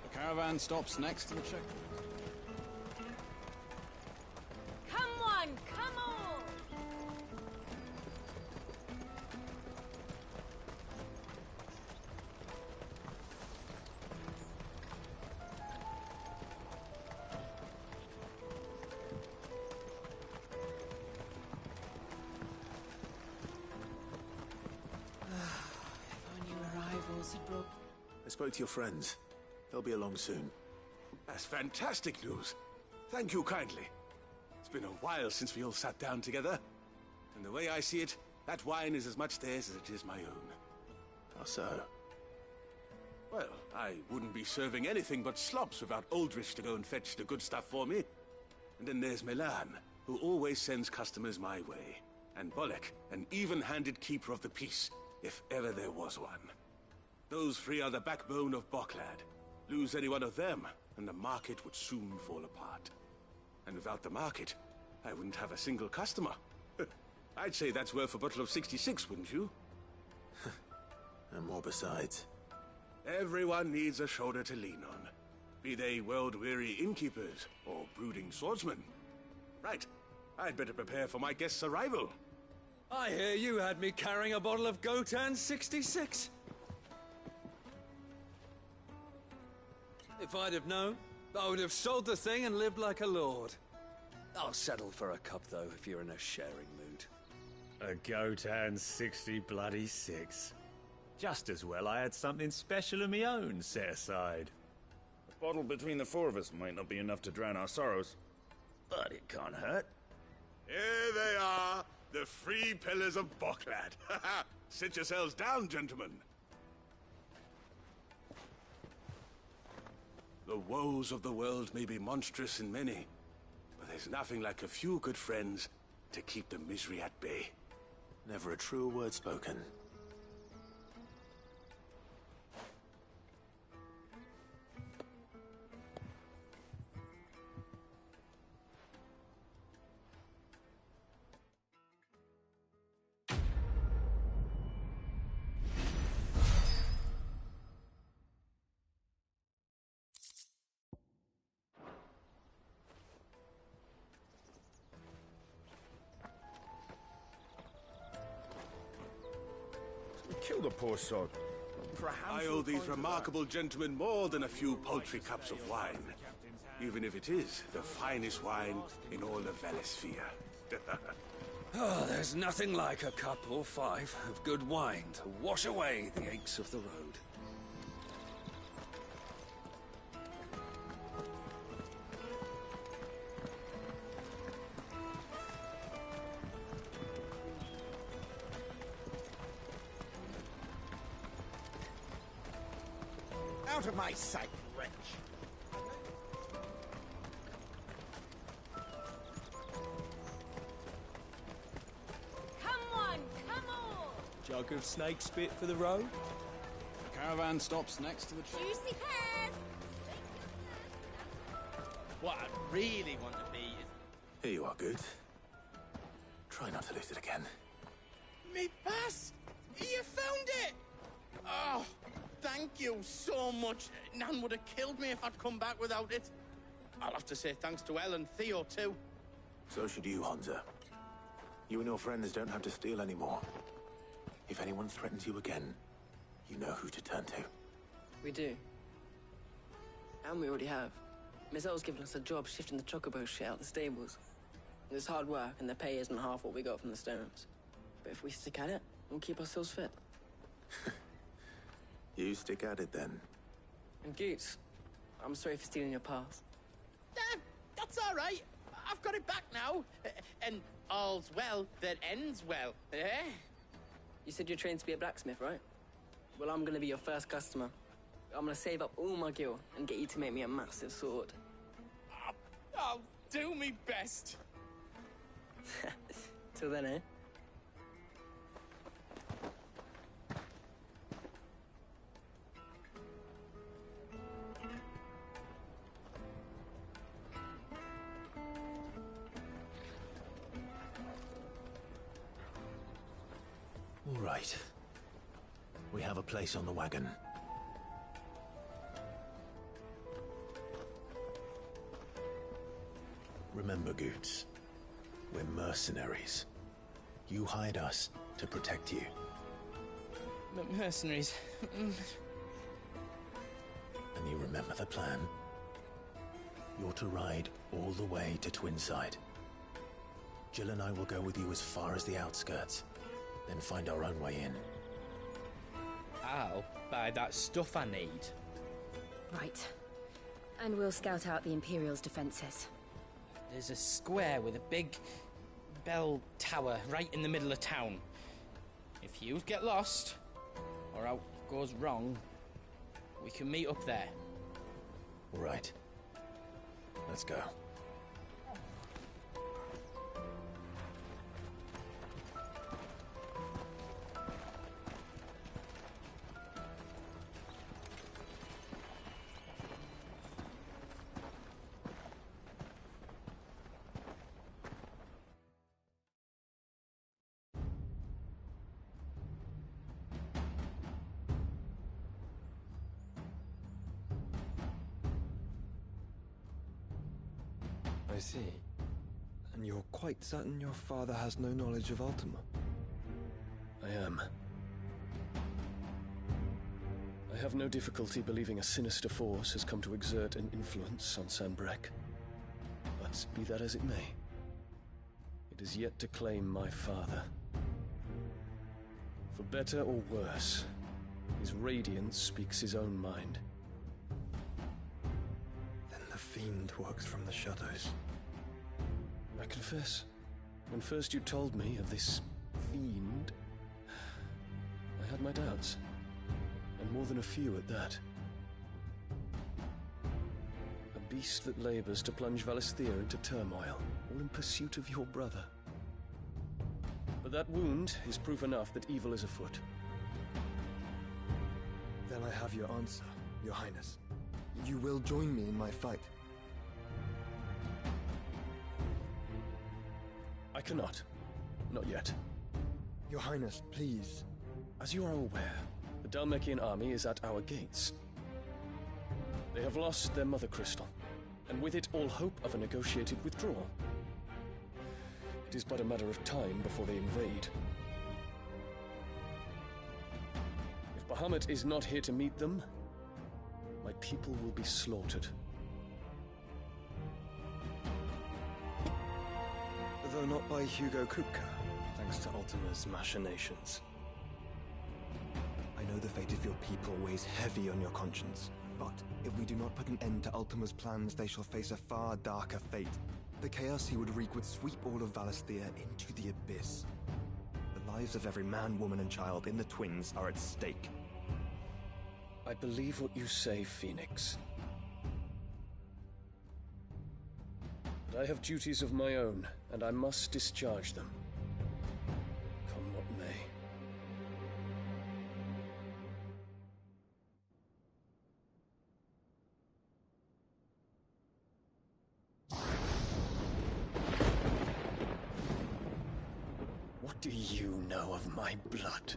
The caravan stops next to the checkpoint. Come on, come on! I spoke to your friends. They'll be along soon. That's fantastic news. Thank you kindly. It's been a while since we all sat down together. And the way I see it, that wine is as much theirs as it is my own. How so? Well, I wouldn't be serving anything but slops without Aldrich to go and fetch the good stuff for me. And then there's Milan, who always sends customers my way. And Bolek, an even-handed keeper of the peace, if ever there was one. Those three are the backbone of Boklad. Lose any one of them, and the market would soon fall apart. And without the market, I wouldn't have a single customer. I'd say that's worth a bottle of 66, wouldn't you? And more besides. Everyone needs a shoulder to lean on. Be they world-weary innkeepers or brooding swordsmen. Right, I'd better prepare for my guest's arrival. I hear you had me carrying a bottle of Gotan 66. If I'd have known, I would have sold the thing and lived like a lord. I'll settle for a cup, though, if you're in a sharing mood. A Gotan 66. Just as well I had something special of my own set aside. A bottle between the four of us might not be enough to drown our sorrows, but it can't hurt. Here they are, the three pillars of Boklad. Sit yourselves down, gentlemen. The woes of the world may be monstrous in many, but there's nothing like a few good friends to keep the misery at bay. Never a truer word spoken. Kill the poor sod. I owe these remarkable gentlemen more than a few paltry cups of wine. Even if it is the finest wine in all of Valisphere. Oh, there's nothing like a cup or five of good wine to wash away the aches of the road. Out of my sight, wretch! Come on, come on! Jug of snake spit for the road? The caravan stops next to the checkpoint. Juicy pears! What I really want to be is... Here you are, good. Try not to lose it again. Me pass! You found it! Oh, thank you so much. Nan would have killed me if I'd come back without it. I'll have to say thanks to Elle and Theo, too. So should you, Honza. You and your friends don't have to steal anymore. If anyone threatens you again, you know who to turn to. We do. And we already have. Miss L's given us a job shifting the chocobo shit out the stables. It's hard work, and the pay isn't half what we got from the stones. But if we stick at it, we'll keep ourselves fit. You stick at it, then. And Goots, I'm sorry for stealing your path. That's all right. I've got it back now. And all's well that ends well, eh? You said you're trained to be a blacksmith, right? Well, I'm gonna be your first customer. I'm gonna save up all my gil and get you to make me a massive sword. I'll do me best. Till then, eh? All right. We have a place on the wagon. Remember, Goots, we're mercenaries. You hired us to protect you. But mercenaries... And you remember the plan? You're to ride all the way to Twinside. Jill and I will go with you as far as the outskirts, then find our own way in. I'll buy that stuff I need. Right. And we'll scout out the Imperial's defenses. There's a square with a big bell tower right in the middle of town. If you get lost, or out goes wrong, we can meet up there. All right. Let's go. I see. And you're quite certain your father has no knowledge of Ultima? I am. I have no difficulty believing a sinister force has come to exert an influence on Sanbreque. But be that as it may, it is yet to claim my father. For better or worse, his radiance speaks his own mind. Then the Fiend works from the shadows. I confess, when first you told me of this fiend, I had my doubts, and more than a few at that. A beast that labors to plunge Valisthea into turmoil, all in pursuit of your brother. But that wound is proof enough that evil is afoot. Then I have your answer, Your Highness. You will join me in my fight. I cannot. Not yet. Your Highness, please. As you are aware, the Dhalmekian army is at our gates. They have lost their mother crystal, and with it all hope of a negotiated withdrawal. It is but a matter of time before they invade. If Bahamut is not here to meet them, my people will be slaughtered. Though not by Hugo Kupka, thanks to Ultima's machinations. I know the fate of your people weighs heavy on your conscience, but if we do not put an end to Ultima's plans, they shall face a far darker fate. The chaos he would wreak would sweep all of Valisthea into the abyss. The lives of every man, woman, and child in the Twins are at stake. I believe what you say, Phoenix. But I have duties of my own, and I must discharge them. Come what may. What do you know of my blood?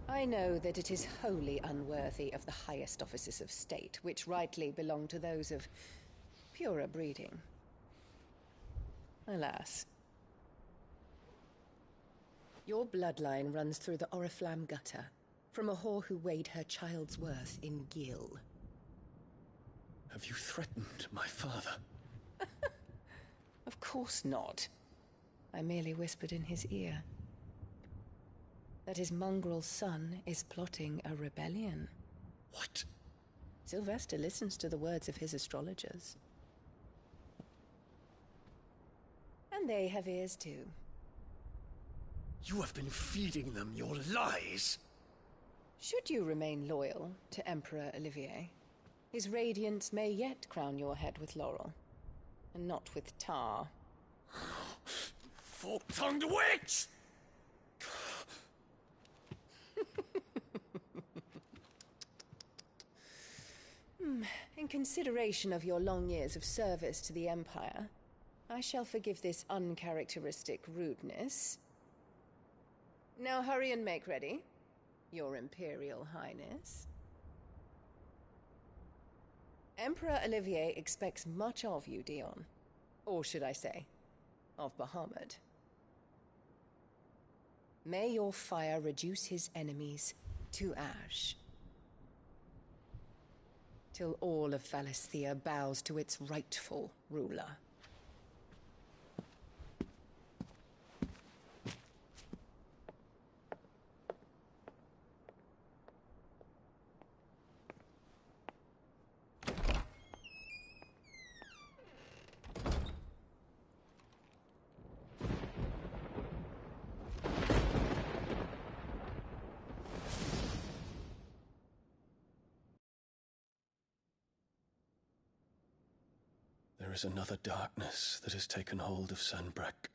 I know that it is wholly unworthy of the highest offices of state, which rightly belong to those of purer breeding. Alas. Your bloodline runs through the Oriflamme gutter, from a whore who weighed her child's worth in gil. Have you threatened my father? Of course not. I merely whispered in his ear that his mongrel son is plotting a rebellion. What? Sylvester listens to the words of his astrologers. And they have ears too. You have been feeding them your lies! Should you remain loyal to Emperor Olivier, his radiance may yet crown your head with laurel, and not with tar. Fork-tongued witch! In consideration of your long years of service to the Empire, I shall forgive this uncharacteristic rudeness. Now hurry and make ready, Your Imperial Highness. Emperor Olivier expects much of you, Dion. Or should I say, of Bahamut. May your fire reduce his enemies to ash, till all of Valisthea bows to its rightful ruler. There is another darkness that has taken hold of Sanbreque.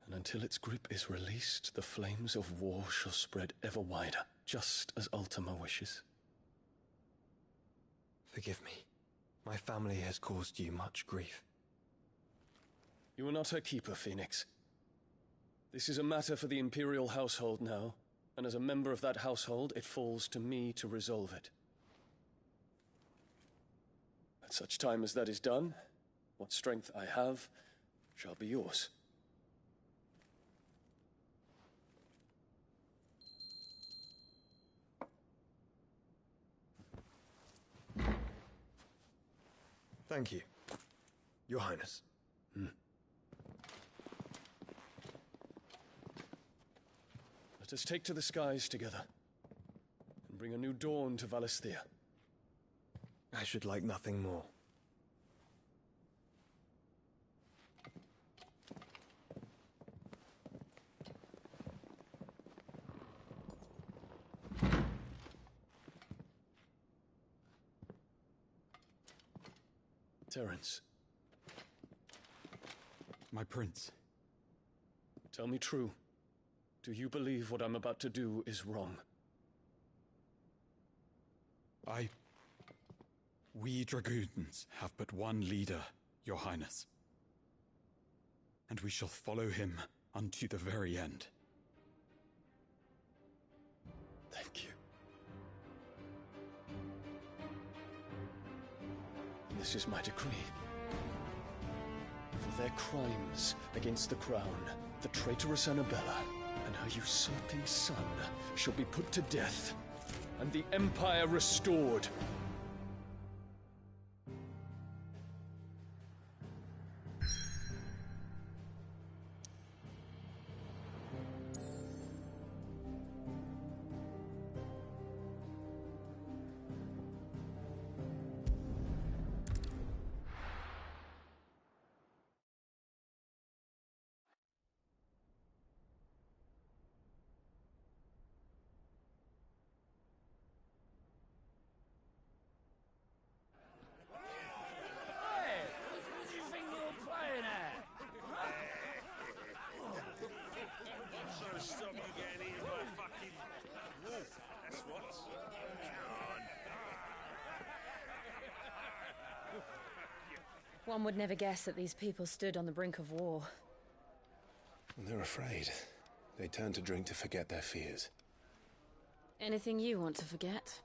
And until its grip is released, the flames of war shall spread ever wider, just as Ultima wishes. Forgive me. My family has caused you much grief. You are not her keeper, Phoenix. This is a matter for the Imperial household now, and as a member of that household, it falls to me to resolve it. At such time as that is done, what strength I have shall be yours. Thank you, Your Highness. Let us take to the skies together, and bring a new dawn to Valisthea. I should like nothing more. Terence. My prince. Tell me true. Do you believe what I'm about to do is wrong? We dragoons have but one leader, Your Highness. And we shall follow him unto the very end. Thank you. This is my decree. For their crimes against the crown, the traitorous Annabella and her usurping son shall be put to death, and the Empire restored. One would never guess that these people stood on the brink of war. They're afraid. They turn to drink to forget their fears. Anything you want to forget?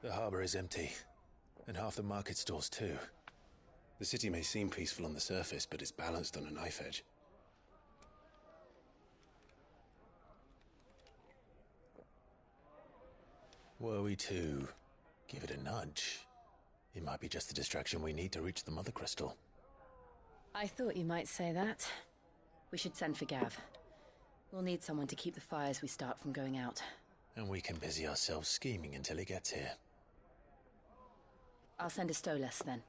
The harbor is empty, and half the market stalls too. The city may seem peaceful on the surface, but it's balanced on a knife edge. Were we to give it a nudge, it might be just the distraction we need to reach the Mother Crystal. I thought you might say that. We should send for Gav. We'll need someone to keep the fires we start from going out. And we can busy ourselves scheming until he gets here. I'll send a Stolas then.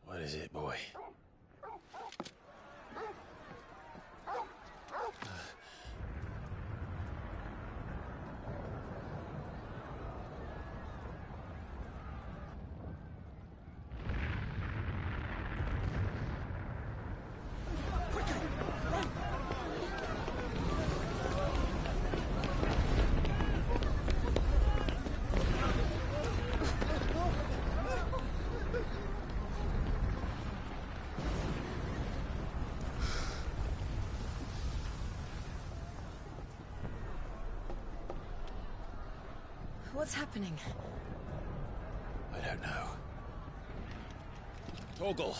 What is it, boy? What's happening? I don't know. Torgal!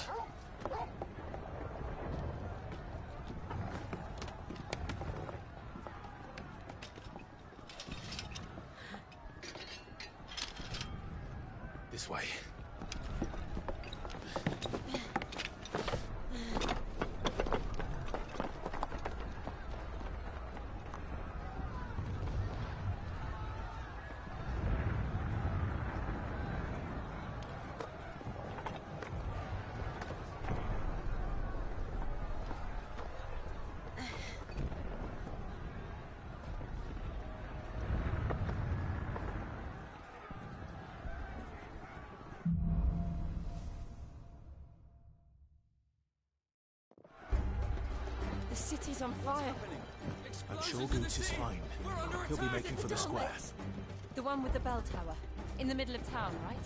This way. The city's on fire. I'm sure Goots is fine. He'll be making for the square. The one with the bell tower. In the middle of town, right?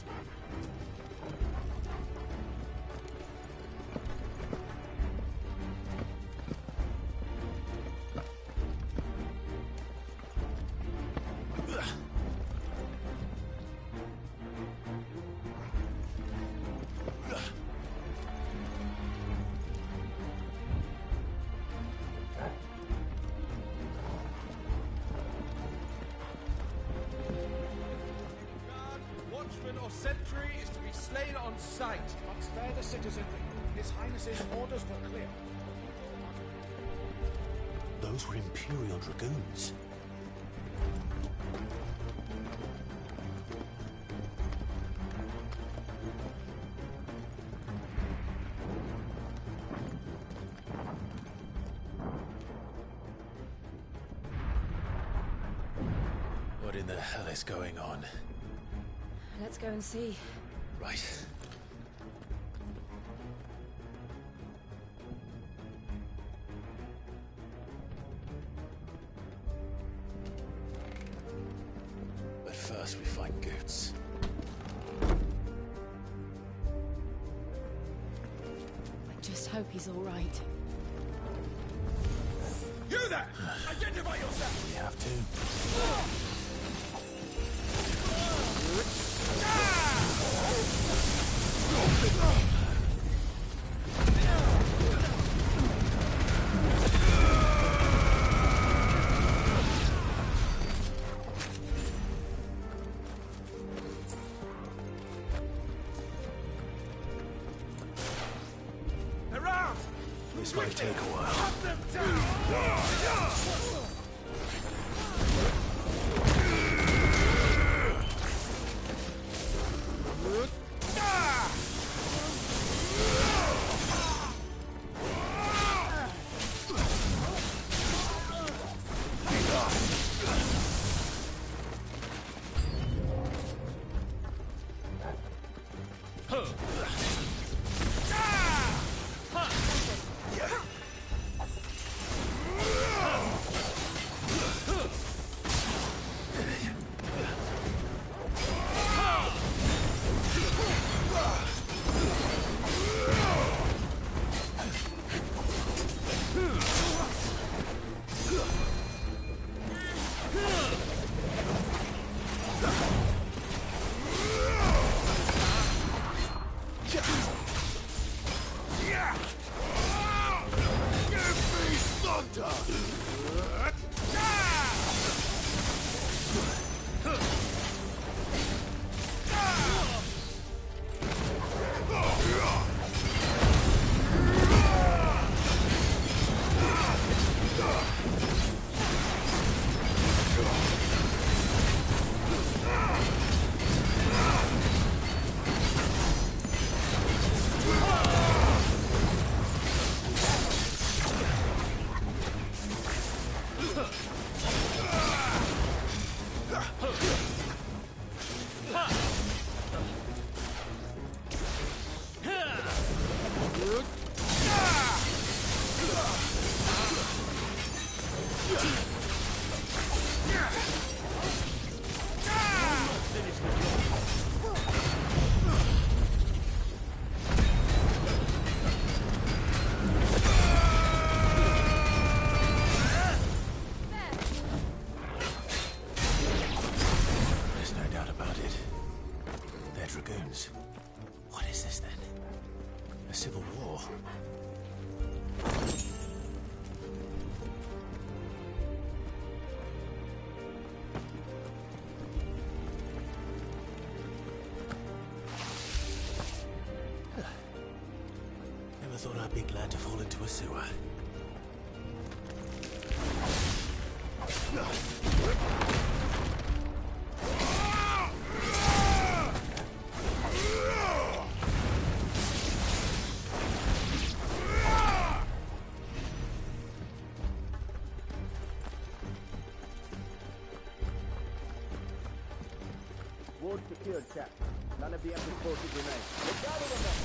Or sentry is to be slain on sight. But spare the citizenry. His Highness's orders were clear. Those were Imperial Dragoons. What in the hell is going on? Let's go and see. Right. But first we find Goots. I just hope he's all right. You there! Identify yourself! We have to. This might take a while. Cut them down! There's no doubt about it. They're dragoons. What is this then? A civil war? Never thought I'd be glad to fall into a sewer. Ward secured, Captain. None of the Emperor's forces remain. Look out of the men!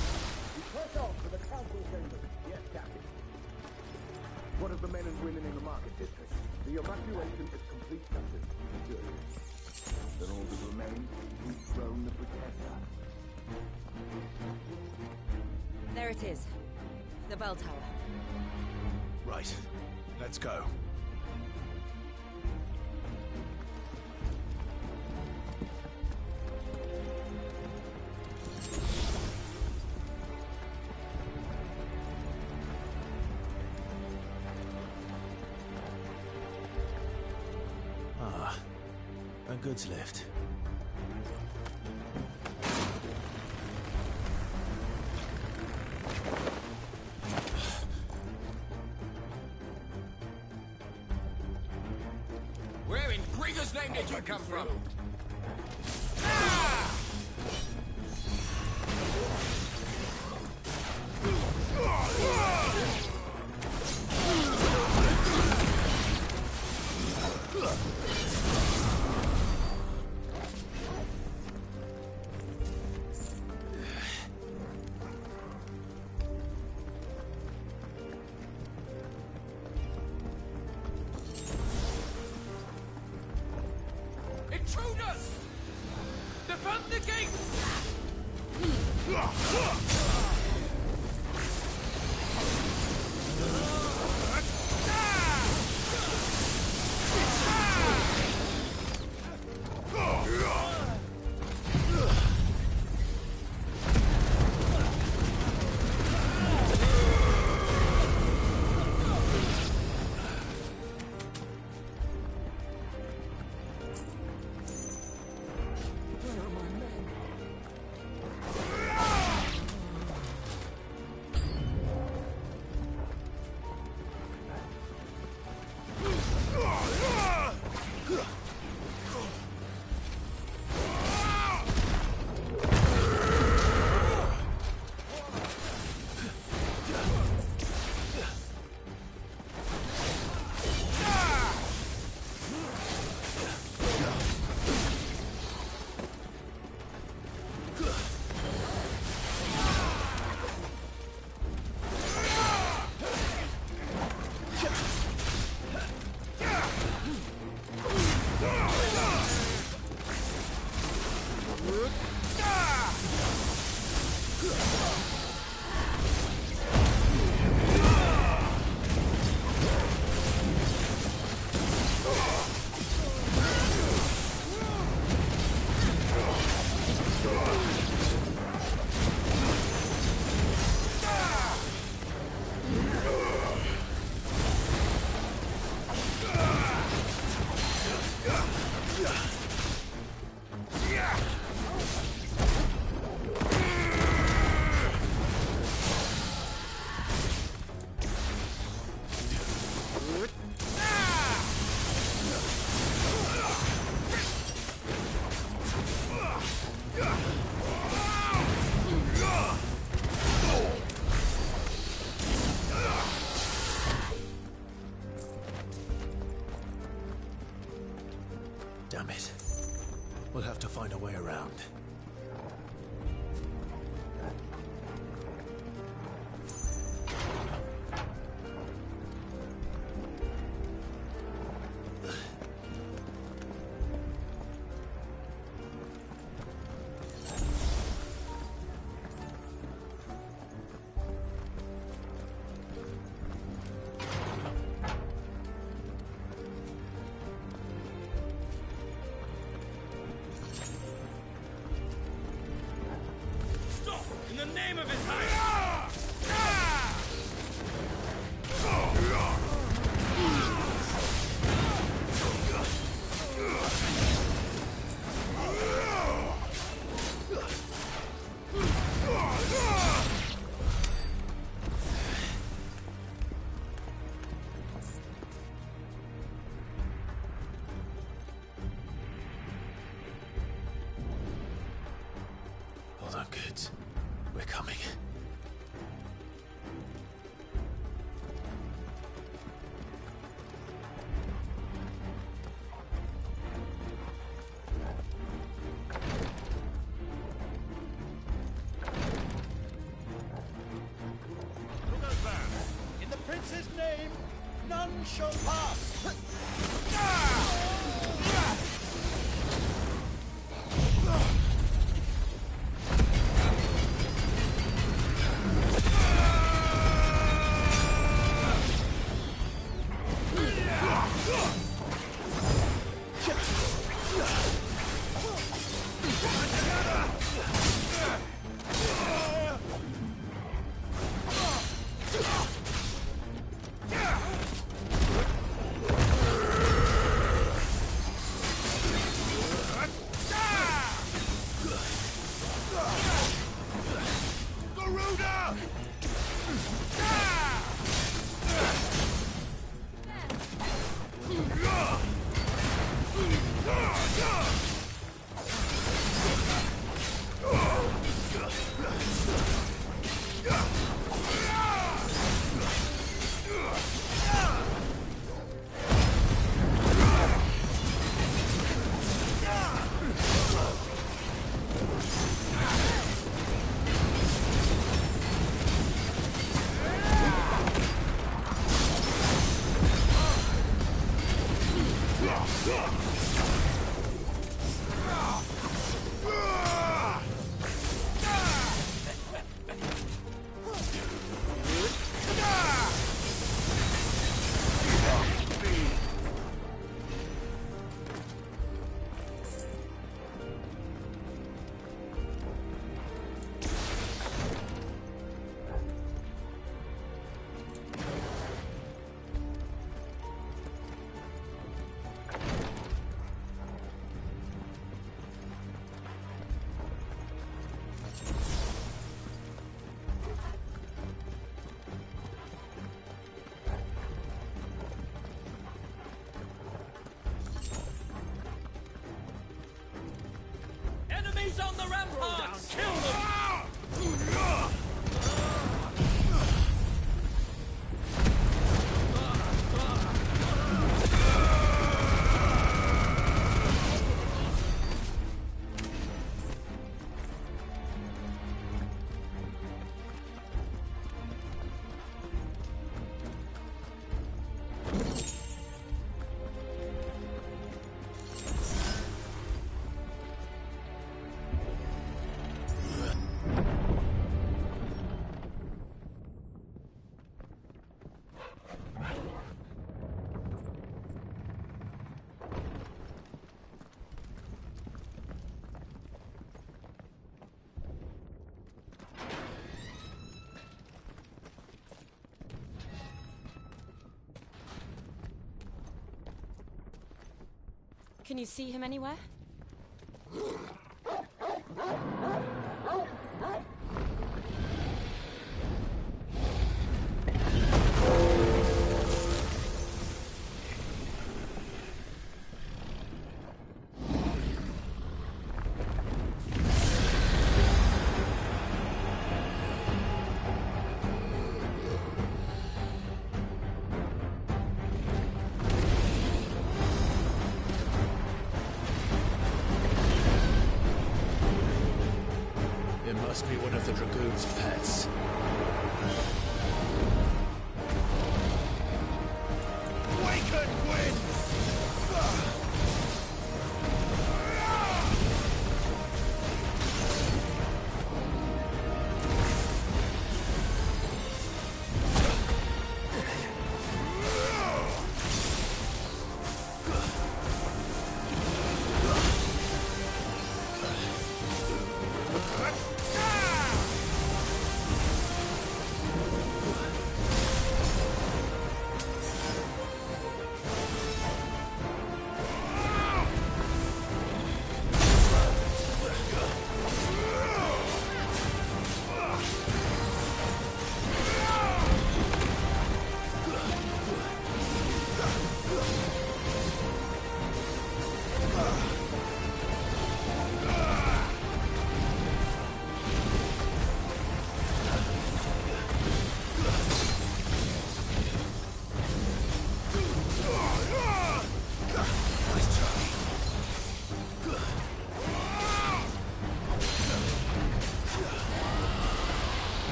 We push on to the council chambers. Yes, Captain. What of the men and women in the market district? The evacuation is complete, Captain. Good. Then all that remains is to dethrone the Protector. There it is. The bell tower. Right. Let's go. A goods lift. Where in Gregor's name did you come from? Intruders! Defend the gate! Damn it. We'll have to find a way around. In the name of His Highness! Hold on, kids. We're coming. Look out there. In the prince's name, none shall pass. Enemies on the ramparts! Kill them! Can you see him anywhere? the Dragoon's pets. Waken wind!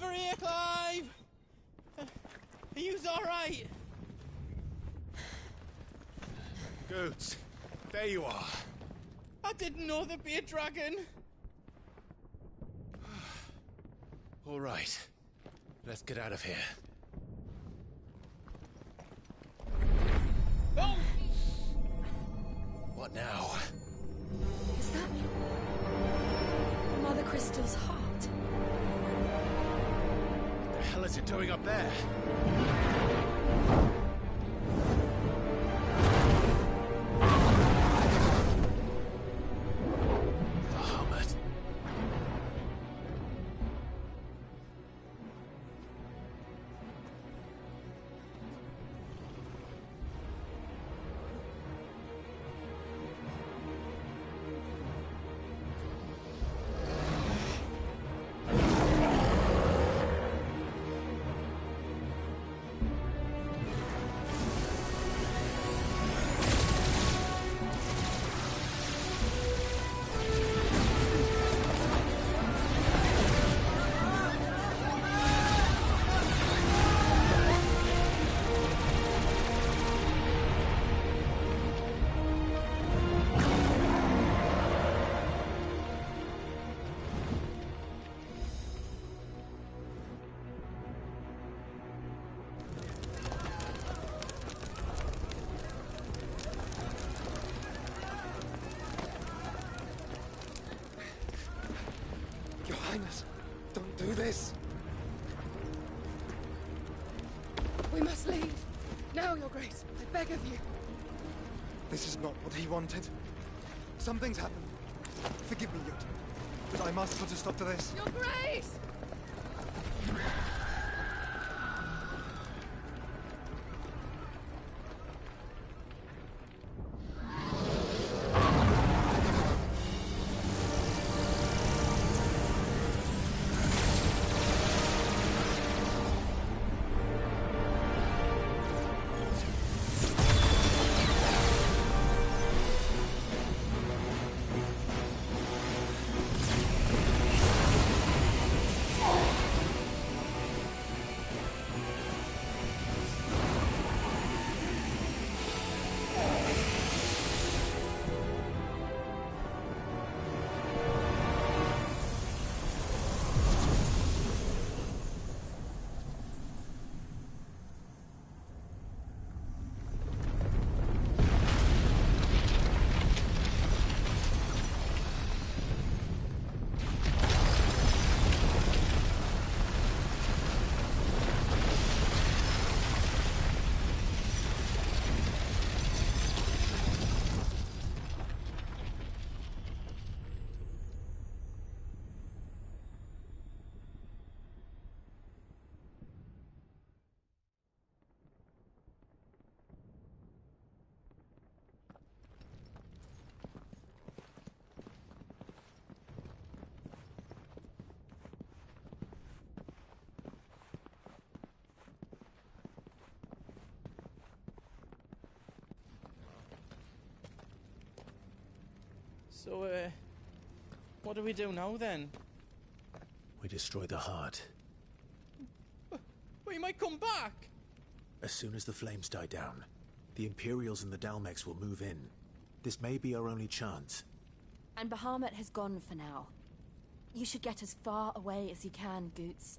over here, Clive! Are you alright? Goods, there you are. I didn't know there'd be a dragon. All right, let's get out of here. Oh! What now? Is that Mother Crystal's heart? What the hell is it doing up there? Bahamut. Your Highness, don't do this. We must leave. Now, Your Grace. I beg of you. This is not what he wanted. Something's happened. Forgive me, Yod, but I must put a stop to this. Your Grace! So, what do we do now then? We destroy the heart. We might come back! As soon as the flames die down, the Imperials and the Dalmex will move in. This may be our only chance. And Bahamut has gone for now. You should get as far away as you can, Goots.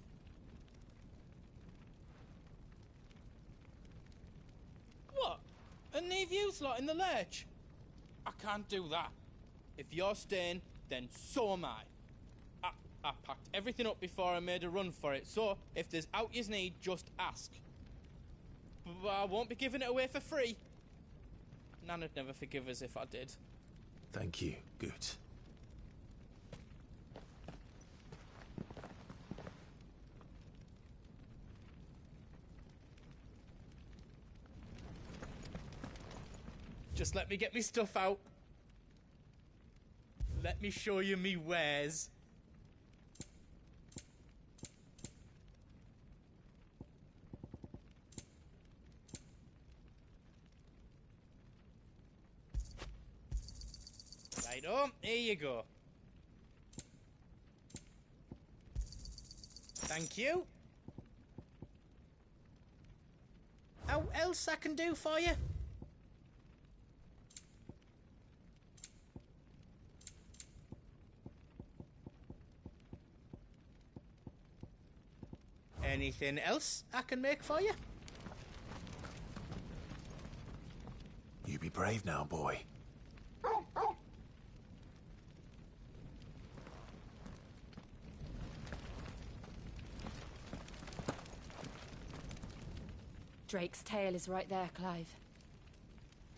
What? And leave you lot in the lurch? I can't do that. If you're staying, then so am I. I packed everything up before I made a run for it, so if there's out you need, just ask. But I won't be giving it away for free. Nana'd never forgive us if I did. Thank you, Goot. Just let me get me stuff out. Let me show you me wares. Right on, here you go. Thank you. How else I can do for you? Anything else I can make for you? You be brave now, boy. Drake's tail is right there, Clive.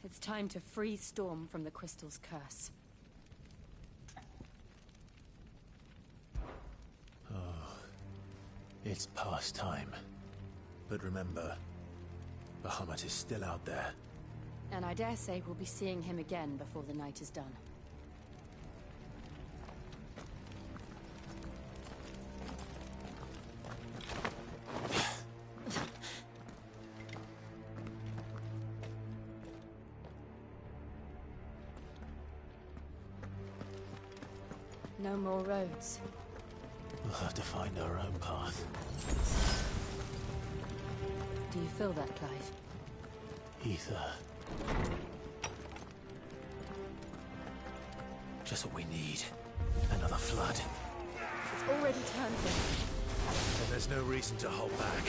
It's time to free Storm from the Crystal's curse. Oh, it's past time. But remember, Bahamut is still out there. And I dare say we'll be seeing him again before the night is done. No more roads. We'll have to find our own path. Do you feel that, Clive? Ether. Just what we need. Another flood. It's already turned them. Then there's no reason to hold back.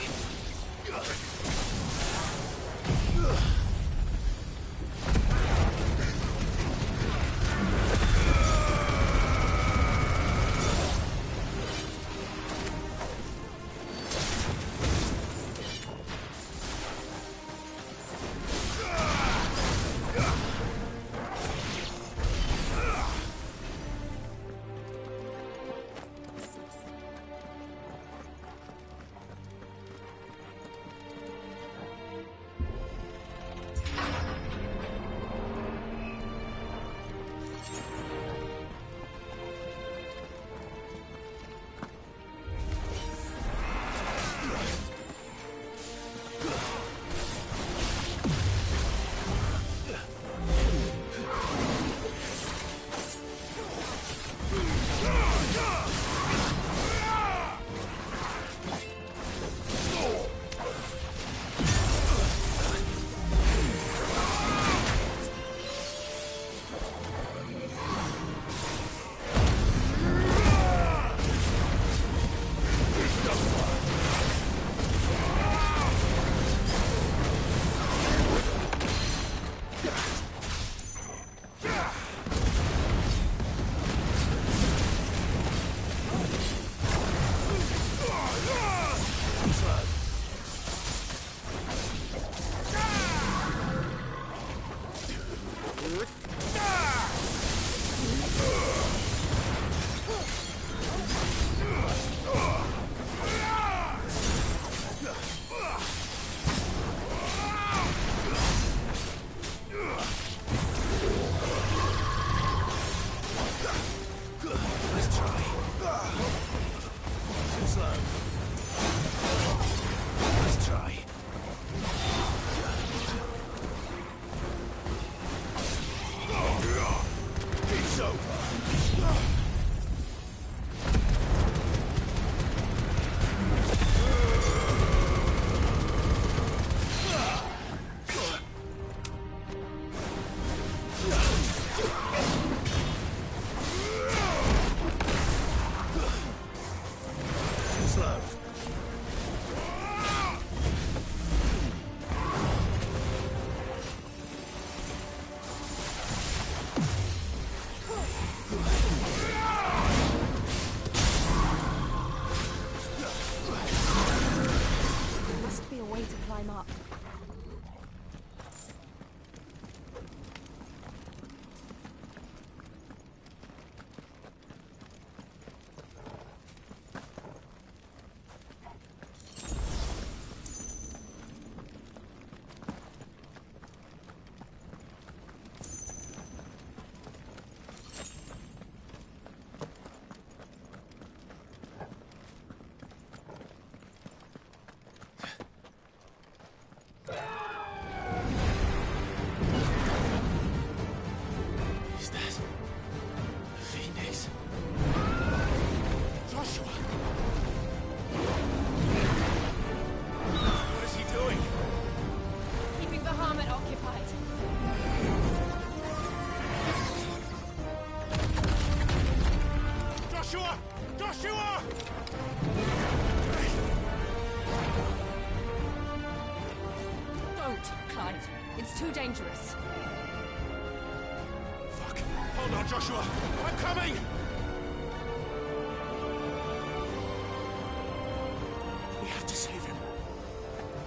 Clive. It's too dangerous. Fuck. Hold on, Joshua. I'm coming! We have to save him.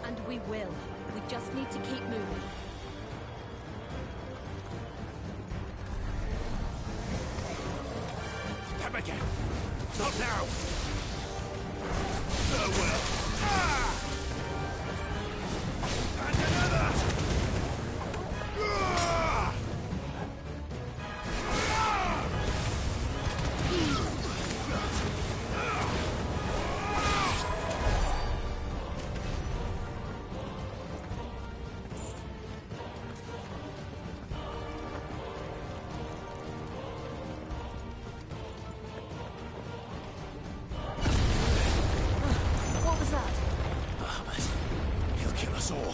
And we will. We just need to keep moving. Them again. Not now. Oh well. Ah! And another! Ah! What was that? Bahamut. He'll kill us all.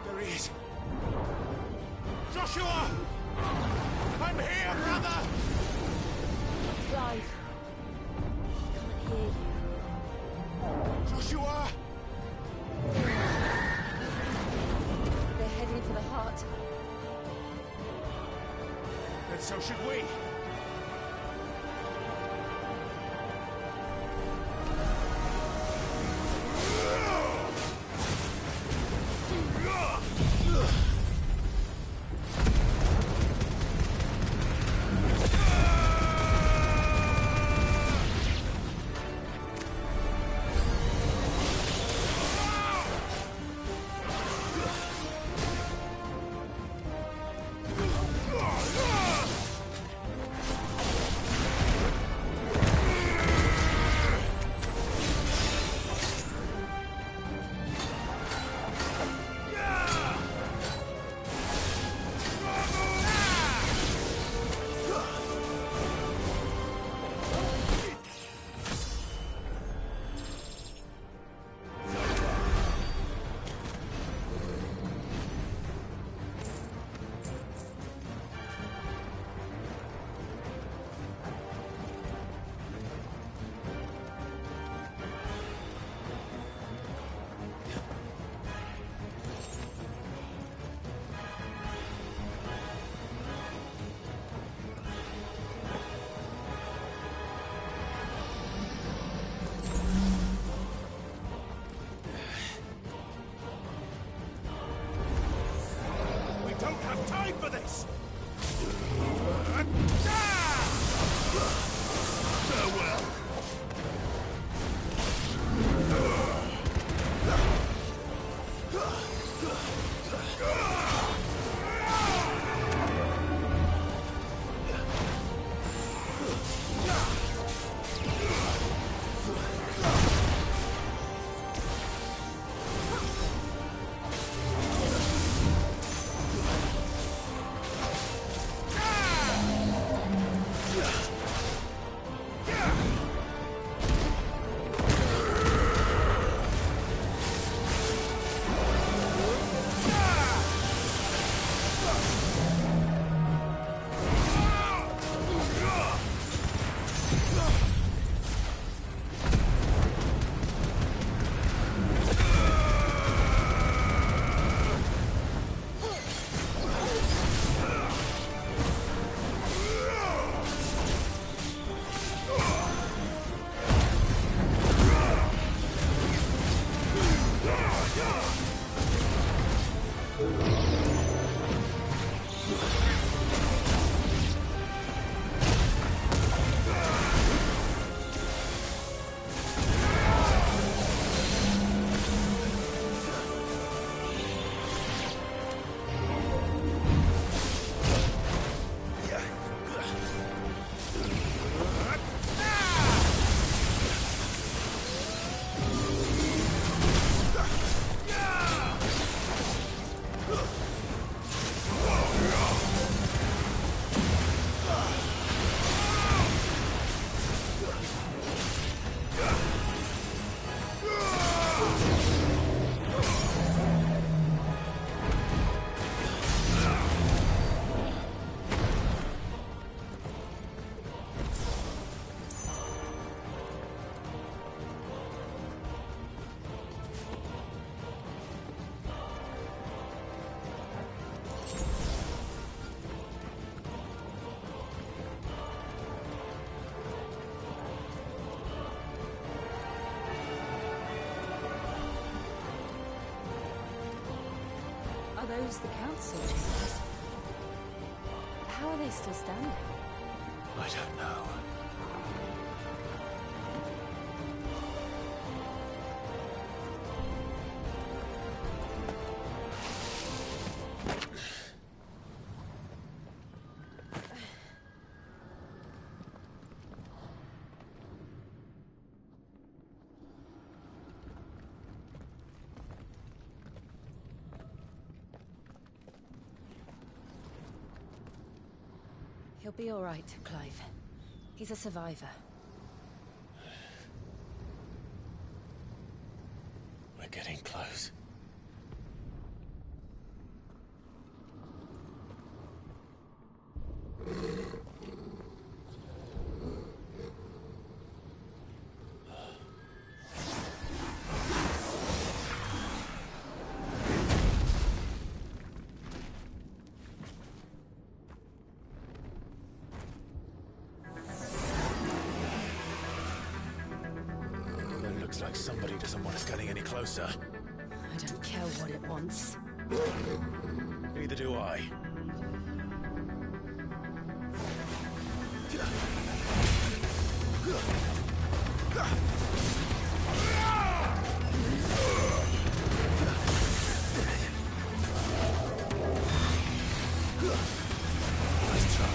There he is. Joshua! I'm here, brother! Clive. I can't hear you. Joshua! They're heading for the heart. Then so should we. those the council chambers? How are they still standing? I don't know. He'll be all right, Clive. He's a survivor. We're getting close. Looks like somebody doesn't want us getting any closer. I don't care what it wants. Neither do I. Nice try.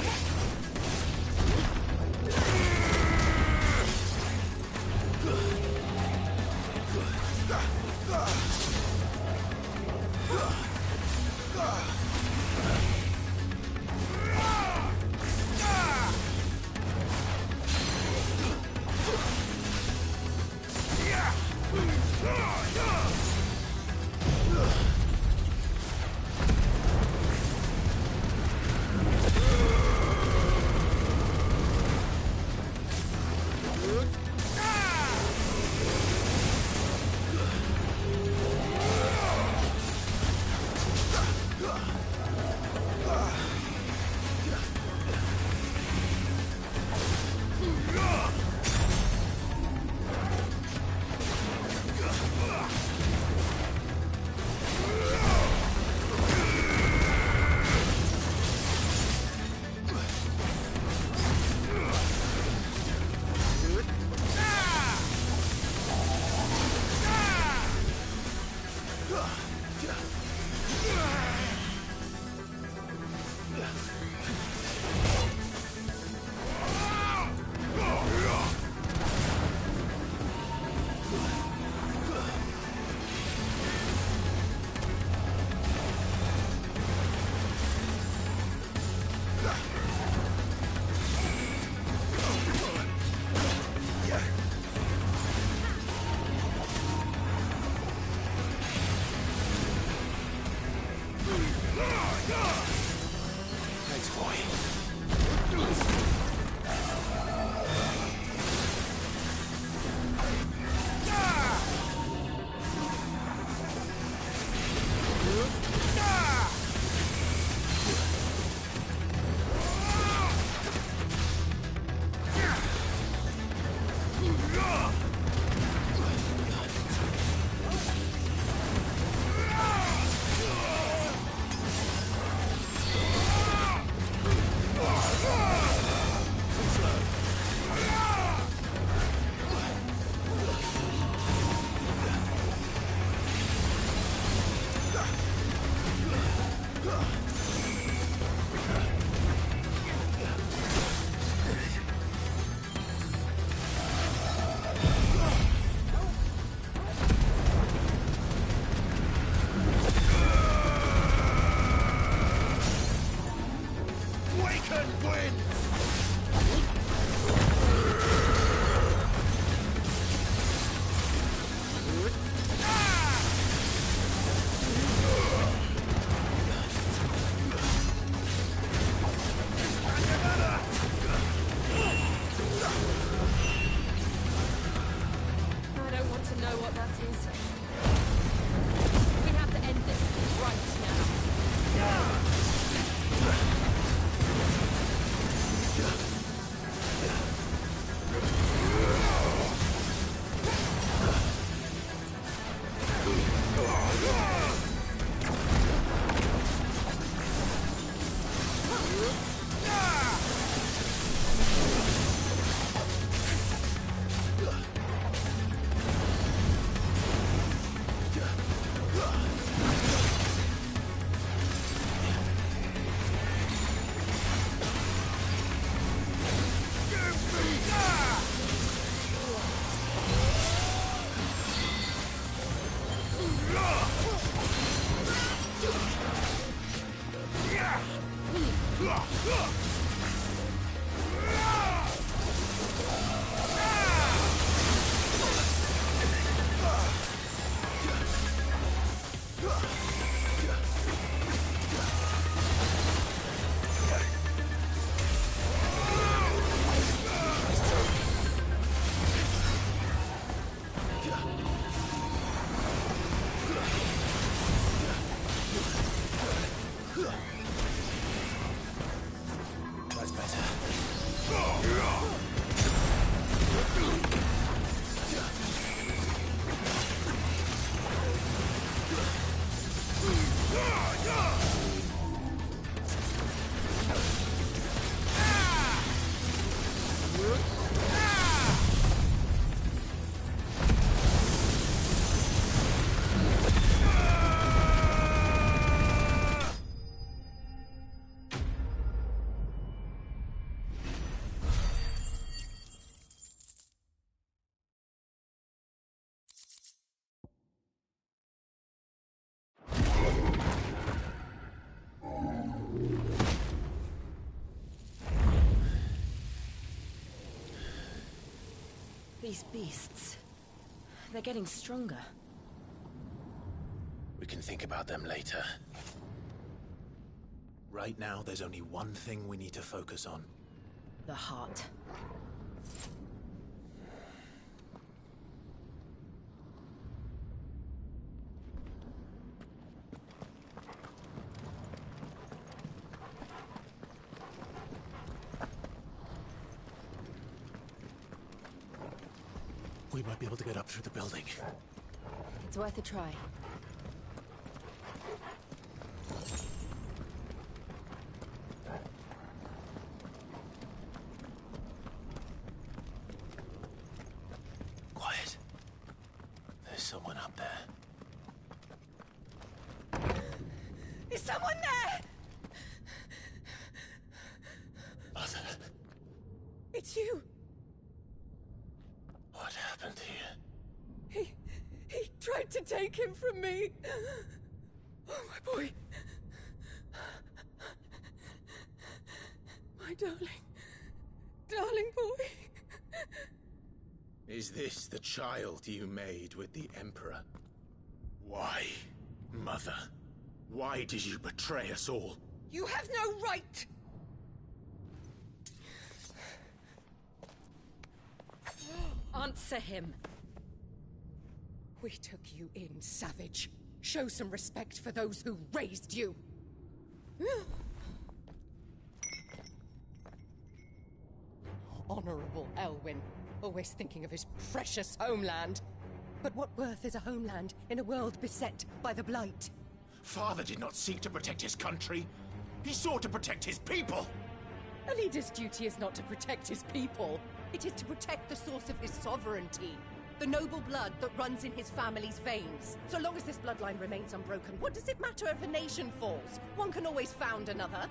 Right now. These beasts... they're getting stronger. We can think about them later. Right now, there's only one thing we need to focus on. The heart. We might be able to get up through the building. It's worth a try. Quiet. There's someone up there. Is someone there? Mother. It's you. What happened here? He tried to take him from me. Oh, my boy. My darling boy. Is this the child you made with the Emperor? Why, Mother? Why did you betray us all? You have no right. Answer him. We took you in, savage. Show some respect for those who raised you. Honorable Elwyn, always thinking of his precious homeland. But what worth is a homeland in a world beset by the Blight? Father did not seek to protect his country. He sought to protect his people. A leader's duty is not to protect his people. It is to protect the source of his sovereignty. The noble blood that runs in his family's veins. So long as this bloodline remains unbroken, what does it matter if a nation falls? One can always found another.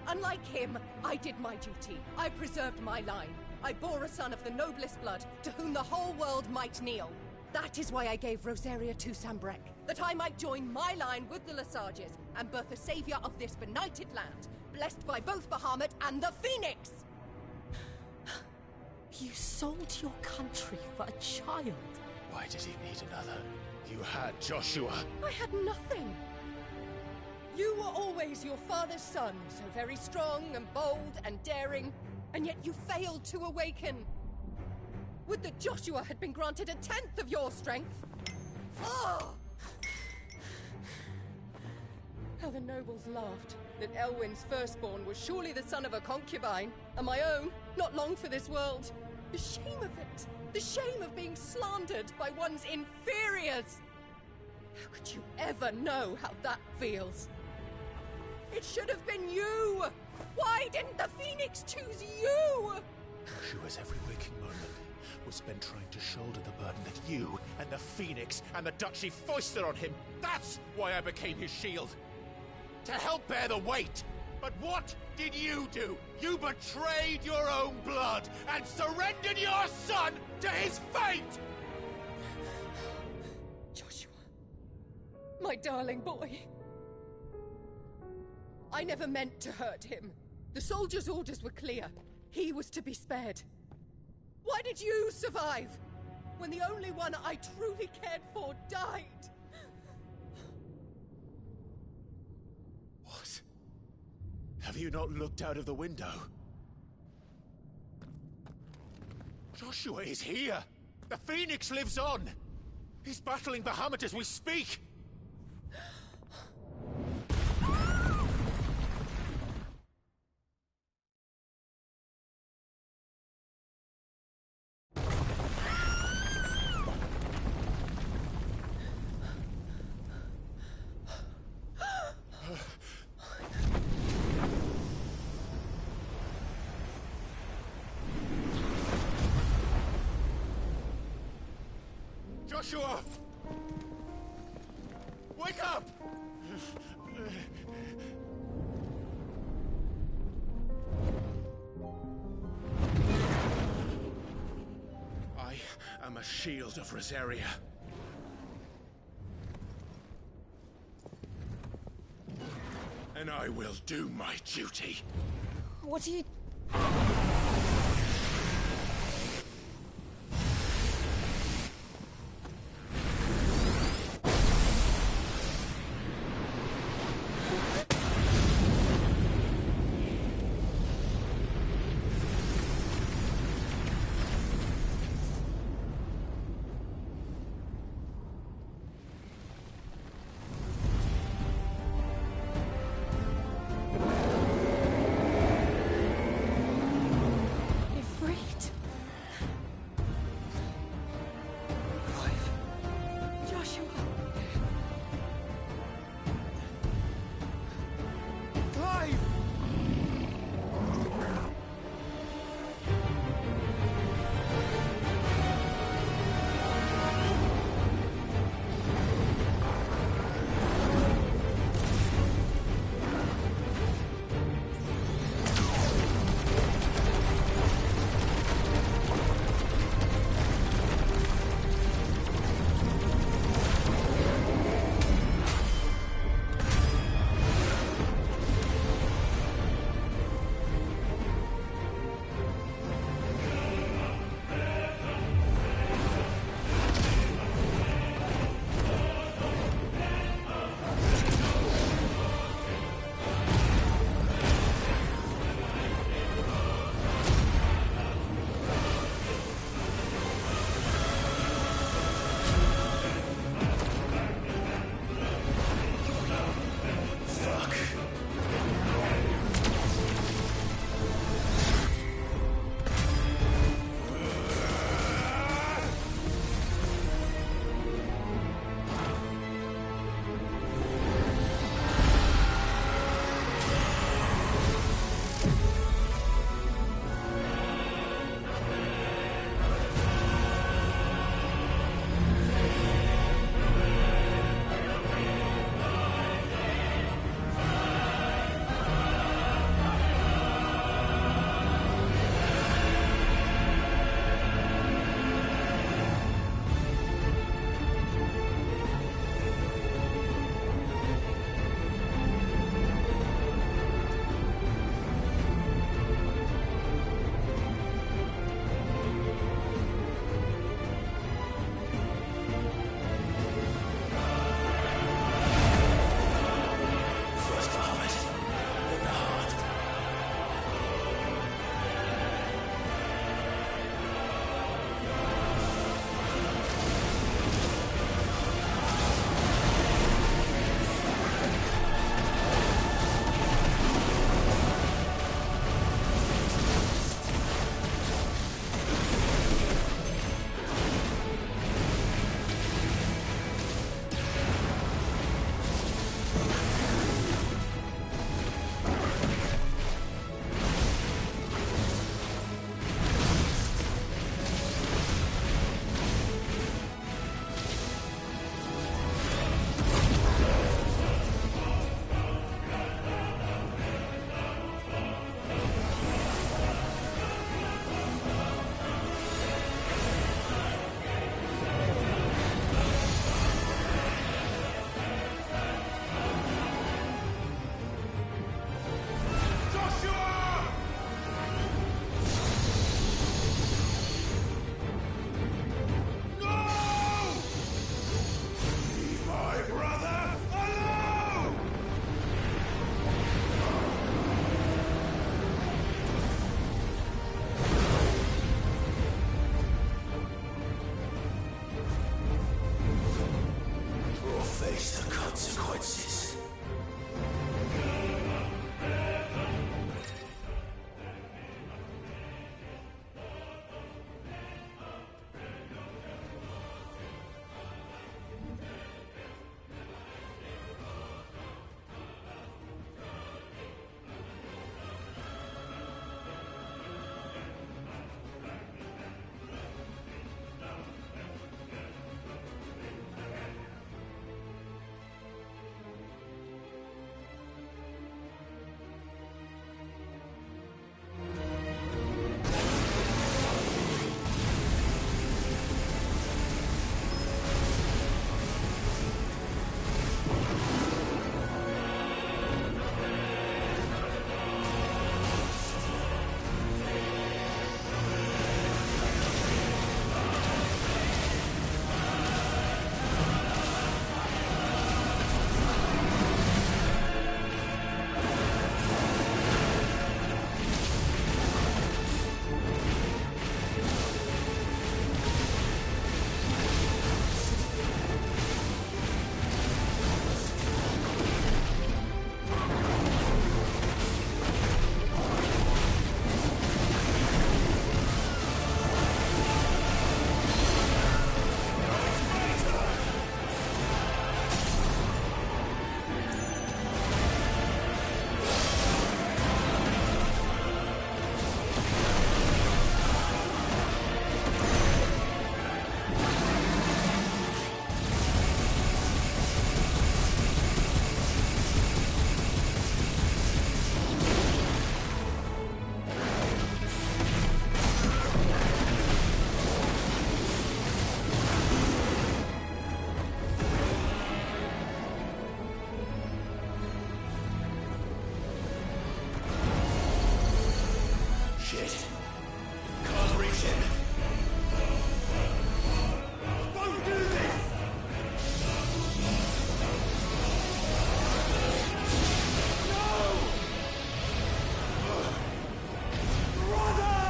Unlike him, I did my duty. I preserved my line. I bore a son of the noblest blood, to whom the whole world might kneel. That is why I gave Rosaria to Sambrek, that I might join my line with the Lesages and birth a savior of this benighted land, blessed by both Bahamut and the Phoenix! You sold your country for a child. Why did he need another? You had Joshua. I had nothing. You were always your father's son, so very strong and bold and daring, and yet you failed to awaken. Would that Joshua had been granted 1/10 of your strength? Oh! How the nobles laughed that Elwyn's firstborn was surely the son of a concubine, and my own, not long for this world. The shame of it! The shame of being slandered by one's inferiors! How could you ever know how that feels? It should have been you! Why didn't the Phoenix choose you? Joshua's every waking moment was spent trying to shoulder the burden that you and the Phoenix and the Duchy foisted on him. That's why I became his shield. To help bear the weight. But what did you do? You betrayed your own blood and surrendered your son to his fate! Joshua, my darling boy. I never meant to hurt him. The soldier's orders were clear. He was to be spared. Why did you survive? When the only one I truly cared for died? What? Have you not looked out of the window? Joshua is here! The Phoenix lives on! He's battling Bahamut as we speak! Joshua! Wake up! I am a shield of Rosaria. And I will do my duty. What are you... Shit. Can't reach him. Don't do this! No! Brother!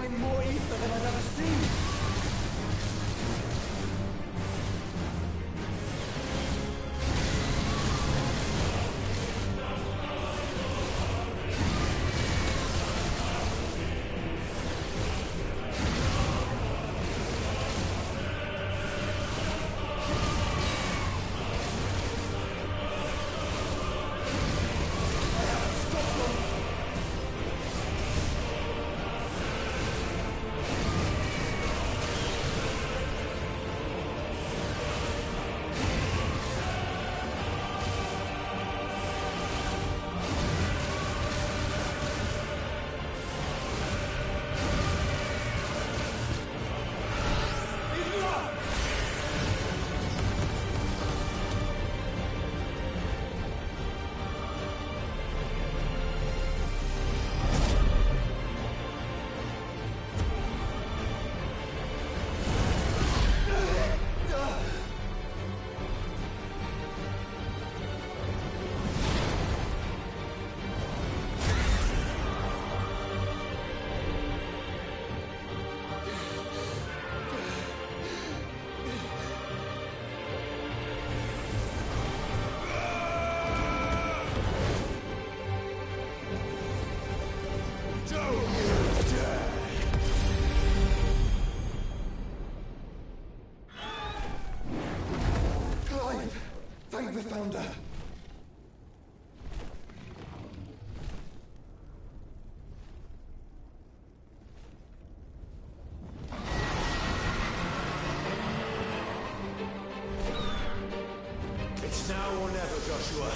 find more ether than I've ever seen. We found her. It's now or never, Joshua.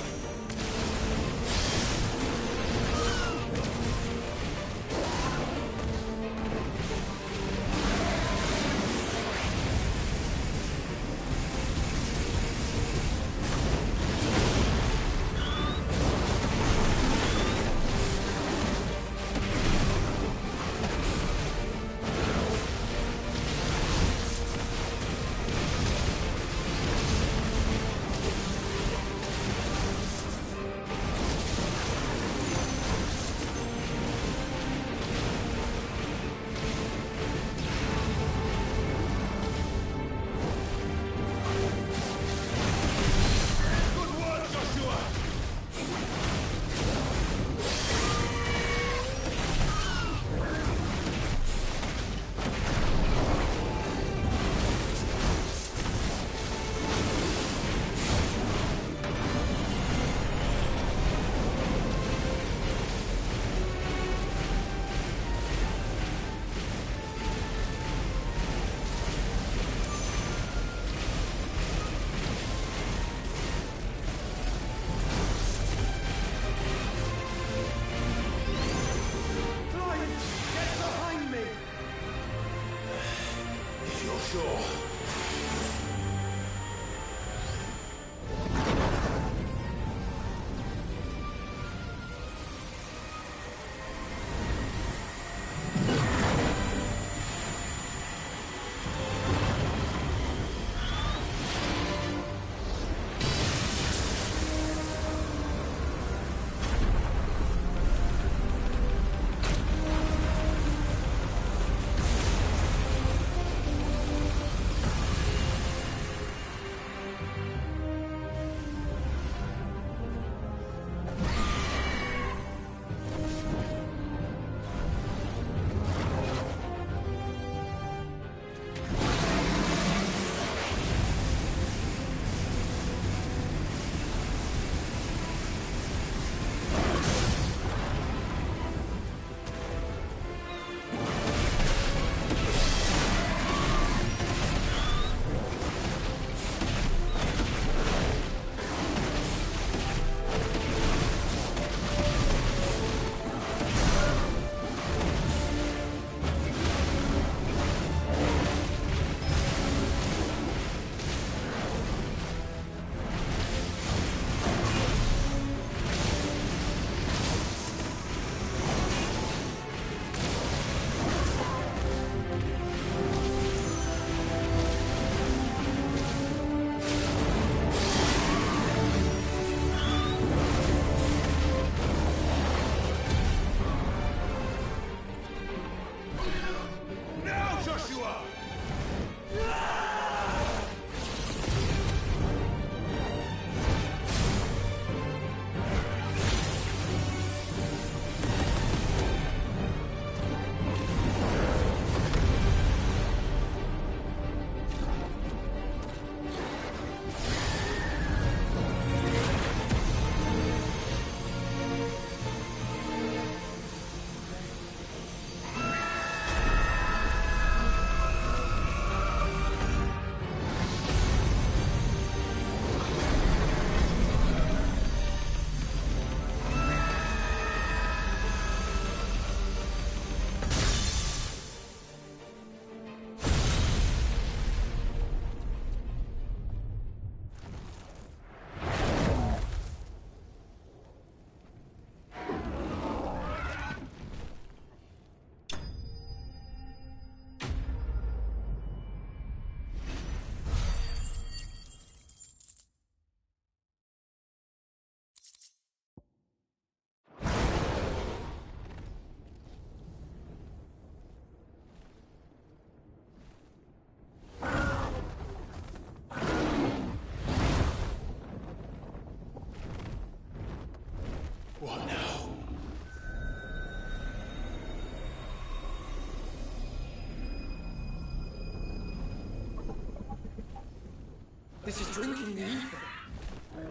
drinking me?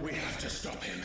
We have to stop him.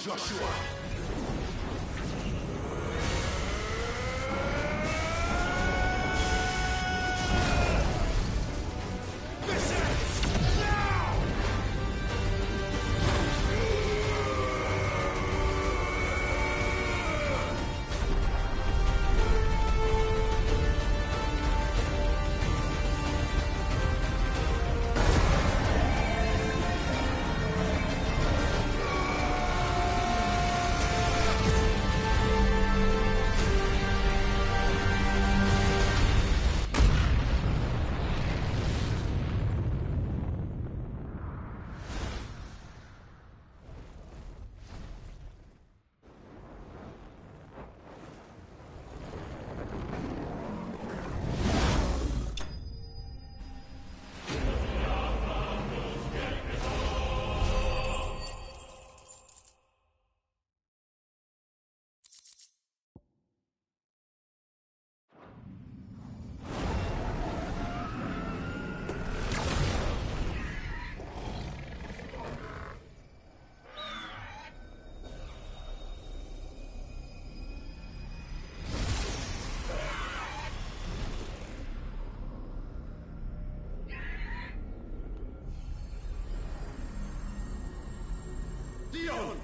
Joshua! Dion!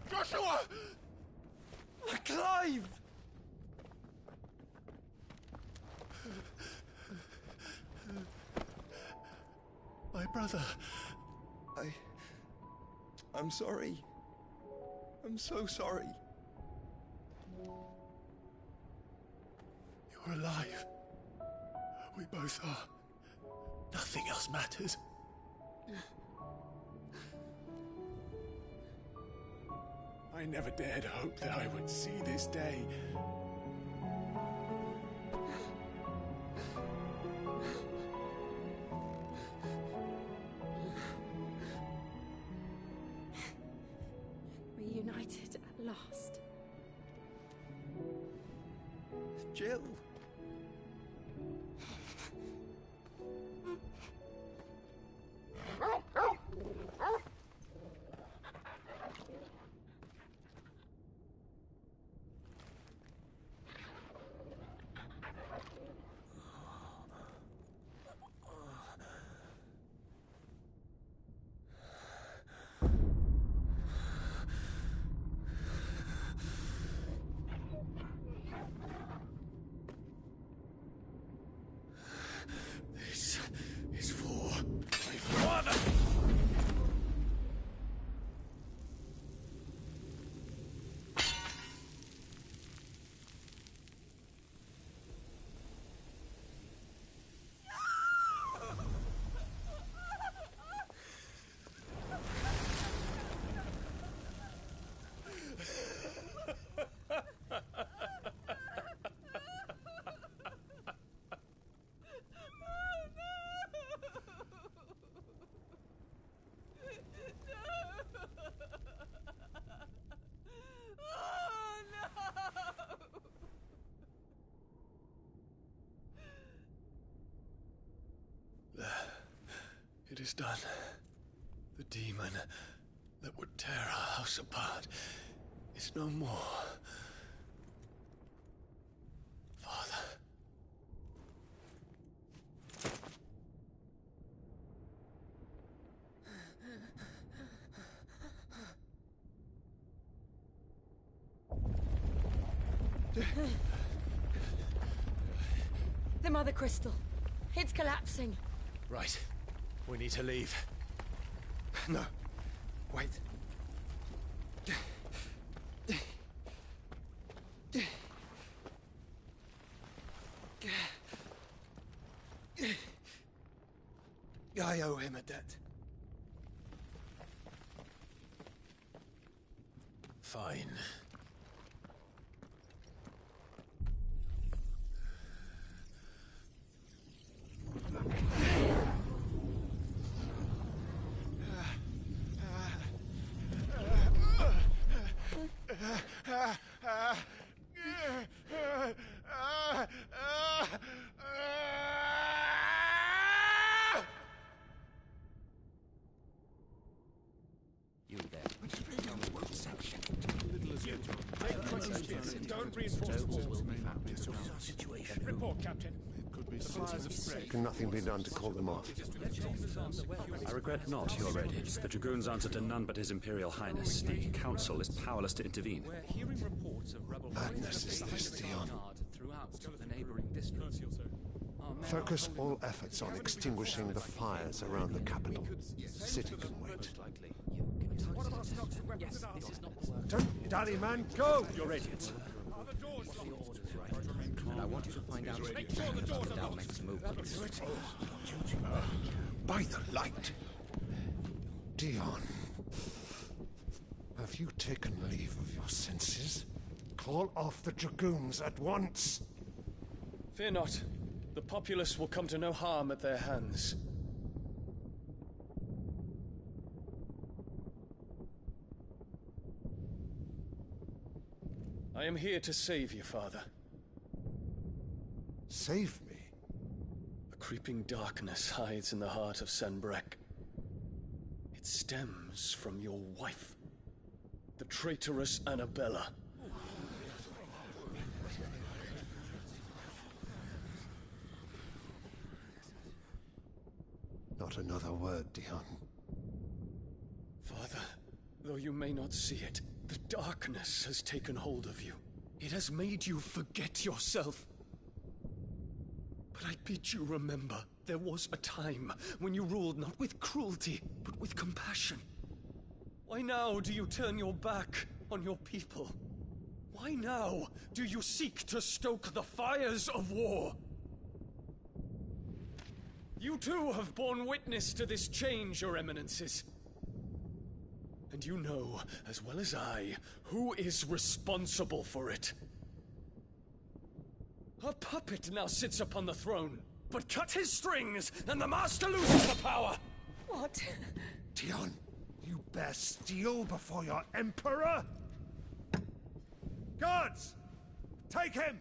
Joshua! Clive! My brother. I'm sorry. I'm so sorry. You're alive. We both are. Nothing else matters. I never dared hope that I would see this day. Reunited at last. Jill. This is for my father. It is done. The demon that would tear our house apart is no more. Father. The Mother Crystal. It's collapsing. Right. We need to leave. No. Wait. I owe him a debt. Fine. You there. What section? Little as usual. Don't reinforce the situation. Report, Captain. It could be the fires have spread. Can nothing be done to call them off? I regret not, Your Radiance. The Dragoons answer to none but His Imperial Highness. The Council is powerless to intervene. We're hearing reports of rebel Madness is this, Dion. throughout the neighboring districts. Focus all efforts on extinguishing the fires around the capital. City can wait. Don't dally, man, go! Your Radiance. And I want you to find out about the Dalmek's movements. By the light! Dion, have you taken leave of your senses? Call off the Dragoons at once! Fear not. The populace will come to no harm at their hands. I am here to save you, Father. Save me? A creeping darkness hides in the heart of Sanbreque. It stems from your wife, the traitorous Annabella. Not another word, Dion. Father, though you may not see it, the darkness has taken hold of you. It has made you forget yourself. But I bid you remember, there was a time when you ruled not with cruelty, but with compassion. Why now do you turn your back on your people? Why now do you seek to stoke the fires of war? You too have borne witness to this change, Your Eminences. And you know, as well as I, who is responsible for it. A puppet now sits upon the throne, but cut his strings, and the Master loses the power! What? Dion, you bear steel before your Emperor? Guards! Take him!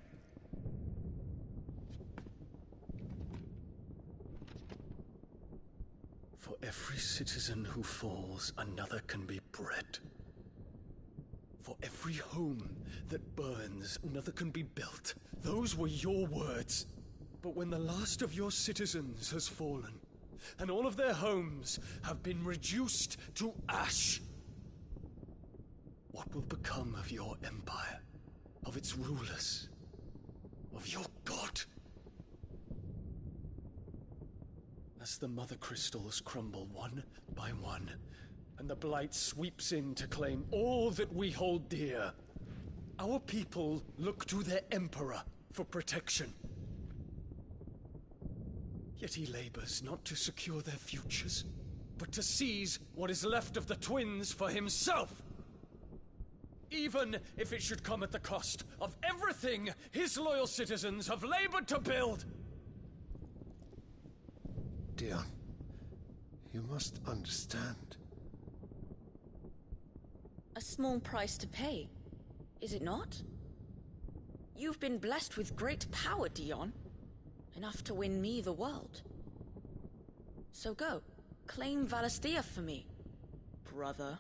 For every citizen who falls, another can be bred. For every home that burns, another can be built. Those were your words. But when the last of your citizens has fallen, and all of their homes have been reduced to ash, what will become of your empire, of its rulers, of your god? As the Mother Crystals crumble one by one, and the Blight sweeps in to claim all that we hold dear, our people look to their Emperor for protection. Yet he labors not to secure their futures, but to seize what is left of the twins for himself. Even if it should come at the cost of everything his loyal citizens have labored to build. Dion, you must understand. A small price to pay, is it not? You've been blessed with great power, Dion. Enough to win me the world. So go, claim Valisthea for me, brother.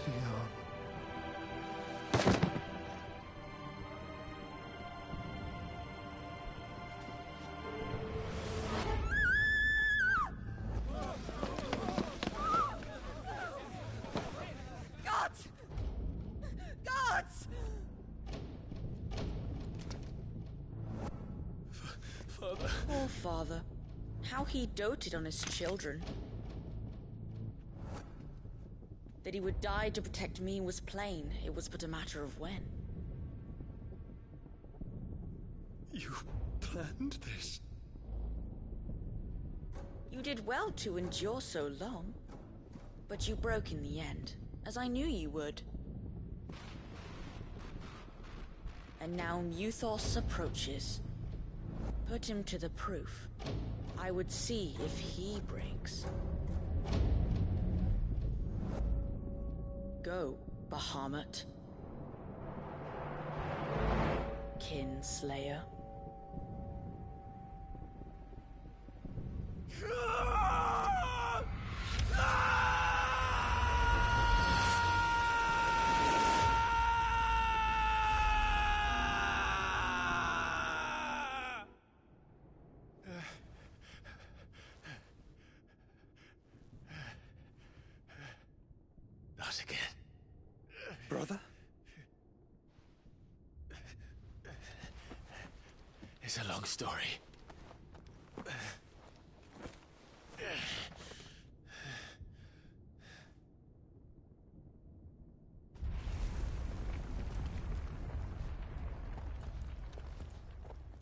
Dion. Poor father. How he doted on his children. That he would die to protect me was plain. It was but a matter of when. You planned this? You did well to endure so long. But you broke in the end, as I knew you would. And now Muthos approaches. Put him to the proof. I would see if he breaks. Go, Bahamut. Kinslayer. Not again. Brother? It's a long story.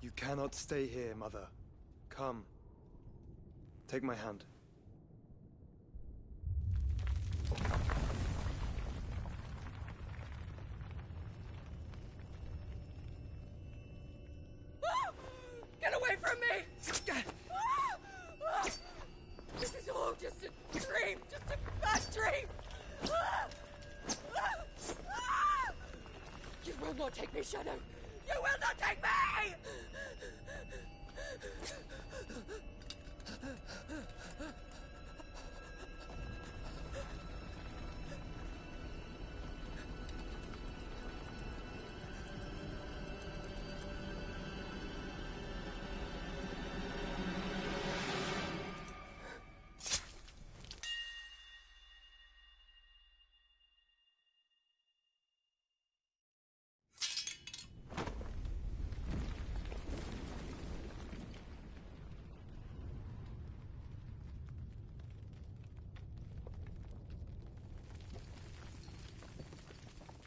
You cannot stay here, Mother. Come. Take my hand. Get away from me! This is all just a dream, just a bad dream! You will not take me, Shadow! You will not take me!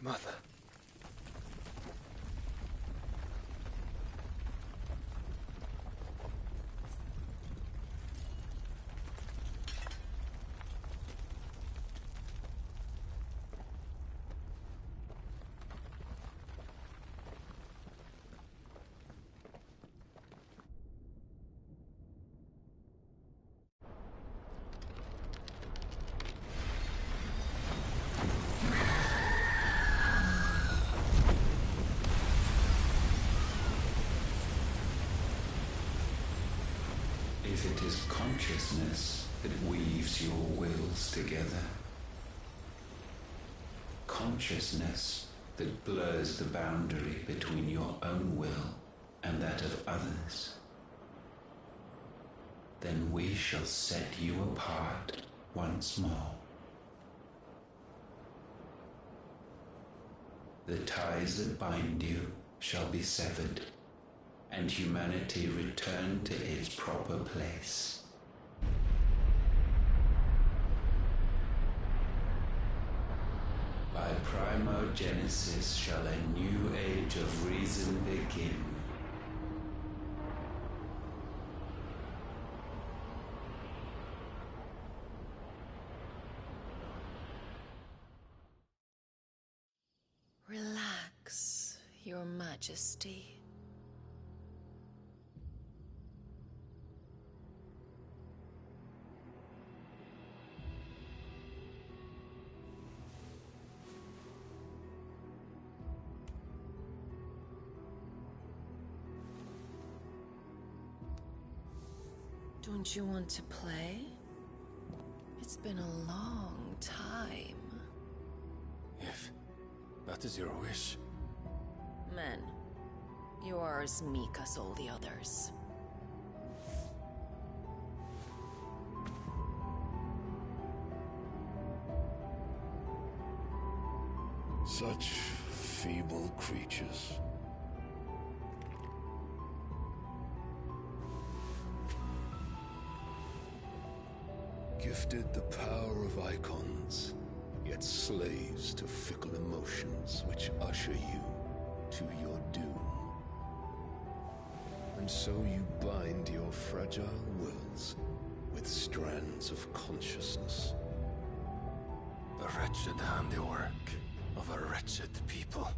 Mother. If it is consciousness that weaves your wills together, consciousness that blurs the boundary between your own will and that of others, then we shall set you apart once more. The ties that bind you shall be severed, and humanity return to its proper place. By primogenesis shall a new age of reason begin. Relax, Your Majesty. Don't you want to play? It's been a long time. If that is your wish. Men, you are as meek as all the others. Such feeble creatures. gifted the power of icons, yet slaves to fickle emotions which usher you to your doom. And so you bind your fragile wills with strands of consciousness. The wretched handiwork of a wretched people.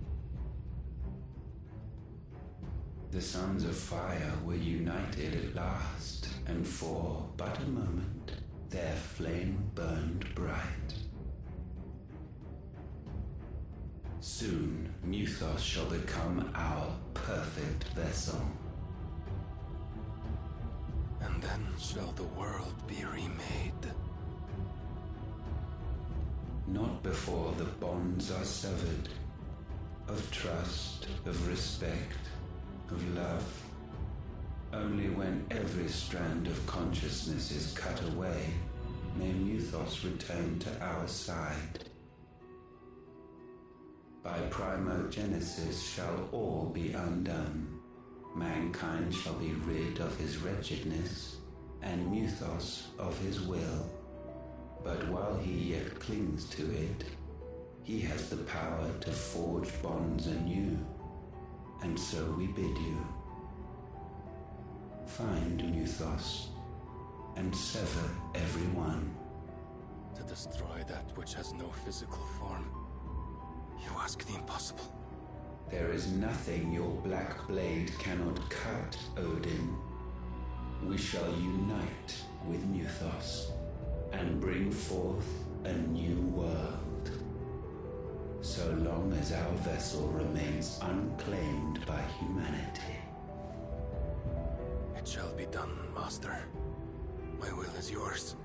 The Sons of Fire were united at last, and for but a moment, their flame burned bright. Soon, Muthos shall become our perfect vessel. And then shall the world be remade. Not before the bonds are severed, of trust, of respect, of love. Only when every strand of consciousness is cut away, may Muthos return to our side. By primogenesis shall all be undone. Mankind shall be rid of his wretchedness, and Muthos of his will. But while he yet clings to it, he has the power to forge bonds anew. And so we bid you, find Muthos, and sever everyone. To destroy that which has no physical form, you ask the impossible. There is nothing your black blade cannot cut, Odin. We shall unite with Muthos, and bring forth a new world. So long as our vessel remains unclaimed by humanity. It shall be done, Master. My will is yours.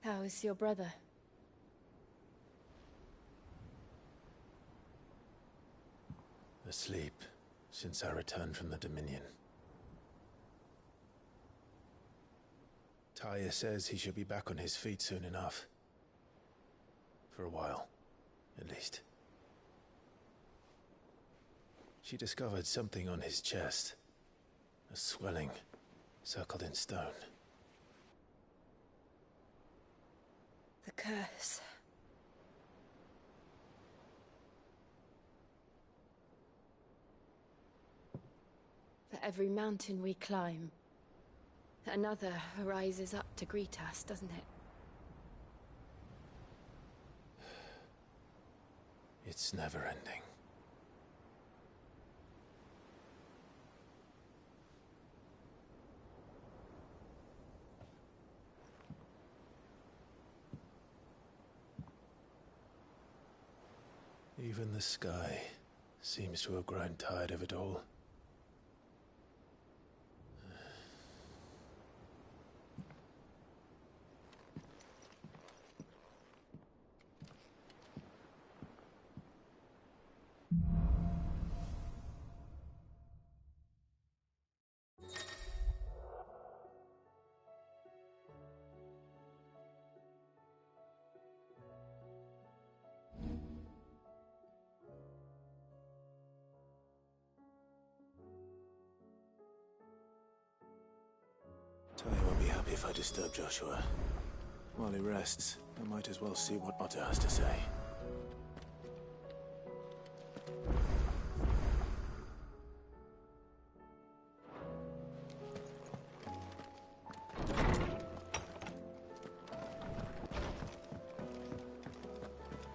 How is your brother? Asleep since I returned from the Dominion. Taya says he should be back on his feet soon enough. For a while, at least. She discovered something on his chest. A swelling, circled in stone. The curse. For every mountain we climb, another rises up to greet us, doesn't it? It's never ending. Even the sky seems to have grown tired of it all. If I disturb Joshua while he rests, I might as well see what Otto has to say.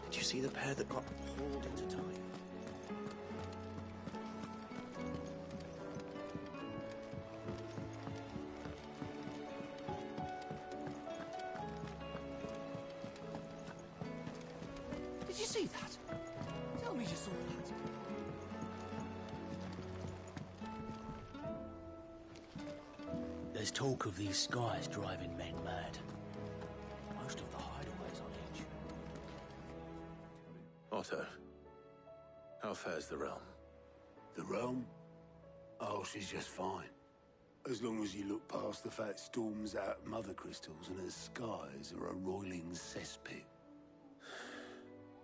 Did you see the pair that got hauled into time? Did you see that? Tell me you saw that. There's talk of these skies driving men mad. Most of the hideaways on edge. Otto, how fares the realm? The realm? Oh, she's just fine. As long as you look past the fact storms out mother crystals and her skies are a roiling cesspit.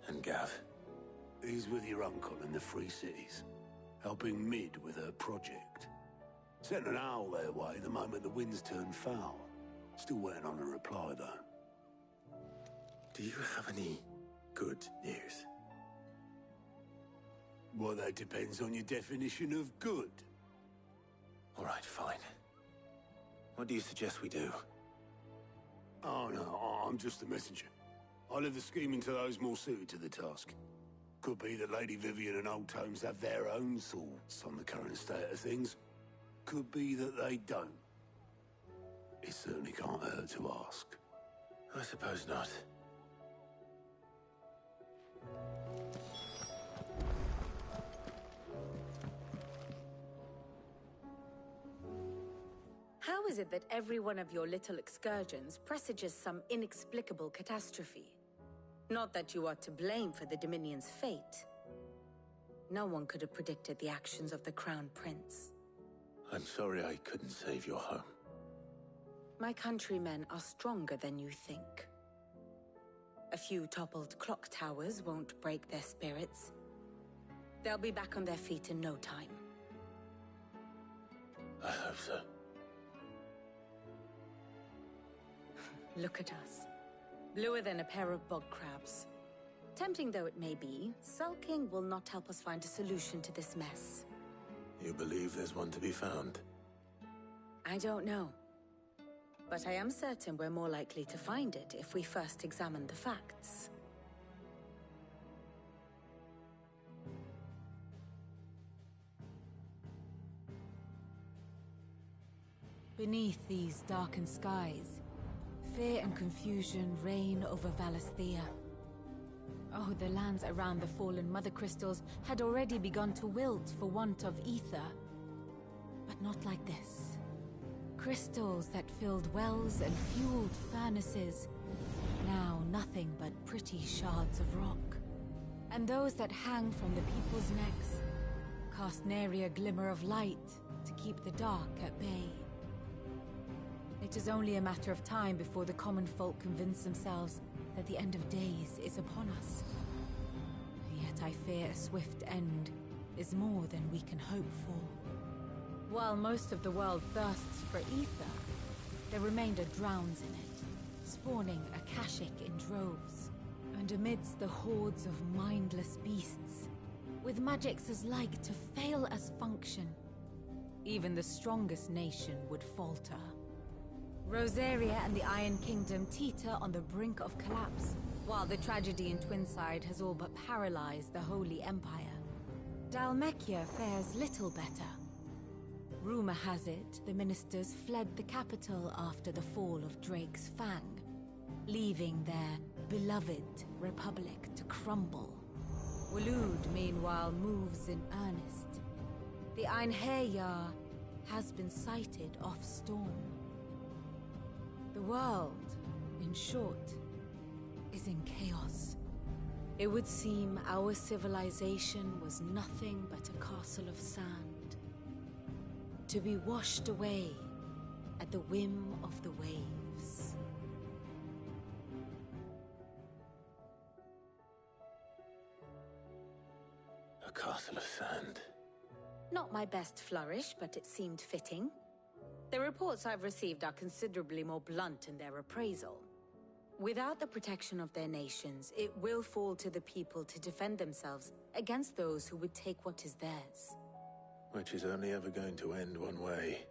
And Gav? He's with your uncle in the Free Cities, helping Mid with her project. Sent an owl their way the moment the winds turned foul. Still waiting on a reply, though. Do you have any good news? Well, that depends on your definition of good. All right, fine. What do you suggest we do? Oh, no, I'm just the messenger. I'll leave the scheming to those more suited to the task. Could be that Lady Vivian and Old Tomes have their own thoughts on the current state of things. Could be that they don't. It certainly can't hurt to ask. I suppose not. How is it that every one of your little excursions presages some inexplicable catastrophe? Not that you are to blame for the Dominion's fate. No one could have predicted the actions of the Crown Prince. I'm sorry I couldn't save your home. My countrymen are stronger than you think. A few toppled clock towers won't break their spirits. They'll be back on their feet in no time. I hope so. Look at us. Bluer than a pair of bog crabs. Tempting though it may be, sulking will not help us find a solution to this mess. You believe there's one to be found? I don't know. But I am certain we're more likely to find it if we first examine the facts. Beneath these darkened skies, fear and confusion reign over Valisthea. Oh, the lands around the fallen Mother Crystals had already begun to wilt for want of ether. But not like this. Crystals that filled wells and fueled furnaces. Now nothing but pretty shards of rock. And those that hang from the people's necks cast nary a glimmer of light to keep the dark at bay. It is only a matter of time before the common folk convince themselves that the end of days is upon us. Yet I fear a swift end is more than we can hope for. While most of the world thirsts for ether, the remainder drowns in it, spawning Akashic in droves. And amidst the hordes of mindless beasts, with magics as like to fail as function, even the strongest nation would falter. Rosaria and the Iron Kingdom teeter on the brink of collapse, while the tragedy in Twinside has all but paralyzed the Holy Empire. Dalmekia fares little better. Rumor has it the ministers fled the capital after the fall of Drake's Fang, leaving their beloved republic to crumble. Waloed, meanwhile, moves in earnest. The Einherjar has been sighted off-storm. The world, in short, is in chaos. It would seem our civilization was nothing but a castle of sand, to be washed away at the whim of the waves. A castle of sand. Not my best flourish, but it seemed fitting. The reports I've received are considerably more blunt in their appraisal. Without the protection of their nations, it will fall to the people to defend themselves against those who would take what is theirs. Which is only ever going to end one way.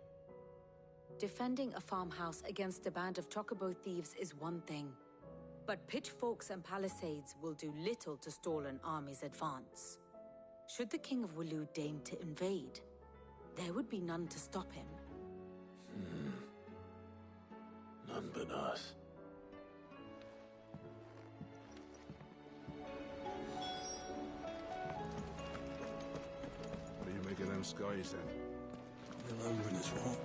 Defending a farmhouse against a band of chocobo thieves is one thing, but pitchforks and palisades will do little to stall an army's advance. Should the King of Waloed deign to invade, there would be none to stop him. None but us. What do you make of them skies, then? They're lumbering us, right?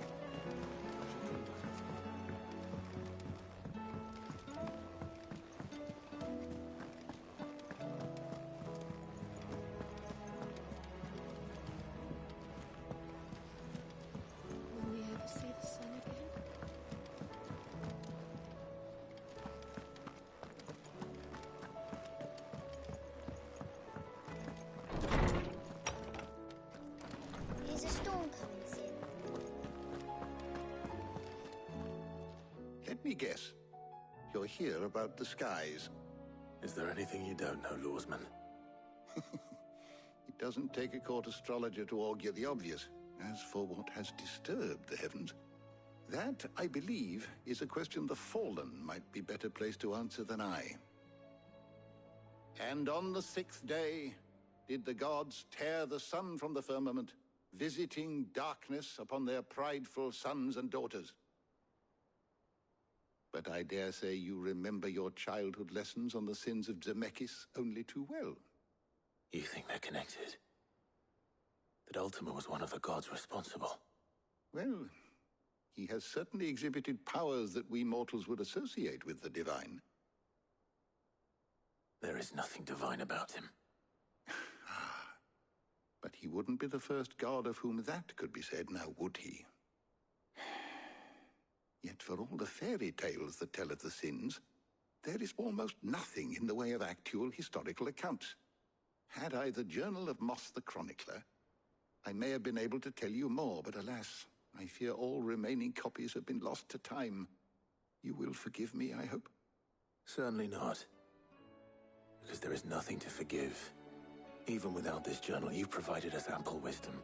Will we ever see the sun again? Is a storm coming soon? Let me guess. You're here about the skies. Is there anything you don't know, Lawsman? It doesn't take a court astrologer to augur the obvious. As for what has disturbed the heavens, that, I believe, is a question the Fallen might be better placed to answer than I. And on the 6th day did the gods tear the sun from the firmament, visiting darkness upon their prideful sons and daughters. But I dare say you remember your childhood lessons on the sins of Zemeckis only too well. You think they're connected? That Ultima was one of the gods responsible? Well, he has certainly exhibited powers that we mortals would associate with the divine. There is nothing divine about him. But he wouldn't be the first god of whom that could be said, now would he? Yet for all the fairy tales that tell of the sins, there is almost nothing in the way of actual historical accounts. Had I the Journal of Moss the Chronicler, I may have been able to tell you more, but alas, I fear all remaining copies have been lost to time. You will forgive me, I hope? Certainly not. Because there is nothing to forgive. Even without this journal, you've provided us ample wisdom.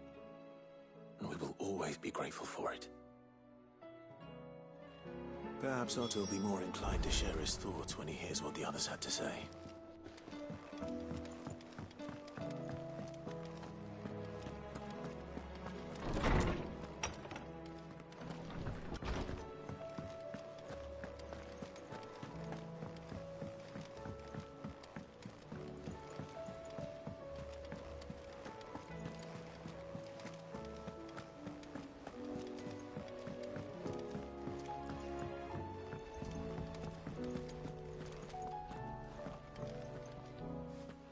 And we will always be grateful for it. Perhaps Otto will be more inclined to share his thoughts when he hears what the others had to say.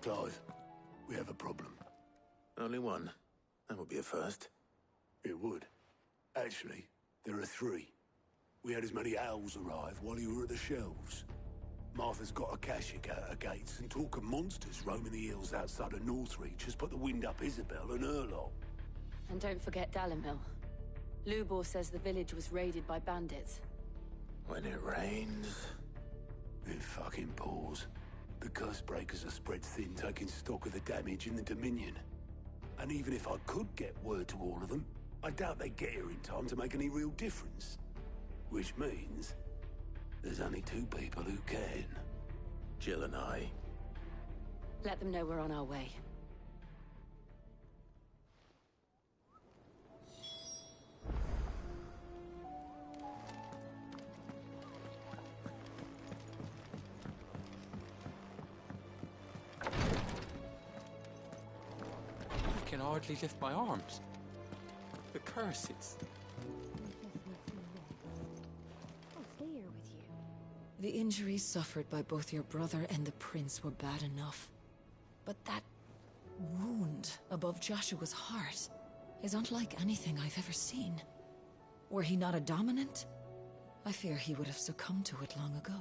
Clive, we have a problem. Only one. That would be a first. It would. Actually, there are 3. We had as many owls arrive while you were at the shelves. Martha's got a Kashik at her gates, and talk of monsters roaming the hills outside of Northreach has put the wind up Isabel and her lot. And don't forget Dalimil. Lubor says the village was raided by bandits. When it rains... It fucking pours. The curse breakers are spread thin, taking stock of the damage in the Dominion. And even if I could get word to all of them, I doubt they get here in time to make any real difference. Which means there's only 2 people who can. Jill and I. Let them know we're on our way. I can hardly lift my arms. The curses. I'll stay here with you. The injuries suffered by both your brother and the prince were bad enough. But that wound above Joshua's heart is unlike anything I've ever seen. Were he not a dominant, I fear he would have succumbed to it long ago.